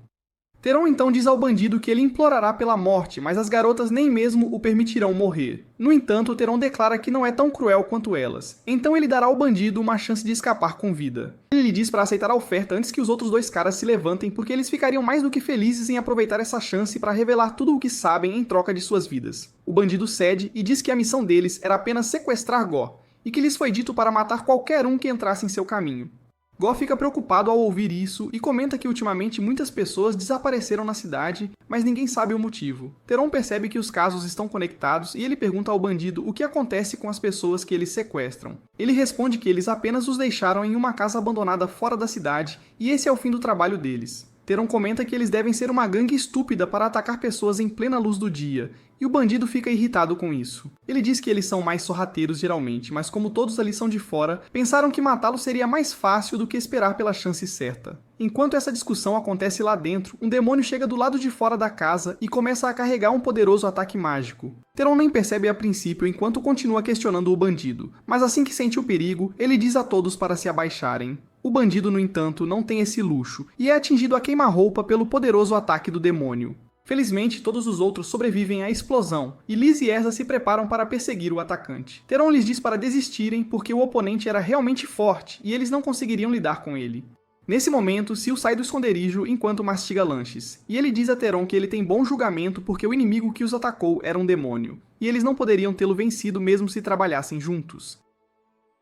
Teron então diz ao bandido que ele implorará pela morte, mas as garotas nem mesmo o permitirão morrer. No entanto, Teron declara que não é tão cruel quanto elas. Então ele dará ao bandido uma chance de escapar com vida. Ele lhe diz para aceitar a oferta antes que os outros dois caras se levantem, porque eles ficariam mais do que felizes em aproveitar essa chance para revelar tudo o que sabem em troca de suas vidas. O bandido cede e diz que a missão deles era apenas sequestrar Go, e que lhes foi dito para matar qualquer um que entrasse em seu caminho. Go fica preocupado ao ouvir isso e comenta que ultimamente muitas pessoas desapareceram na cidade, mas ninguém sabe o motivo. Teron percebe que os casos estão conectados e ele pergunta ao bandido o que acontece com as pessoas que eles sequestram. Ele responde que eles apenas os deixaram em uma casa abandonada fora da cidade e esse é o fim do trabalho deles. Teron comenta que eles devem ser uma gangue estúpida para atacar pessoas em plena luz do dia, e o bandido fica irritado com isso. Ele diz que eles são mais sorrateiros geralmente, mas como todos ali são de fora, pensaram que matá-lo seria mais fácil do que esperar pela chance certa. Enquanto essa discussão acontece lá dentro, um demônio chega do lado de fora da casa e começa a carregar um poderoso ataque mágico. Teron nem percebe a princípio enquanto continua questionando o bandido, mas assim que sente o perigo, ele diz a todos para se abaixarem. O bandido, no entanto, não tem esse luxo, e é atingido a queima-roupa pelo poderoso ataque do demônio. Felizmente, todos os outros sobrevivem à explosão, e Liz e Erza se preparam para perseguir o atacante. Teron lhes diz para desistirem porque o oponente era realmente forte, e eles não conseguiriam lidar com ele. Nesse momento, Sil sai do esconderijo enquanto mastiga lanches, e ele diz a Theron que ele tem bom julgamento porque o inimigo que os atacou era um demônio, e eles não poderiam tê-lo vencido mesmo se trabalhassem juntos.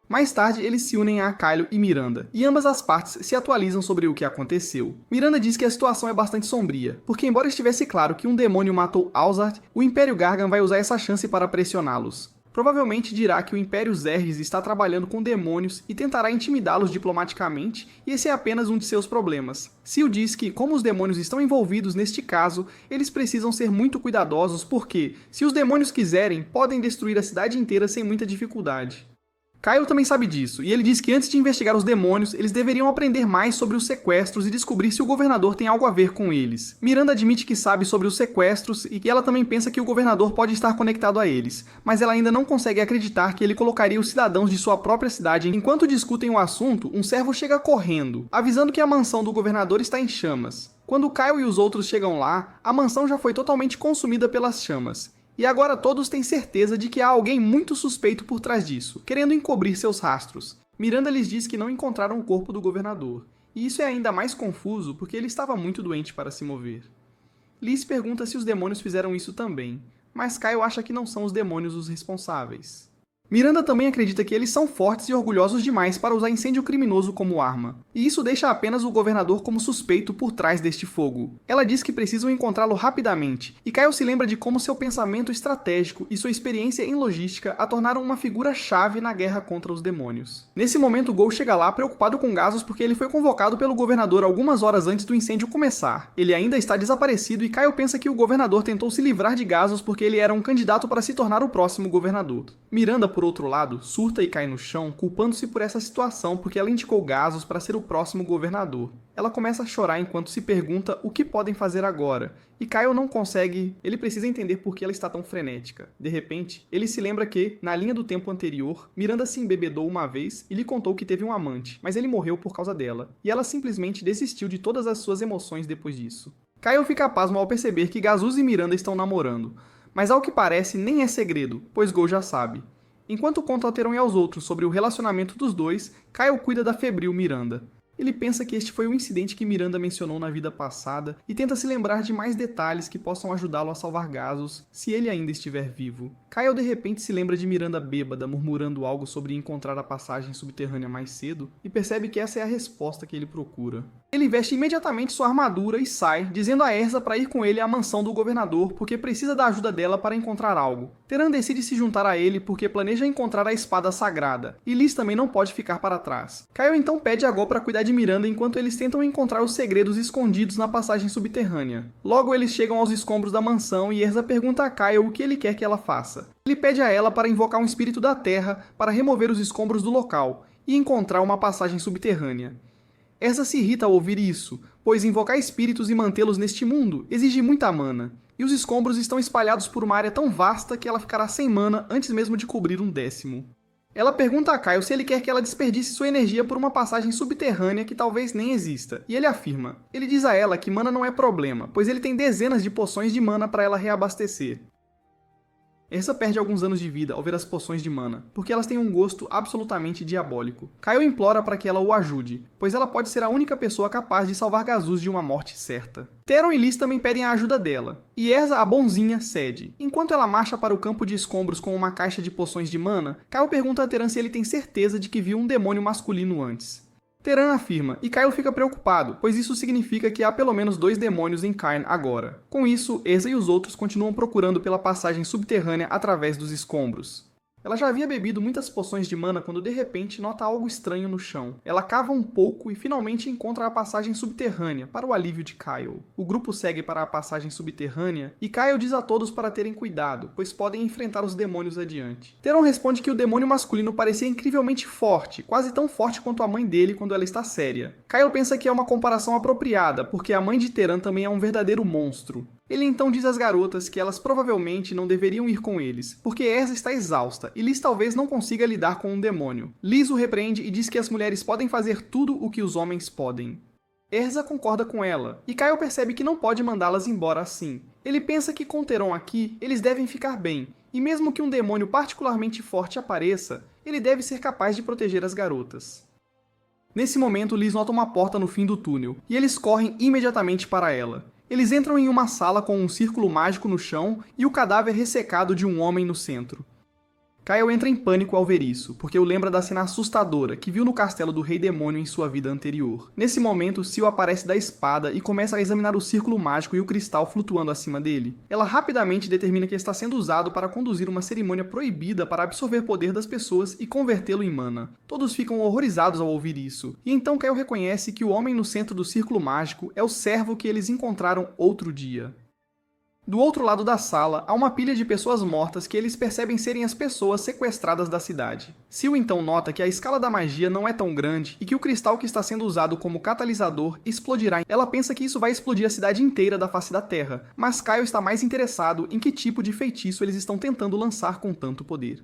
Mais tarde, eles se unem a Kylo e Miranda, e ambas as partes se atualizam sobre o que aconteceu. Miranda diz que a situação é bastante sombria, porque embora estivesse claro que um demônio matou Alzard, o Império Gargan vai usar essa chance para pressioná-los. Provavelmente dirá que o Império Zerges está trabalhando com demônios e tentará intimidá-los diplomaticamente, e esse é apenas um de seus problemas. Sil diz que, como os demônios estão envolvidos neste caso, eles precisam ser muito cuidadosos porque, se os demônios quiserem, podem destruir a cidade inteira sem muita dificuldade. Kylo também sabe disso, e ele diz que antes de investigar os demônios, eles deveriam aprender mais sobre os sequestros e descobrir se o governador tem algo a ver com eles. Miranda admite que sabe sobre os sequestros e que ela também pensa que o governador pode estar conectado a eles, mas ela ainda não consegue acreditar que ele colocaria os cidadãos de sua própria cidade. Enquanto discutem o assunto, um servo chega correndo, avisando que a mansão do governador está em chamas. Quando Kylo e os outros chegam lá, a mansão já foi totalmente consumida pelas chamas. E agora todos têm certeza de que há alguém muito suspeito por trás disso, querendo encobrir seus rastros. Miranda lhes diz que não encontraram o corpo do governador, e isso é ainda mais confuso porque ele estava muito doente para se mover. Liz pergunta se os demônios fizeram isso também, mas Kylo acha que não são os demônios os responsáveis. Miranda também acredita que eles são fortes e orgulhosos demais para usar incêndio criminoso como arma, e isso deixa apenas o governador como suspeito por trás deste fogo. Ela diz que precisam encontrá-lo rapidamente, e Kylo se lembra de como seu pensamento estratégico e sua experiência em logística a tornaram uma figura-chave na guerra contra os demônios. Nesse momento, Gol chega lá preocupado com Gazos porque ele foi convocado pelo governador algumas horas antes do incêndio começar. Ele ainda está desaparecido e Kylo pensa que o governador tentou se livrar de Gazos porque ele era um candidato para se tornar o próximo governador. Miranda, por outro lado, surta e cai no chão, culpando-se por essa situação porque ela indicou Gazos para ser o próximo governador. Ela começa a chorar enquanto se pergunta o que podem fazer agora, e Kylo não consegue, ele precisa entender por que ela está tão frenética. De repente, ele se lembra que, na linha do tempo anterior, Miranda se embebedou uma vez e lhe contou que teve um amante, mas ele morreu por causa dela, e ela simplesmente desistiu de todas as suas emoções depois disso. Kylo fica pasmo ao perceber que Gazus e Miranda estão namorando, mas ao que parece nem é segredo, pois Gol já sabe. Enquanto conta a Theron e aos outros sobre o relacionamento dos dois, Kylo cuida da febril Miranda. Ele pensa que este foi o incidente que Miranda mencionou na vida passada e tenta se lembrar de mais detalhes que possam ajudá-lo a salvar Gazos, se ele ainda estiver vivo. Kylo de repente se lembra de Miranda bêbada murmurando algo sobre encontrar a passagem subterrânea mais cedo e percebe que essa é a resposta que ele procura. Ele veste imediatamente sua armadura e sai, dizendo a Erza para ir com ele à mansão do governador porque precisa da ajuda dela para encontrar algo. Theron decide se juntar a ele porque planeja encontrar a espada sagrada, e Liz também não pode ficar para trás. Kylo então pede a Gol para cuidar de Miranda enquanto eles tentam encontrar os segredos escondidos na passagem subterrânea. Logo eles chegam aos escombros da mansão e Erza pergunta a Kylo o que ele quer que ela faça. Ele pede a ela para invocar um espírito da terra para remover os escombros do local e encontrar uma passagem subterrânea. Erza se irrita ao ouvir isso, pois invocar espíritos e mantê-los neste mundo exige muita mana, e os escombros estão espalhados por uma área tão vasta que ela ficará sem mana antes mesmo de cobrir um décimo. Ela pergunta a Kylo se ele quer que ela desperdice sua energia por uma passagem subterrânea que talvez nem exista, e ele afirma. Ele diz a ela que mana não é problema, pois ele tem dezenas de poções de mana para ela reabastecer. Erza perde alguns anos de vida ao ver as poções de mana, porque elas têm um gosto absolutamente diabólico. Kylo implora para que ela o ajude, pois ela pode ser a única pessoa capaz de salvar Gazus de uma morte certa. Theron e Liz também pedem a ajuda dela, e Erza, a bonzinha, cede. Enquanto ela marcha para o campo de escombros com uma caixa de poções de mana, Kylo pergunta a Theron se ele tem certeza de que viu um demônio masculino antes. Theron afirma, e Kylo fica preocupado, pois isso significa que há pelo menos 2 demônios em Cairn agora. Com isso, Erza e os outros continuam procurando pela passagem subterrânea através dos escombros. Ela já havia bebido muitas poções de mana quando de repente nota algo estranho no chão. Ela cava um pouco e finalmente encontra a passagem subterrânea, para o alívio de Kylo. O grupo segue para a passagem subterrânea e Kylo diz a todos para terem cuidado, pois podem enfrentar os demônios adiante. Theron responde que o demônio masculino parecia incrivelmente forte, quase tão forte quanto a mãe dele quando ela está séria. Kylo pensa que é uma comparação apropriada, porque a mãe de Theron também é um verdadeiro monstro. Ele então diz às garotas que elas provavelmente não deveriam ir com eles, porque Erza está exausta e Liz talvez não consiga lidar com um demônio. Liz o repreende e diz que as mulheres podem fazer tudo o que os homens podem. Erza concorda com ela, e Kylo percebe que não pode mandá-las embora assim. Ele pensa que com Theron aqui, eles devem ficar bem, e mesmo que um demônio particularmente forte apareça, ele deve ser capaz de proteger as garotas. Nesse momento, Liz nota uma porta no fim do túnel, e eles correm imediatamente para ela. Eles entram em uma sala com um círculo mágico no chão e o cadáver ressecado de um homem no centro. Kyle entra em pânico ao ver isso, porque o lembra da cena assustadora que viu no castelo do Rei Demônio em sua vida anterior. Nesse momento, Seal aparece da espada e começa a examinar o círculo mágico e o cristal flutuando acima dele. Ela rapidamente determina que está sendo usado para conduzir uma cerimônia proibida para absorver poder das pessoas e convertê-lo em mana. Todos ficam horrorizados ao ouvir isso, e então Kyle reconhece que o homem no centro do círculo mágico é o servo que eles encontraram outro dia. Do outro lado da sala, há uma pilha de pessoas mortas que eles percebem serem as pessoas sequestradas da cidade. Seal então nota que a escala da magia não é tão grande e que o cristal que está sendo usado como catalisador explodirá. Ela pensa que isso vai explodir a cidade inteira da face da Terra, mas Kyle está mais interessado em que tipo de feitiço eles estão tentando lançar com tanto poder.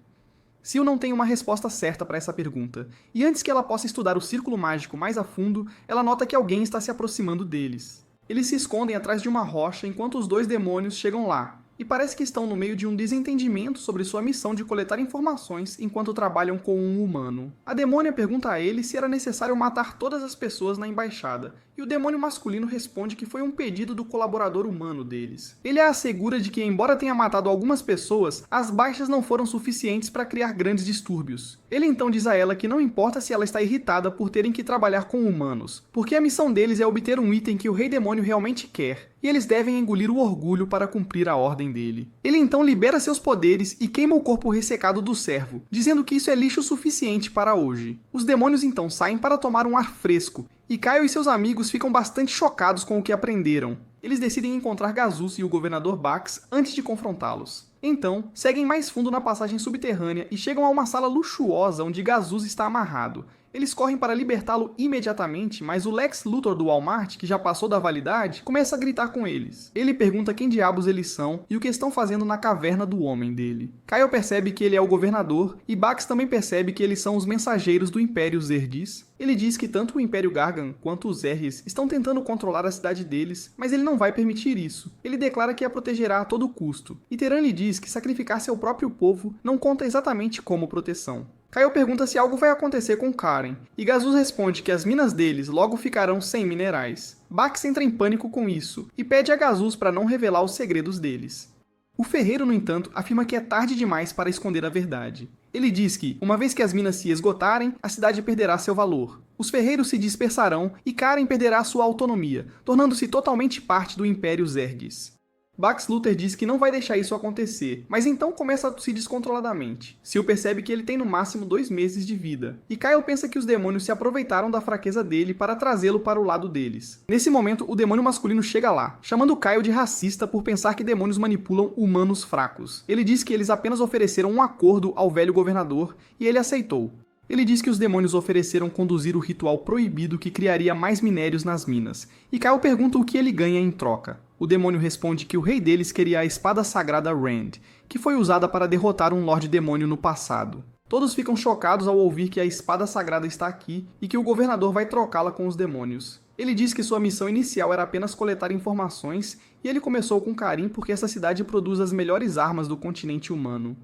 Seal não tem uma resposta certa para essa pergunta, e antes que ela possa estudar o círculo mágico mais a fundo, ela nota que alguém está se aproximando deles. Eles se escondem atrás de uma rocha enquanto os dois demônios chegam lá, e parece que estão no meio de um desentendimento sobre sua missão de coletar informações enquanto trabalham com um humano. A demônia pergunta a ele se era necessário matar todas as pessoas na embaixada, e o demônio masculino responde que foi um pedido do colaborador humano deles. Ele a assegura de que, embora tenha matado algumas pessoas, as baixas não foram suficientes para criar grandes distúrbios. Ele então diz a ela que não importa se ela está irritada por terem que trabalhar com humanos, porque a missão deles é obter um item que o Rei Demônio realmente quer, e eles devem engolir o orgulho para cumprir a ordem dele. Ele então libera seus poderes e queima o corpo ressecado do servo, dizendo que isso é lixo suficiente para hoje. Os demônios então saem para tomar um ar fresco, e Kyle e seus amigos ficam bastante chocados com o que aprenderam. Eles decidem encontrar Gazus e o governador Bax antes de confrontá-los. Então, seguem mais fundo na passagem subterrânea e chegam a uma sala luxuosa onde Gazus está amarrado. Eles correm para libertá-lo imediatamente, mas o Lex Luthor do Walmart, que já passou da validade, começa a gritar com eles. Ele pergunta quem diabos eles são e o que estão fazendo na caverna do homem dele. Kyle percebe que ele é o governador, e Bax também percebe que eles são os mensageiros do Império Zerdis. Ele diz que tanto o Império Gargan quanto os Zerris estão tentando controlar a cidade deles, mas ele não vai permitir isso. Ele declara que a protegerá a todo custo, e Teran lhe diz que sacrificar seu próprio povo não conta exatamente como proteção. Kyle pergunta se algo vai acontecer com Karen, e Gazus responde que as minas deles logo ficarão sem minerais. Bax entra em pânico com isso, e pede a Gazus para não revelar os segredos deles. O ferreiro, no entanto, afirma que é tarde demais para esconder a verdade. Ele diz que, uma vez que as minas se esgotarem, a cidade perderá seu valor. Os ferreiros se dispersarão e Karen perderá sua autonomia, tornando-se totalmente parte do Império Zergis. Bax Luthor diz que não vai deixar isso acontecer, mas então começa a tossir descontroladamente. Seal percebe que ele tem no máximo 2 meses de vida, e Kyle pensa que os demônios se aproveitaram da fraqueza dele para trazê-lo para o lado deles. Nesse momento, o demônio masculino chega lá, chamando Kyle de racista por pensar que demônios manipulam humanos fracos. Ele diz que eles apenas ofereceram um acordo ao velho governador, e ele aceitou. Ele diz que os demônios ofereceram conduzir o ritual proibido que criaria mais minérios nas minas, e Kyle pergunta o que ele ganha em troca. O demônio responde que o rei deles queria a espada sagrada Rand, que foi usada para derrotar um Lorde Demônio no passado. Todos ficam chocados ao ouvir que a espada sagrada está aqui e que o governador vai trocá-la com os demônios. Ele diz que sua missão inicial era apenas coletar informações, e ele começou com Carim porque essa cidade produz as melhores armas do continente humano.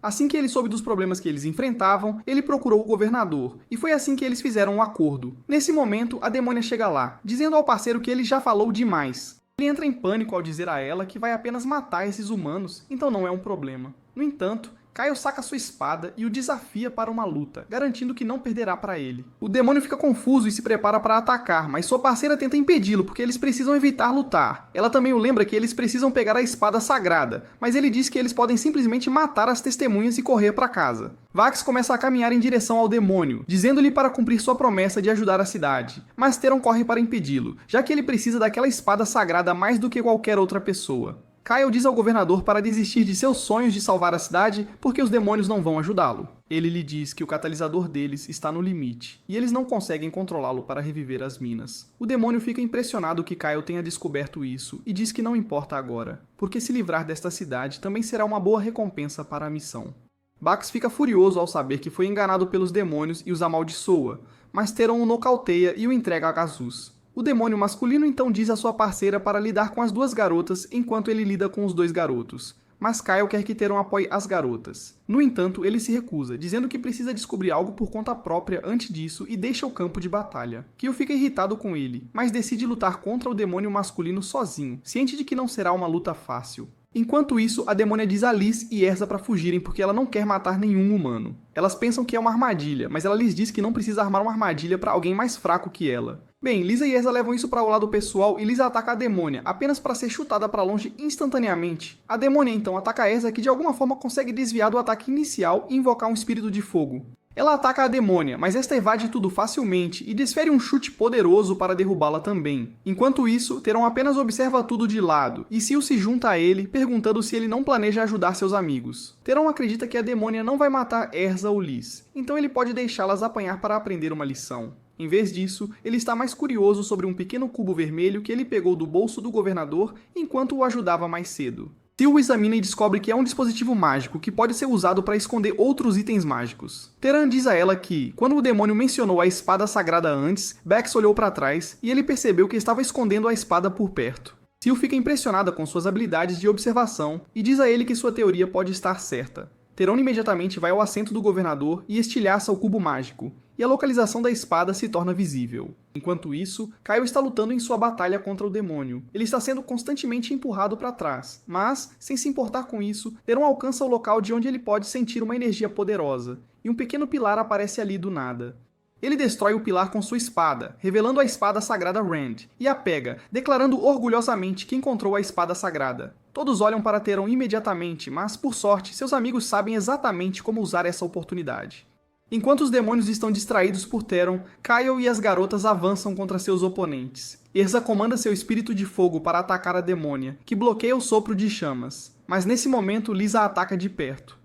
Assim que ele soube dos problemas que eles enfrentavam, ele procurou o governador, e foi assim que eles fizeram um acordo. Nesse momento, a demônia chega lá, dizendo ao parceiro que ele já falou demais. Ele entra em pânico ao dizer a ela que vai apenas matar esses humanos, então não é um problema. No entanto, Kyle saca sua espada e o desafia para uma luta, garantindo que não perderá para ele. O demônio fica confuso e se prepara para atacar, mas sua parceira tenta impedi-lo porque eles precisam evitar lutar. Ela também o lembra que eles precisam pegar a espada sagrada, mas ele diz que eles podem simplesmente matar as testemunhas e correr para casa. Vax começa a caminhar em direção ao demônio, dizendo-lhe para cumprir sua promessa de ajudar a cidade, mas Teron corre para impedi-lo, já que ele precisa daquela espada sagrada mais do que qualquer outra pessoa. Kyle diz ao governador para desistir de seus sonhos de salvar a cidade porque os demônios não vão ajudá-lo. Ele lhe diz que o catalisador deles está no limite, e eles não conseguem controlá-lo para reviver as minas. O demônio fica impressionado que Kyle tenha descoberto isso e diz que não importa agora, porque se livrar desta cidade também será uma boa recompensa para a missão. Bax fica furioso ao saber que foi enganado pelos demônios e os amaldiçoa, mas Teron o nocauteia e o entrega a Gazus. O demônio masculino então diz à sua parceira para lidar com as duas garotas enquanto ele lida com os dois garotos. mas Kyle quer que Teron apoie as garotas. No entanto, ele se recusa, dizendo que precisa descobrir algo por conta própria antes disso e deixa o campo de batalha. Kyo fica irritado com ele, mas decide lutar contra o demônio masculino sozinho, ciente de que não será uma luta fácil. Enquanto isso, a demônia diz a Liz e Erza para fugirem porque ela não quer matar nenhum humano. Elas pensam que é uma armadilha, mas ela lhes diz que não precisa armar uma armadilha para alguém mais fraco que ela. Bem, Lisa e Erza levam isso para o lado pessoal e Lisa ataca a demônia, apenas para ser chutada para longe instantaneamente. A demônia então ataca Erza, que de alguma forma consegue desviar do ataque inicial e invocar um espírito de fogo. Ela ataca a demônia, mas esta evade tudo facilmente e desfere um chute poderoso para derrubá-la também. Enquanto isso, Teron apenas observa tudo de lado, e Sil se junta a ele, perguntando se ele não planeja ajudar seus amigos. Teron acredita que a demônia não vai matar Erza ou Liz, então ele pode deixá-las apanhar para aprender uma lição. Em vez disso, ele está mais curioso sobre um pequeno cubo vermelho que ele pegou do bolso do governador enquanto o ajudava mais cedo. Sil o examina e descobre que é um dispositivo mágico que pode ser usado para esconder outros itens mágicos. Teran diz a ela que, quando o demônio mencionou a espada sagrada antes, Bex olhou para trás e ele percebeu que estava escondendo a espada por perto. Sil fica impressionada com suas habilidades de observação e diz a ele que sua teoria pode estar certa. Teron imediatamente vai ao assento do governador e estilhaça o cubo mágico, e a localização da espada se torna visível. Enquanto isso, Kyle está lutando em sua batalha contra o demônio. Ele está sendo constantemente empurrado para trás, mas, sem se importar com isso, Teron alcança o local de onde ele pode sentir uma energia poderosa, e um pequeno pilar aparece ali do nada. Ele destrói o pilar com sua espada, revelando a espada sagrada Rand, e a pega, declarando orgulhosamente que encontrou a espada sagrada. Todos olham para Teron imediatamente, mas, por sorte, seus amigos sabem exatamente como usar essa oportunidade. Enquanto os demônios estão distraídos por Teron, Kyle e as garotas avançam contra seus oponentes. Erza comanda seu espírito de fogo para atacar a demônia, que bloqueia o sopro de chamas. Mas nesse momento, Lisa a ataca de perto.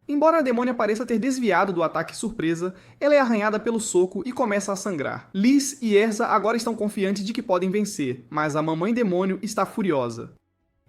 Embora a demônia pareça ter desviado do ataque surpresa, ela é arranhada pelo soco e começa a sangrar. Liz e Erza agora estão confiantes de que podem vencer, mas a mamãe demônio está furiosa.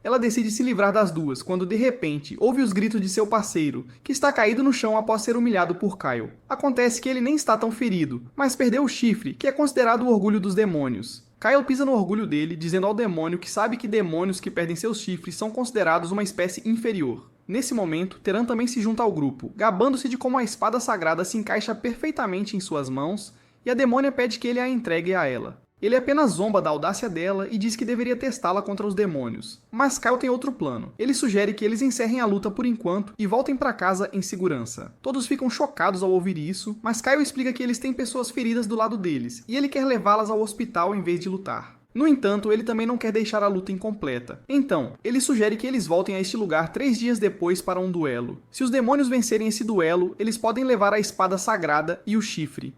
Ela decide se livrar das duas, quando de repente ouve os gritos de seu parceiro, que está caído no chão após ser humilhado por Kyle. Acontece que ele nem está tão ferido, mas perdeu o chifre, que é considerado o orgulho dos demônios. Kyle pisa no orgulho dele, dizendo ao demônio que sabe que demônios que perdem seus chifres são considerados uma espécie inferior. Nesse momento, Teran também se junta ao grupo, gabando-se de como a espada sagrada se encaixa perfeitamente em suas mãos, e a demônia pede que ele a entregue a ela. Ele apenas zomba da audácia dela e diz que deveria testá-la contra os demônios. Mas Kyle tem outro plano. Ele sugere que eles encerrem a luta por enquanto e voltem para casa em segurança. Todos ficam chocados ao ouvir isso, mas Kyle explica que eles têm pessoas feridas do lado deles, e ele quer levá-las ao hospital em vez de lutar. No entanto, ele também não quer deixar a luta incompleta. Então, ele sugere que eles voltem a este lugar 3 dias depois para um duelo. Se os demônios vencerem esse duelo, eles podem levar a espada sagrada e o chifre.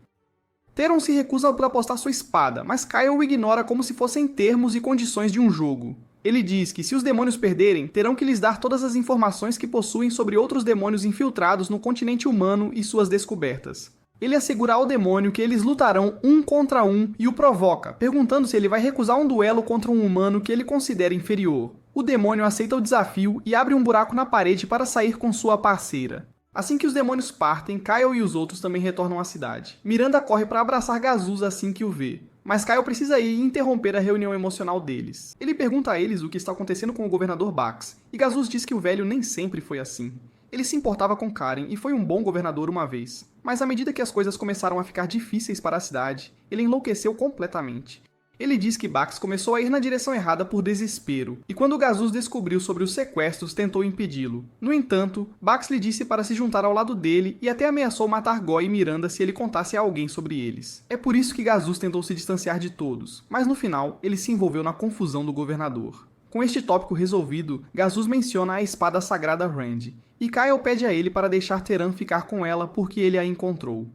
Teron se recusa por apostar sua espada, mas Kyle o ignora como se fossem termos e condições de um jogo. Ele diz que se os demônios perderem, terão que lhes dar todas as informações que possuem sobre outros demônios infiltrados no continente humano e suas descobertas. Ele assegura ao demônio que eles lutarão um contra um e o provoca, perguntando se ele vai recusar um duelo contra um humano que ele considera inferior. O demônio aceita o desafio e abre um buraco na parede para sair com sua parceira. Assim que os demônios partem, Kyle e os outros também retornam à cidade. Miranda corre para abraçar Gazuz assim que o vê. Mas Kyle precisa ir e interromper a reunião emocional deles. Ele pergunta a eles o que está acontecendo com o governador Bax, e Gazuz diz que o velho nem sempre foi assim. Ele se importava com Karen e foi um bom governador uma vez. Mas à medida que as coisas começaram a ficar difíceis para a cidade, ele enlouqueceu completamente. Ele diz que Bax começou a ir na direção errada por desespero, e quando Gazuz descobriu sobre os sequestros, tentou impedi-lo. No entanto, Bax lhe disse para se juntar ao lado dele e até ameaçou matar Goy e Miranda se ele contasse a alguém sobre eles. É por isso que Gazuz tentou se distanciar de todos, mas no final, ele se envolveu na confusão do governador. Com este tópico resolvido, Gazuz menciona a espada sagrada Rand, e Kyle pede a ele para deixar Teran ficar com ela porque ele a encontrou.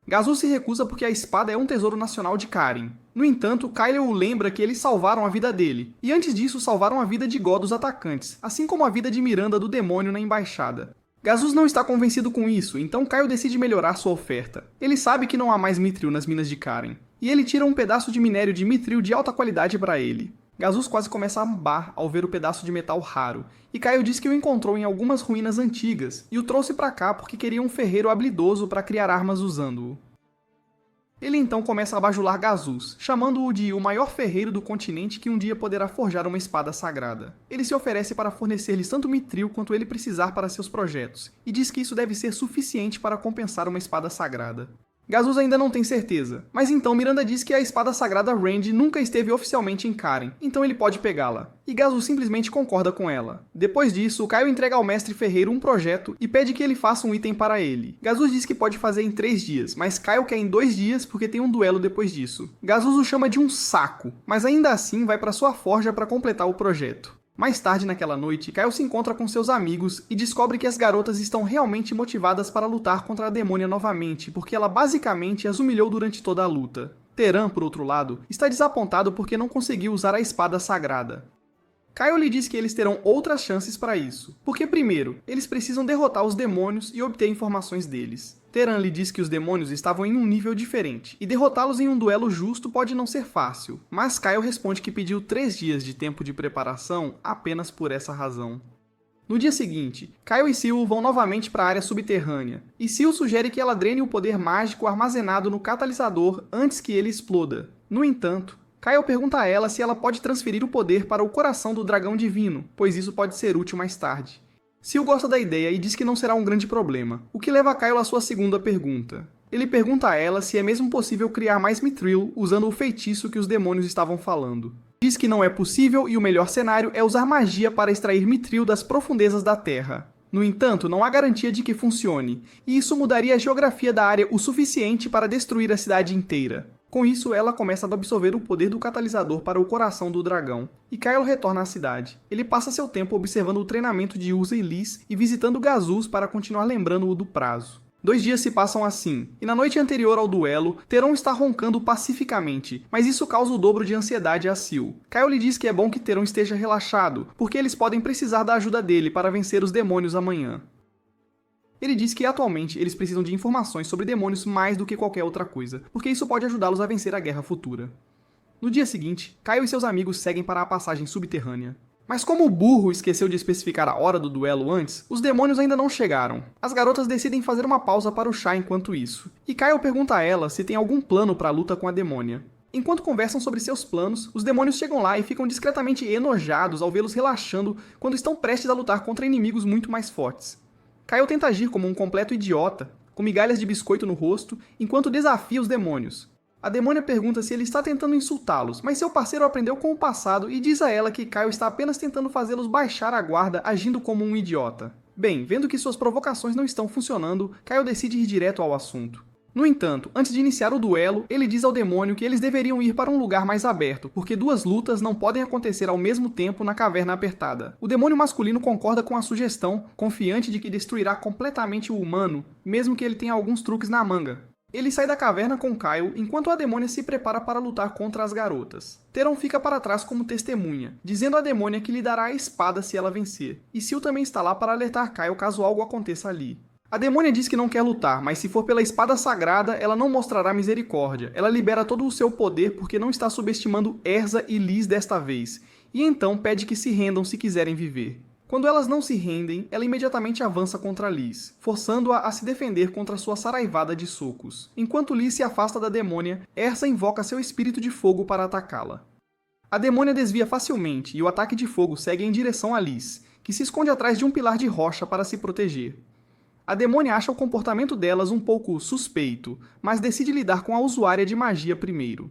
Gazuz se recusa porque a espada é um tesouro nacional de Karen. No entanto, Kyle o lembra que eles salvaram a vida dele, e antes disso salvaram a vida de God dos atacantes, assim como a vida de Miranda do demônio na embaixada. Gazuz não está convencido com isso, então Kyle decide melhorar sua oferta. Ele sabe que não há mais mitril nas minas de Karen, e ele tira um pedaço de minério de mitril de alta qualidade para ele. Gazuz quase começa a ambar ao ver o pedaço de metal raro, e Kyle diz que o encontrou em algumas ruínas antigas, e o trouxe para cá porque queria um ferreiro habilidoso para criar armas usando-o. Ele então começa a bajular Gazus, chamando-o de o maior ferreiro do continente que um dia poderá forjar uma espada sagrada. Ele se oferece para fornecer-lhes tanto mitril quanto ele precisar para seus projetos, e diz que isso deve ser suficiente para compensar uma espada sagrada. Gazus ainda não tem certeza, mas então Miranda diz que a espada sagrada Rand nunca esteve oficialmente em Karen, então ele pode pegá-la. E Gazus simplesmente concorda com ela. Depois disso, Kyle entrega ao mestre ferreiro um projeto e pede que ele faça um item para ele. Gazus diz que pode fazer em 3 dias, mas Kyle quer em 2 dias porque tem um duelo depois disso. Gazus o chama de um saco, mas ainda assim vai para sua forja para completar o projeto. Mais tarde naquela noite, Kyle se encontra com seus amigos e descobre que as garotas estão realmente motivadas para lutar contra a demônia novamente, porque ela basicamente as humilhou durante toda a luta. Teran, por outro lado, está desapontado porque não conseguiu usar a espada sagrada. Kyle lhe diz que eles terão outras chances para isso, porque primeiro, eles precisam derrotar os demônios e obter informações deles. Teran lhe diz que os demônios estavam em um nível diferente, e derrotá-los em um duelo justo pode não ser fácil, mas Kyle responde que pediu 3 dias de tempo de preparação apenas por essa razão. No dia seguinte, Kyle e Sil vão novamente para a área subterrânea, e Sil sugere que ela drene o poder mágico armazenado no catalisador antes que ele exploda. No entanto, Kyle pergunta a ela se ela pode transferir o poder para o coração do dragão divino, pois isso pode ser útil mais tarde. Sil gosta da ideia e diz que não será um grande problema, o que leva Kyle à sua segunda pergunta. Ele pergunta a ela se é mesmo possível criar mais Mithril usando o feitiço que os demônios estavam falando. Diz que não é possível e o melhor cenário é usar magia para extrair Mithril das profundezas da Terra. No entanto, não há garantia de que funcione, e isso mudaria a geografia da área o suficiente para destruir a cidade inteira. Com isso, ela começa a absorver o poder do catalisador para o coração do dragão, e Kyle retorna à cidade. Ele passa seu tempo observando o treinamento de Usa e Liz e visitando Gazus para continuar lembrando-o do prazo. 2 dias se passam assim, e na noite anterior ao duelo, Teron está roncando pacificamente, mas isso causa o dobro de ansiedade a Sil. Kyle lhe diz que é bom que Teron esteja relaxado, porque eles podem precisar da ajuda dele para vencer os demônios amanhã. Ele diz que atualmente eles precisam de informações sobre demônios mais do que qualquer outra coisa, porque isso pode ajudá-los a vencer a guerra futura. No dia seguinte, Kyle e seus amigos seguem para a passagem subterrânea. Mas como o burro esqueceu de especificar a hora do duelo antes, os demônios ainda não chegaram. As garotas decidem fazer uma pausa para o chá enquanto isso, e Kyle pergunta a ela se tem algum plano para a luta com a demônia. Enquanto conversam sobre seus planos, os demônios chegam lá e ficam discretamente enojados ao vê-los relaxando quando estão prestes a lutar contra inimigos muito mais fortes. Kyle tenta agir como um completo idiota, com migalhas de biscoito no rosto, enquanto desafia os demônios. A demônia pergunta se ele está tentando insultá-los, mas seu parceiro aprendeu com o passado e diz a ela que Kyle está apenas tentando fazê-los baixar a guarda agindo como um idiota. Bem, vendo que suas provocações não estão funcionando, Kyle decide ir direto ao assunto. No entanto, antes de iniciar o duelo, ele diz ao demônio que eles deveriam ir para um lugar mais aberto, porque 2 lutas não podem acontecer ao mesmo tempo na caverna apertada. O demônio masculino concorda com a sugestão, confiante de que destruirá completamente o humano, mesmo que ele tenha alguns truques na manga. Ele sai da caverna com Kyle, enquanto a demônia se prepara para lutar contra as garotas. Teron fica para trás como testemunha, dizendo à demônia que lhe dará a espada se ela vencer, e Sil também está lá para alertar Kyle caso algo aconteça ali. A demônia diz que não quer lutar, mas se for pela espada sagrada, ela não mostrará misericórdia. Ela libera todo o seu poder porque não está subestimando Erza e Liz desta vez, e então pede que se rendam se quiserem viver. Quando elas não se rendem, ela imediatamente avança contra Liz, forçando-a a se defender contra sua saraivada de socos. Enquanto Liz se afasta da demônia, Erza invoca seu espírito de fogo para atacá-la. A demônia desvia facilmente e o ataque de fogo segue em direção a Liz, que se esconde atrás de um pilar de rocha para se proteger. A demônia acha o comportamento delas um pouco suspeito, mas decide lidar com a usuária de magia primeiro.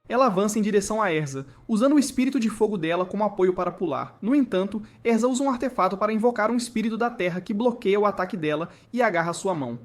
Ela avança em direção a Erza, usando o espírito de fogo dela como apoio para pular. No entanto, Erza usa um artefato para invocar um espírito da terra que bloqueia o ataque dela e agarra sua mão.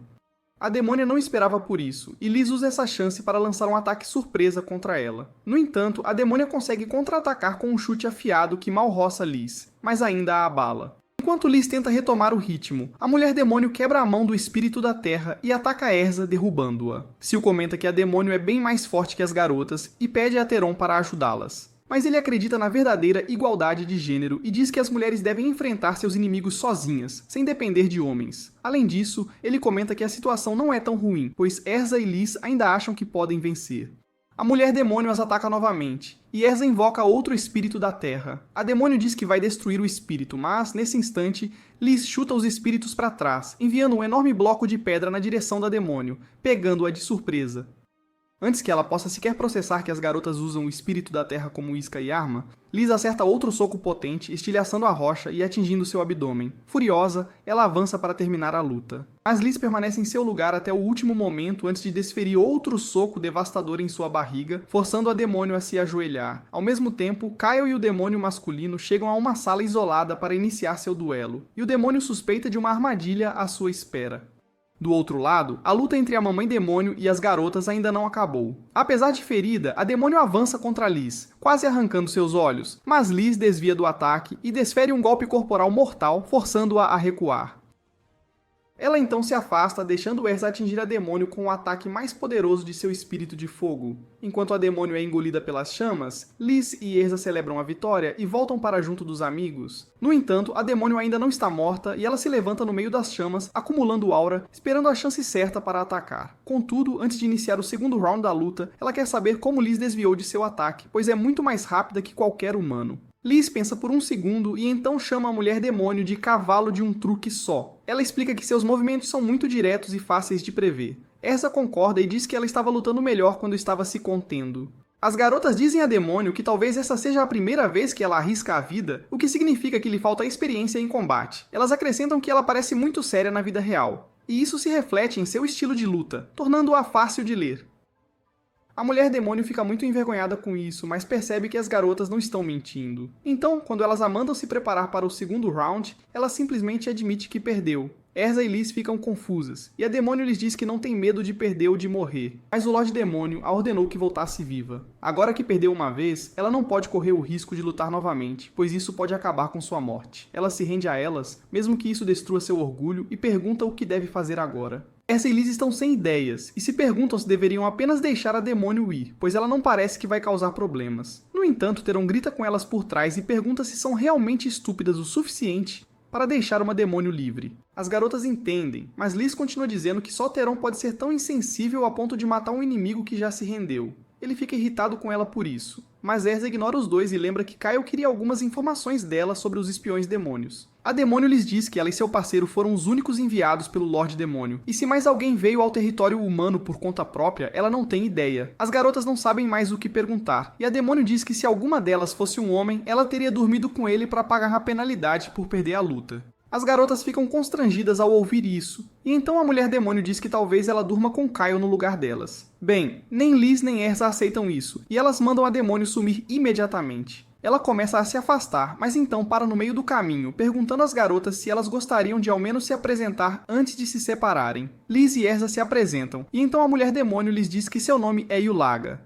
A demônia não esperava por isso, e Liz usa essa chance para lançar um ataque surpresa contra ela. No entanto, a demônia consegue contra-atacar com um chute afiado que mal roça Liz, mas ainda a abala. Enquanto Liz tenta retomar o ritmo, a mulher demônio quebra a mão do espírito da terra e ataca Erza, derrubando-a. Sil comenta que a demônio é bem mais forte que as garotas e pede a Teron para ajudá-las. Mas ele acredita na verdadeira igualdade de gênero e diz que as mulheres devem enfrentar seus inimigos sozinhas, sem depender de homens. Além disso, ele comenta que a situação não é tão ruim, pois Erza e Liz ainda acham que podem vencer. A mulher demônio as ataca novamente, e Erza invoca outro espírito da terra. A demônio diz que vai destruir o espírito, mas, nesse instante, Liz chuta os espíritos para trás, enviando um enorme bloco de pedra na direção da demônio, pegando-a de surpresa. Antes que ela possa sequer processar que as garotas usam o espírito da terra como isca e arma, Liz acerta outro soco potente, estilhaçando a rocha e atingindo seu abdômen. Furiosa, ela avança para terminar a luta. Mas Liz permanece em seu lugar até o último momento antes de desferir outro soco devastador em sua barriga, forçando a demônio a se ajoelhar. Ao mesmo tempo, Kyle e o demônio masculino chegam a uma sala isolada para iniciar seu duelo, e o demônio suspeita de uma armadilha à sua espera. Do outro lado, a luta entre a mamãe demônio e as garotas ainda não acabou. Apesar de ferida, a demônio avança contra Liz, quase arrancando seus olhos, mas Liz desvia do ataque e desfere um golpe corporal mortal, forçando-a a recuar. Ela então se afasta, deixando Erza atingir a demônio com o ataque mais poderoso de seu espírito de fogo. Enquanto a demônio é engolida pelas chamas, Liz e Erza celebram a vitória e voltam para junto dos amigos. No entanto, a demônio ainda não está morta e ela se levanta no meio das chamas, acumulando aura, esperando a chance certa para atacar. Contudo, antes de iniciar o segundo round da luta, ela quer saber como Liz desviou de seu ataque, pois é muito mais rápida que qualquer humano. Liz pensa por um segundo e então chama a mulher demônio de cavalo de um truque só. Ela explica que seus movimentos são muito diretos e fáceis de prever. Erza concorda e diz que ela estava lutando melhor quando estava se contendo. As garotas dizem a demônio que talvez essa seja a primeira vez que ela arrisca a vida, o que significa que lhe falta experiência em combate. Elas acrescentam que ela parece muito séria na vida real, e isso se reflete em seu estilo de luta, tornando-a fácil de ler. A mulher demônio fica muito envergonhada com isso, mas percebe que as garotas não estão mentindo. Então, quando elas a mandam se preparar para o segundo round, ela simplesmente admite que perdeu. Erza e Liz ficam confusas, e a demônio lhes diz que não tem medo de perder ou de morrer, mas o Lorde Demônio a ordenou que voltasse viva. Agora que perdeu uma vez, ela não pode correr o risco de lutar novamente, pois isso pode acabar com sua morte. Ela se rende a elas, mesmo que isso destrua seu orgulho, e pergunta o que deve fazer agora. Erza e Liz estão sem ideias, e se perguntam se deveriam apenas deixar a demônio ir, pois ela não parece que vai causar problemas. No entanto, Teron grita com elas por trás e pergunta se são realmente estúpidas o suficiente para deixar uma demônio livre. As garotas entendem, mas Liz continua dizendo que só Teron pode ser tão insensível a ponto de matar um inimigo que já se rendeu. Ele fica irritado com ela por isso, mas Erza ignora os dois e lembra que Kyle queria algumas informações dela sobre os espiões demônios. A demônio lhes diz que ela e seu parceiro foram os únicos enviados pelo Lorde Demônio, e se mais alguém veio ao território humano por conta própria, ela não tem ideia. As garotas não sabem mais o que perguntar, e a demônio diz que se alguma delas fosse um homem, ela teria dormido com ele para pagar a penalidade por perder a luta. As garotas ficam constrangidas ao ouvir isso, e então a mulher demônio diz que talvez ela durma com Kyle no lugar delas. Bem, nem Liz nem Erza aceitam isso, e elas mandam a demônio sumir imediatamente. Ela começa a se afastar, mas então para no meio do caminho, perguntando às garotas se elas gostariam de ao menos se apresentar antes de se separarem. Liz e Erza se apresentam, e então a mulher demônio lhes diz que seu nome é Yulaga.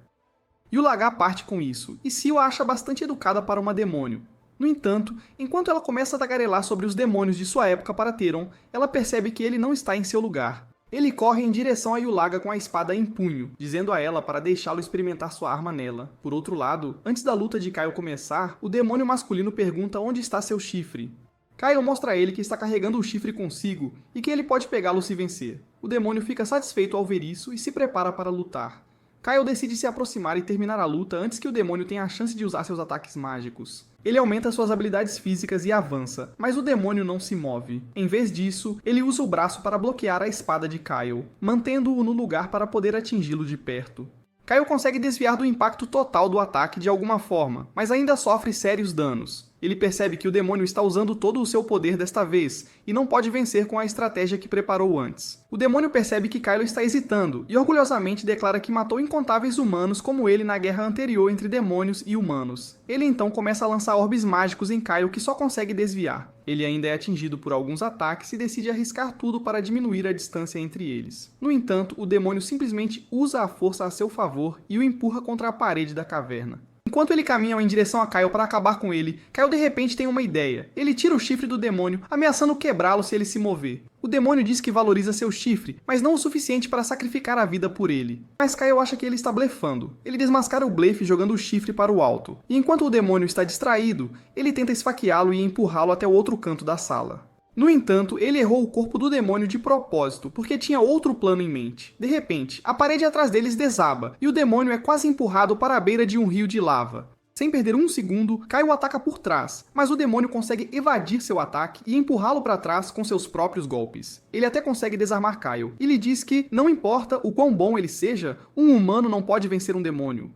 Yulaga parte com isso, e Sio a acha bastante educada para uma demônio. No entanto, enquanto ela começa a tagarelar sobre os demônios de sua época para Teron, ela percebe que ele não está em seu lugar. Ele corre em direção a Yulaga com a espada em punho, dizendo a ela para deixá-lo experimentar sua arma nela. Por outro lado, antes da luta de Kyle começar, o demônio masculino pergunta onde está seu chifre. Kyle mostra a ele que está carregando o chifre consigo e que ele pode pegá-lo se vencer. O demônio fica satisfeito ao ver isso e se prepara para lutar. Kyle decide se aproximar e terminar a luta antes que o demônio tenha a chance de usar seus ataques mágicos. Ele aumenta suas habilidades físicas e avança, mas o demônio não se move. Em vez disso, ele usa o braço para bloquear a espada de Kyle, mantendo-o no lugar para poder atingi-lo de perto. Kyle consegue desviar do impacto total do ataque de alguma forma, mas ainda sofre sérios danos. Ele percebe que o demônio está usando todo o seu poder desta vez, e não pode vencer com a estratégia que preparou antes. O demônio percebe que Kylo está hesitando, e orgulhosamente declara que matou incontáveis humanos como ele na guerra anterior entre demônios e humanos. Ele então começa a lançar orbes mágicos em Kylo que só consegue desviar. Ele ainda é atingido por alguns ataques e decide arriscar tudo para diminuir a distância entre eles. No entanto, o demônio simplesmente usa a força a seu favor e o empurra contra a parede da caverna. Enquanto ele caminha em direção a Kyle para acabar com ele, Kyle de repente tem uma ideia. Ele tira o chifre do demônio, ameaçando quebrá-lo se ele se mover. O demônio diz que valoriza seu chifre, mas não o suficiente para sacrificar a vida por ele. Mas Kyle acha que ele está blefando. Ele desmascara o blefe jogando o chifre para o alto. E enquanto o demônio está distraído, ele tenta esfaqueá-lo e empurrá-lo até o outro canto da sala. No entanto, ele errou o corpo do demônio de propósito, porque tinha outro plano em mente. De repente, a parede atrás deles desaba, e o demônio é quase empurrado para a beira de um rio de lava. Sem perder um segundo, Caio ataca por trás, mas o demônio consegue evadir seu ataque e empurrá-lo para trás com seus próprios golpes. Ele até consegue desarmar Caio, e lhe diz que, não importa o quão bom ele seja, um humano não pode vencer um demônio.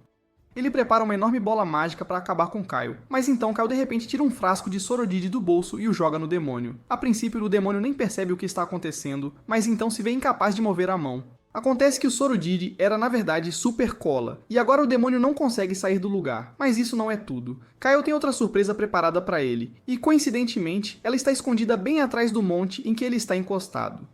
Ele prepara uma enorme bola mágica para acabar com Caio, mas então Caio de repente tira um frasco de Sorodide do bolso e o joga no demônio. A princípio o demônio nem percebe o que está acontecendo, mas então se vê incapaz de mover a mão. Acontece que o Sorodide era na verdade super cola, e agora o demônio não consegue sair do lugar. Mas isso não é tudo. Caio tem outra surpresa preparada para ele, e coincidentemente ela está escondida bem atrás do monte em que ele está encostado.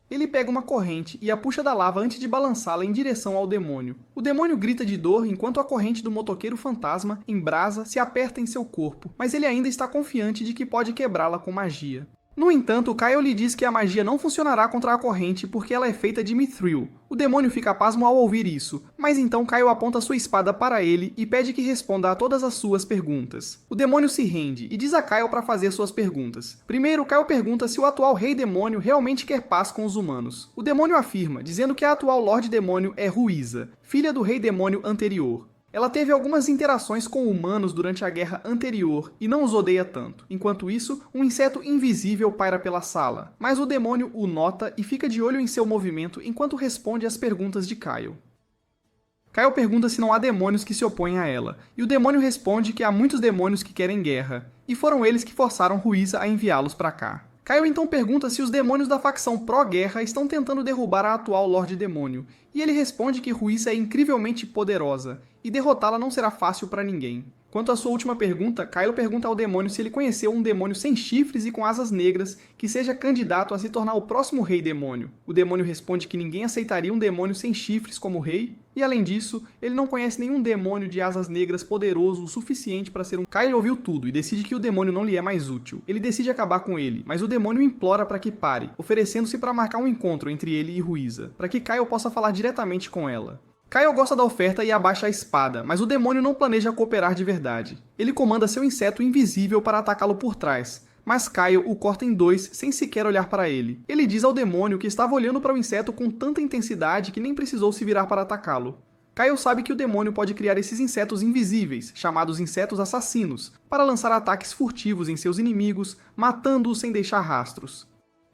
Ele pega uma corrente e a puxa da lava antes de balançá-la em direção ao demônio. O demônio grita de dor enquanto a corrente do motoqueiro fantasma, em brasa, se aperta em seu corpo, mas ele ainda está confiante de que pode quebrá-la com magia. No entanto, Caio lhe diz que a magia não funcionará contra a corrente porque ela é feita de mithril. O demônio fica pasmo ao ouvir isso, mas então Caio aponta sua espada para ele e pede que responda a todas as suas perguntas. O demônio se rende e diz a Caio para fazer suas perguntas. Primeiro, Caio pergunta se o atual rei demônio realmente quer paz com os humanos. O demônio afirma, dizendo que a atual Lorde Demônio é Ruiza, filha do rei demônio anterior. Ela teve algumas interações com humanos durante a guerra anterior e não os odeia tanto. Enquanto isso, um inseto invisível paira pela sala, mas o demônio o nota e fica de olho em seu movimento enquanto responde às perguntas de Caio. Caio pergunta se não há demônios que se opõem a ela, e o demônio responde que há muitos demônios que querem guerra, e foram eles que forçaram Ruiza a enviá-los para cá. Caio então pergunta se os demônios da facção pró-guerra estão tentando derrubar a atual Lorde Demônio, e ele responde que Ruiza é incrivelmente poderosa, e derrotá-la não será fácil para ninguém. Quanto à sua última pergunta, Kylo pergunta ao demônio se ele conheceu um demônio sem chifres e com asas negras que seja candidato a se tornar o próximo rei demônio. O demônio responde que ninguém aceitaria um demônio sem chifres como rei, e além disso, ele não conhece nenhum demônio de asas negras poderoso o suficiente para ser um... Kylo ouviu tudo e decide que o demônio não lhe é mais útil. Ele decide acabar com ele, mas o demônio implora para que pare, oferecendo-se para marcar um encontro entre ele e Ruiza, para que Kylo possa falar diretamente com ela. Kylo gosta da oferta e abaixa a espada, mas o demônio não planeja cooperar de verdade. Ele comanda seu inseto invisível para atacá-lo por trás, mas Kylo o corta em dois sem sequer olhar para ele. Ele diz ao demônio que estava olhando para o inseto com tanta intensidade que nem precisou se virar para atacá-lo. Kylo sabe que o demônio pode criar esses insetos invisíveis, chamados insetos assassinos, para lançar ataques furtivos em seus inimigos, matando-os sem deixar rastros.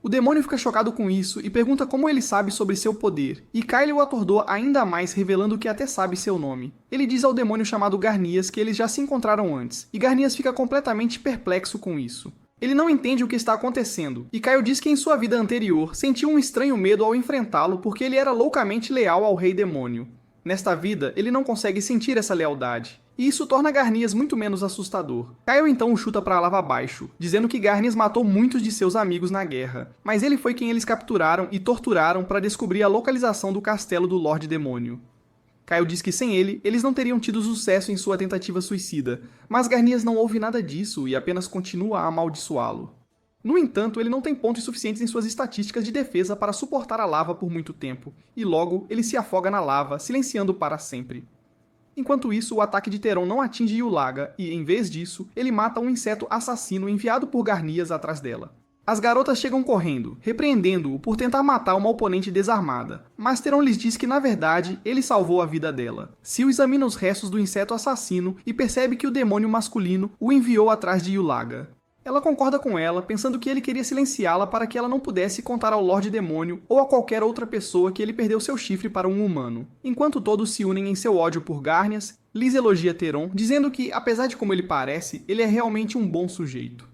O demônio fica chocado com isso e pergunta como ele sabe sobre seu poder, e Kylo o atordoa ainda mais revelando que até sabe seu nome. Ele diz ao demônio chamado Garnias que eles já se encontraram antes, e Garnias fica completamente perplexo com isso. Ele não entende o que está acontecendo, e Kylo diz que em sua vida anterior sentiu um estranho medo ao enfrentá-lo porque ele era loucamente leal ao rei demônio. Nesta vida, ele não consegue sentir essa lealdade, e isso torna Garnias muito menos assustador. Kylo então o chuta para a lava abaixo, dizendo que Garnias matou muitos de seus amigos na guerra, mas ele foi quem eles capturaram e torturaram para descobrir a localização do castelo do Lorde Demônio. Kylo diz que sem ele, eles não teriam tido sucesso em sua tentativa suicida, mas Garnias não ouve nada disso e apenas continua a amaldiçoá-lo. No entanto, ele não tem pontos suficientes em suas estatísticas de defesa para suportar a lava por muito tempo, e logo ele se afoga na lava, silenciando para sempre. Enquanto isso, o ataque de Theron não atinge Yulaga e, em vez disso, ele mata um inseto assassino enviado por Garnias atrás dela. As garotas chegam correndo, repreendendo-o por tentar matar uma oponente desarmada, mas Theron lhes diz que, na verdade, ele salvou a vida dela. Sil examina os restos do inseto assassino e percebe que o demônio masculino o enviou atrás de Yulaga. Ela concorda com ela, pensando que ele queria silenciá-la para que ela não pudesse contar ao Lorde Demônio ou a qualquer outra pessoa que ele perdeu seu chifre para um humano. Enquanto todos se unem em seu ódio por Garnias, Liz elogia Theron, dizendo que, apesar de como ele parece, ele é realmente um bom sujeito.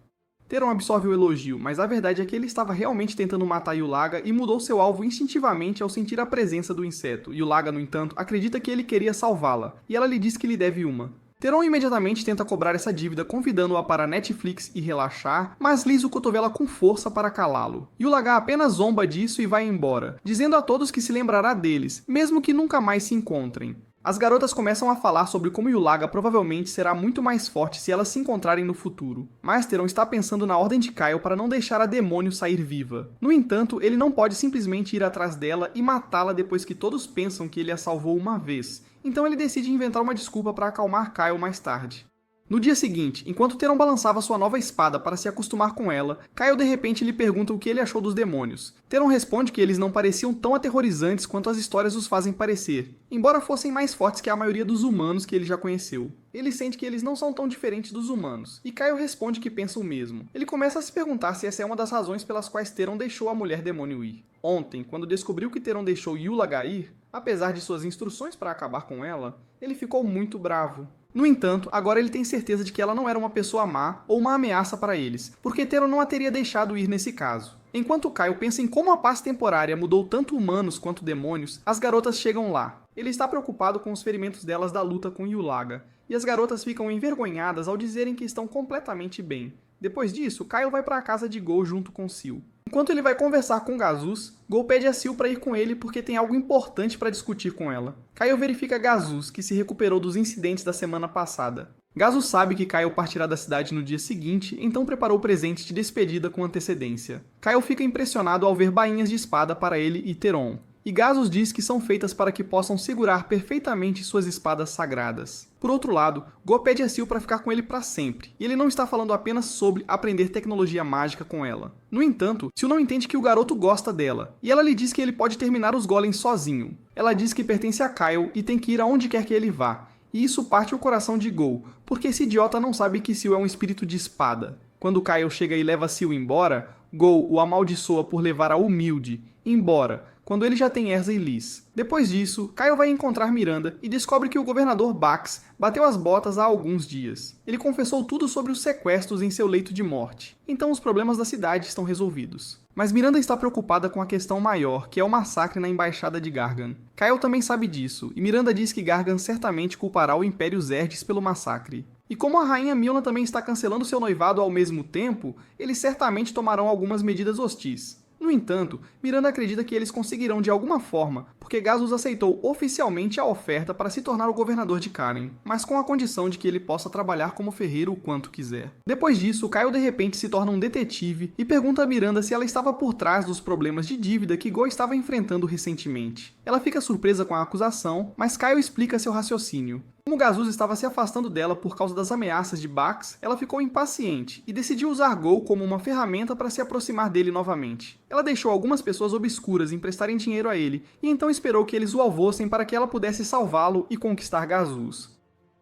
Theron absorve o elogio, mas a verdade é que ele estava realmente tentando matar Yulaga e mudou seu alvo instintivamente ao sentir a presença do inseto. Yulaga, no entanto, acredita que ele queria salvá-la, e ela lhe diz que lhe deve uma. Theron imediatamente tenta cobrar essa dívida convidando-a para Netflix e relaxar, mas Liz o cotovela com força para calá-lo. Yulaga apenas zomba disso e vai embora, dizendo a todos que se lembrará deles, mesmo que nunca mais se encontrem. As garotas começam a falar sobre como Yulaga provavelmente será muito mais forte se elas se encontrarem no futuro, mas Theron está pensando na ordem de Kylo para não deixar a demônio sair viva. No entanto, ele não pode simplesmente ir atrás dela e matá-la depois que todos pensam que ele a salvou uma vez, então ele decide inventar uma desculpa para acalmar Kylo mais tarde. No dia seguinte, enquanto Theron balançava sua nova espada para se acostumar com ela, Kyle de repente lhe pergunta o que ele achou dos demônios. Theron responde que eles não pareciam tão aterrorizantes quanto as histórias os fazem parecer, embora fossem mais fortes que a maioria dos humanos que ele já conheceu. Ele sente que eles não são tão diferentes dos humanos, e Kyle responde que pensa o mesmo. Ele começa a se perguntar se essa é uma das razões pelas quais Theron deixou a mulher demônio ir. Ontem, quando descobriu que Theron deixou Yulaga ir, apesar de suas instruções para acabar com ela, ele ficou muito bravo. No entanto, agora ele tem certeza de que ela não era uma pessoa má ou uma ameaça para eles, porque Theron não a teria deixado ir nesse caso. Enquanto Kyle pensa em como a paz temporária mudou tanto humanos quanto demônios, as garotas chegam lá. Ele está preocupado com os ferimentos delas da luta com Yulaga, e as garotas ficam envergonhadas ao dizerem que estão completamente bem. Depois disso, Kyle vai para a casa de Go junto com Sil. Enquanto ele vai conversar com Gazus, Go pede a Sil para ir com ele porque tem algo importante para discutir com ela. Kyle verifica Gazus, que se recuperou dos incidentes da semana passada. Gazus sabe que Kyle partirá da cidade no dia seguinte, então preparou o presente de despedida com antecedência. Kyle fica impressionado ao ver bainhas de espada para ele e Theron. E Gazus diz que são feitas para que possam segurar perfeitamente suas espadas sagradas. Por outro lado, Go pede a Sil para ficar com ele para sempre, e ele não está falando apenas sobre aprender tecnologia mágica com ela. No entanto, Sil não entende que o garoto gosta dela, e ela lhe diz que ele pode terminar os golems sozinho. Ela diz que pertence a Kyle e tem que ir aonde quer que ele vá, e isso parte o coração de Go, porque esse idiota não sabe que Sil é um espírito de espada. Quando Kyle chega e leva Sil embora, Go o amaldiçoa por levar a humilde embora, quando ele já tem Erza e Liz. Depois disso, Kyle vai encontrar Miranda e descobre que o governador Bax bateu as botas há alguns dias. Ele confessou tudo sobre os sequestros em seu leito de morte, então os problemas da cidade estão resolvidos. Mas Miranda está preocupada com a questão maior, que é o massacre na embaixada de Gargan. Kyle também sabe disso, e Miranda diz que Gargan certamente culpará o Império Zerdes pelo massacre. E como a rainha Milna também está cancelando seu noivado ao mesmo tempo, eles certamente tomarão algumas medidas hostis. No entanto, Miranda acredita que eles conseguirão de alguma forma, porque Gazus aceitou oficialmente a oferta para se tornar o governador de Karen, mas com a condição de que ele possa trabalhar como ferreiro o quanto quiser. Depois disso, Kyle de repente se torna um detetive e pergunta a Miranda se ela estava por trás dos problemas de dívida que Go estava enfrentando recentemente. Ela fica surpresa com a acusação, mas Kyle explica seu raciocínio. Como Gazus estava se afastando dela por causa das ameaças de Bax, ela ficou impaciente e decidiu usar Go como uma ferramenta para se aproximar dele novamente. Ela deixou algumas pessoas obscuras emprestarem dinheiro a ele e então esperou que eles o alvossem para que ela pudesse salvá-lo e conquistar Gazus.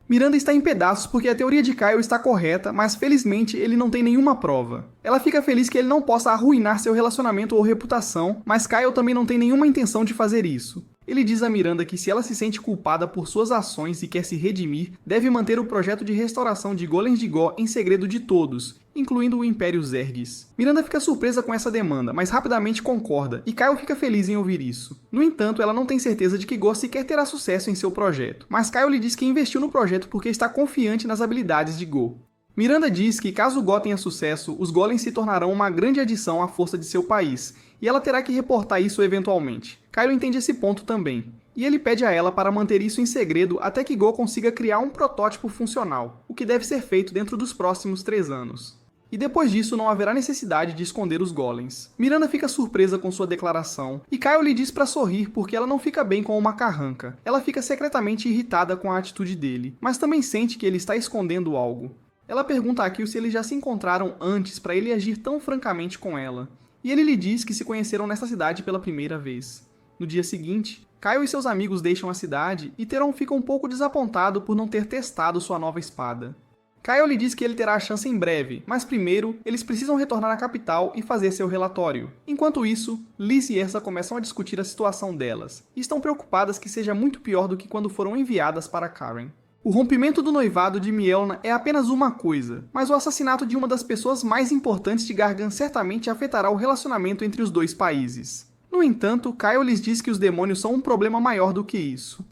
Miranda está em pedaços porque a teoria de Kyle está correta, mas felizmente ele não tem nenhuma prova. Ela fica feliz que ele não possa arruinar seu relacionamento ou reputação, mas Kyle também não tem nenhuma intenção de fazer isso. Ele diz a Miranda que se ela se sente culpada por suas ações e quer se redimir, deve manter o projeto de restauração de golems de Go em segredo de todos, incluindo o Império Zerges. Miranda fica surpresa com essa demanda, mas rapidamente concorda, e Kyle fica feliz em ouvir isso. No entanto, ela não tem certeza de que Go sequer terá sucesso em seu projeto, mas Kyle lhe diz que investiu no projeto porque está confiante nas habilidades de Go. Miranda diz que caso Go tenha sucesso, os golems se tornarão uma grande adição à força de seu país, e ela terá que reportar isso eventualmente. Kyle entende esse ponto também, e ele pede a ela para manter isso em segredo até que Go consiga criar um protótipo funcional, o que deve ser feito dentro dos próximos 3 anos. E depois disso não haverá necessidade de esconder os golems. Miranda fica surpresa com sua declaração, e Kyle lhe diz para sorrir porque ela não fica bem com uma carranca. Ela fica secretamente irritada com a atitude dele, mas também sente que ele está escondendo algo. Ela pergunta a Kill se eles já se encontraram antes para ele agir tão francamente com ela, e ele lhe diz que se conheceram nessa cidade pela primeira vez. No dia seguinte, Kyle e seus amigos deixam a cidade e Theron fica um pouco desapontado por não ter testado sua nova espada. Kyle lhe diz que ele terá a chance em breve, mas primeiro, eles precisam retornar à capital e fazer seu relatório. Enquanto isso, Liz e Erza começam a discutir a situação delas, e estão preocupadas que seja muito pior do que quando foram enviadas para Karen. O rompimento do noivado de Mielna é apenas uma coisa, mas o assassinato de uma das pessoas mais importantes de Gargan certamente afetará o relacionamento entre os dois países. No entanto, Kyle lhes diz que os demônios são um problema maior do que isso.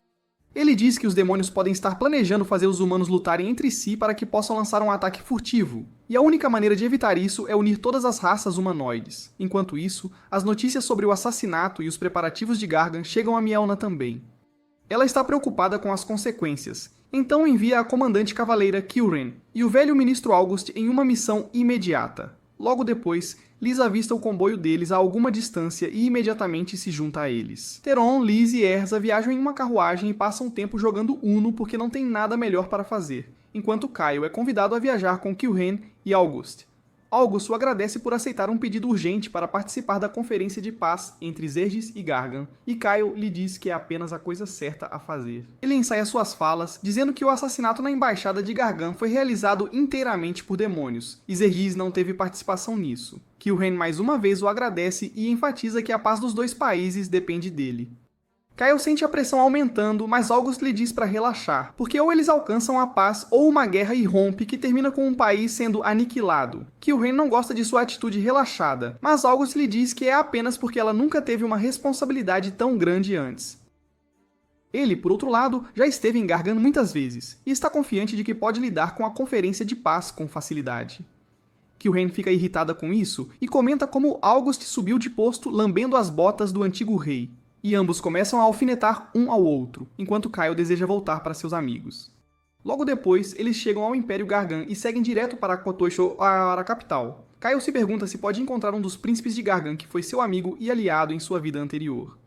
Ele diz que os demônios podem estar planejando fazer os humanos lutarem entre si para que possam lançar um ataque furtivo, e a única maneira de evitar isso é unir todas as raças humanoides. Enquanto isso, as notícias sobre o assassinato e os preparativos de Gargan chegam a Mielna também. Ela está preocupada com as consequências, então envia a comandante cavaleira Kilren e o velho ministro August em uma missão imediata. Logo depois, Liz avista o comboio deles a alguma distância e imediatamente se junta a eles. Theron, Liz e Erza viajam em uma carruagem e passam tempo jogando Uno porque não tem nada melhor para fazer. enquanto Kyle é convidado a viajar com Killrane e August. August o agradece por aceitar um pedido urgente para participar da conferência de paz entre Zerges e Gargan, e Kyle lhe diz que é apenas a coisa certa a fazer. Ele ensaia suas falas, dizendo que o assassinato na embaixada de Gargan foi realizado inteiramente por demônios, e Zerges não teve participação nisso. Killrane mais uma vez o agradece e enfatiza que a paz dos dois países depende dele. Kyle sente a pressão aumentando, mas August lhe diz para relaxar, porque ou eles alcançam a paz ou uma guerra irrompe que termina com um país sendo aniquilado. Killrane não gosta de sua atitude relaxada, mas August lhe diz que é apenas porque ela nunca teve uma responsabilidade tão grande antes. Ele, por outro lado, já esteve em Gargan muitas vezes, e está confiante de que pode lidar com a conferência de paz com facilidade. Killrane fica irritada com isso e comenta como August subiu de posto lambendo as botas do antigo rei. E ambos começam a alfinetar um ao outro, enquanto Kyle deseja voltar para seus amigos. Logo depois, eles chegam ao Império Gargan e seguem direto para Kotoisho, a capital. Kyle se pergunta se pode encontrar um dos príncipes de Gargan que foi seu amigo e aliado em sua vida anterior.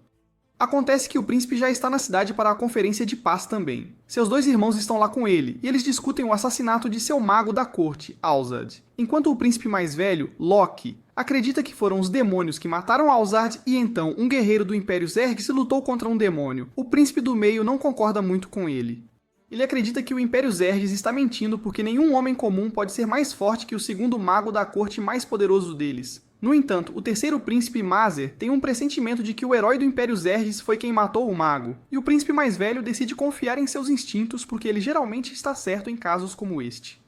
Acontece que o príncipe já está na cidade para a conferência de paz também. Seus dois irmãos estão lá com ele, e eles discutem o assassinato de seu mago da corte, Alzard. Enquanto o príncipe mais velho, Loki, acredita que foram os demônios que mataram Alzard e então um guerreiro do Império Zerg se lutou contra um demônio. O príncipe do meio não concorda muito com ele. Ele acredita que o Império Zerg está mentindo porque nenhum homem comum pode ser mais forte que o segundo mago da corte mais poderoso deles. No entanto, o terceiro príncipe, Mazer, tem um pressentimento de que o herói do Império Zerg foi quem matou o mago, e o príncipe mais velho decide confiar em seus instintos porque ele geralmente está certo em casos como este.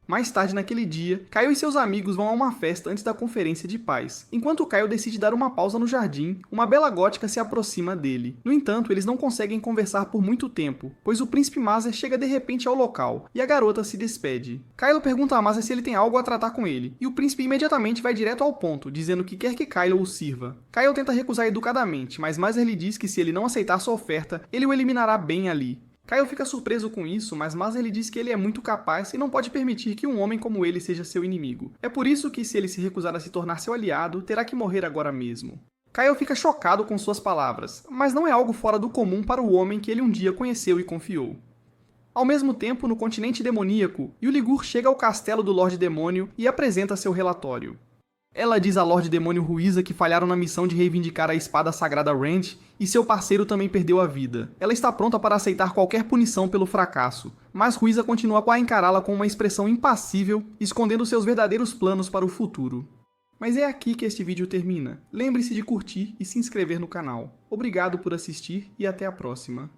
Mais tarde naquele dia, Kyle e seus amigos vão a uma festa antes da conferência de paz. Enquanto Kyle decide dar uma pausa no jardim, uma bela gótica se aproxima dele. No entanto, eles não conseguem conversar por muito tempo, pois o príncipe Mazer chega de repente ao local, e a garota se despede. Kyle pergunta a Mazer se ele tem algo a tratar com ele, e o príncipe imediatamente vai direto ao ponto, dizendo que quer que Kyle o sirva. Kyle tenta recusar educadamente, mas Mazer lhe diz que se ele não aceitar sua oferta, ele o eliminará bem ali. Kyle fica surpreso com isso, mas Mazer lhe diz que ele é muito capaz e não pode permitir que um homem como ele seja seu inimigo. É por isso que, se ele se recusar a se tornar seu aliado, terá que morrer agora mesmo. Kyle fica chocado com suas palavras, mas não é algo fora do comum para o homem que ele um dia conheceu e confiou. Ao mesmo tempo, no continente demoníaco, Yuligur chega ao castelo do Lorde Demônio e apresenta seu relatório. Ela diz a Lorde Demônio Ruiza que falharam na missão de reivindicar a espada sagrada Rand e seu parceiro também perdeu a vida. Ela está pronta para aceitar qualquer punição pelo fracasso, mas Ruiza continua a encará-la com uma expressão impassível, escondendo seus verdadeiros planos para o futuro. Mas é aqui que este vídeo termina. Lembre-se de curtir e se inscrever no canal. Obrigado por assistir e até a próxima.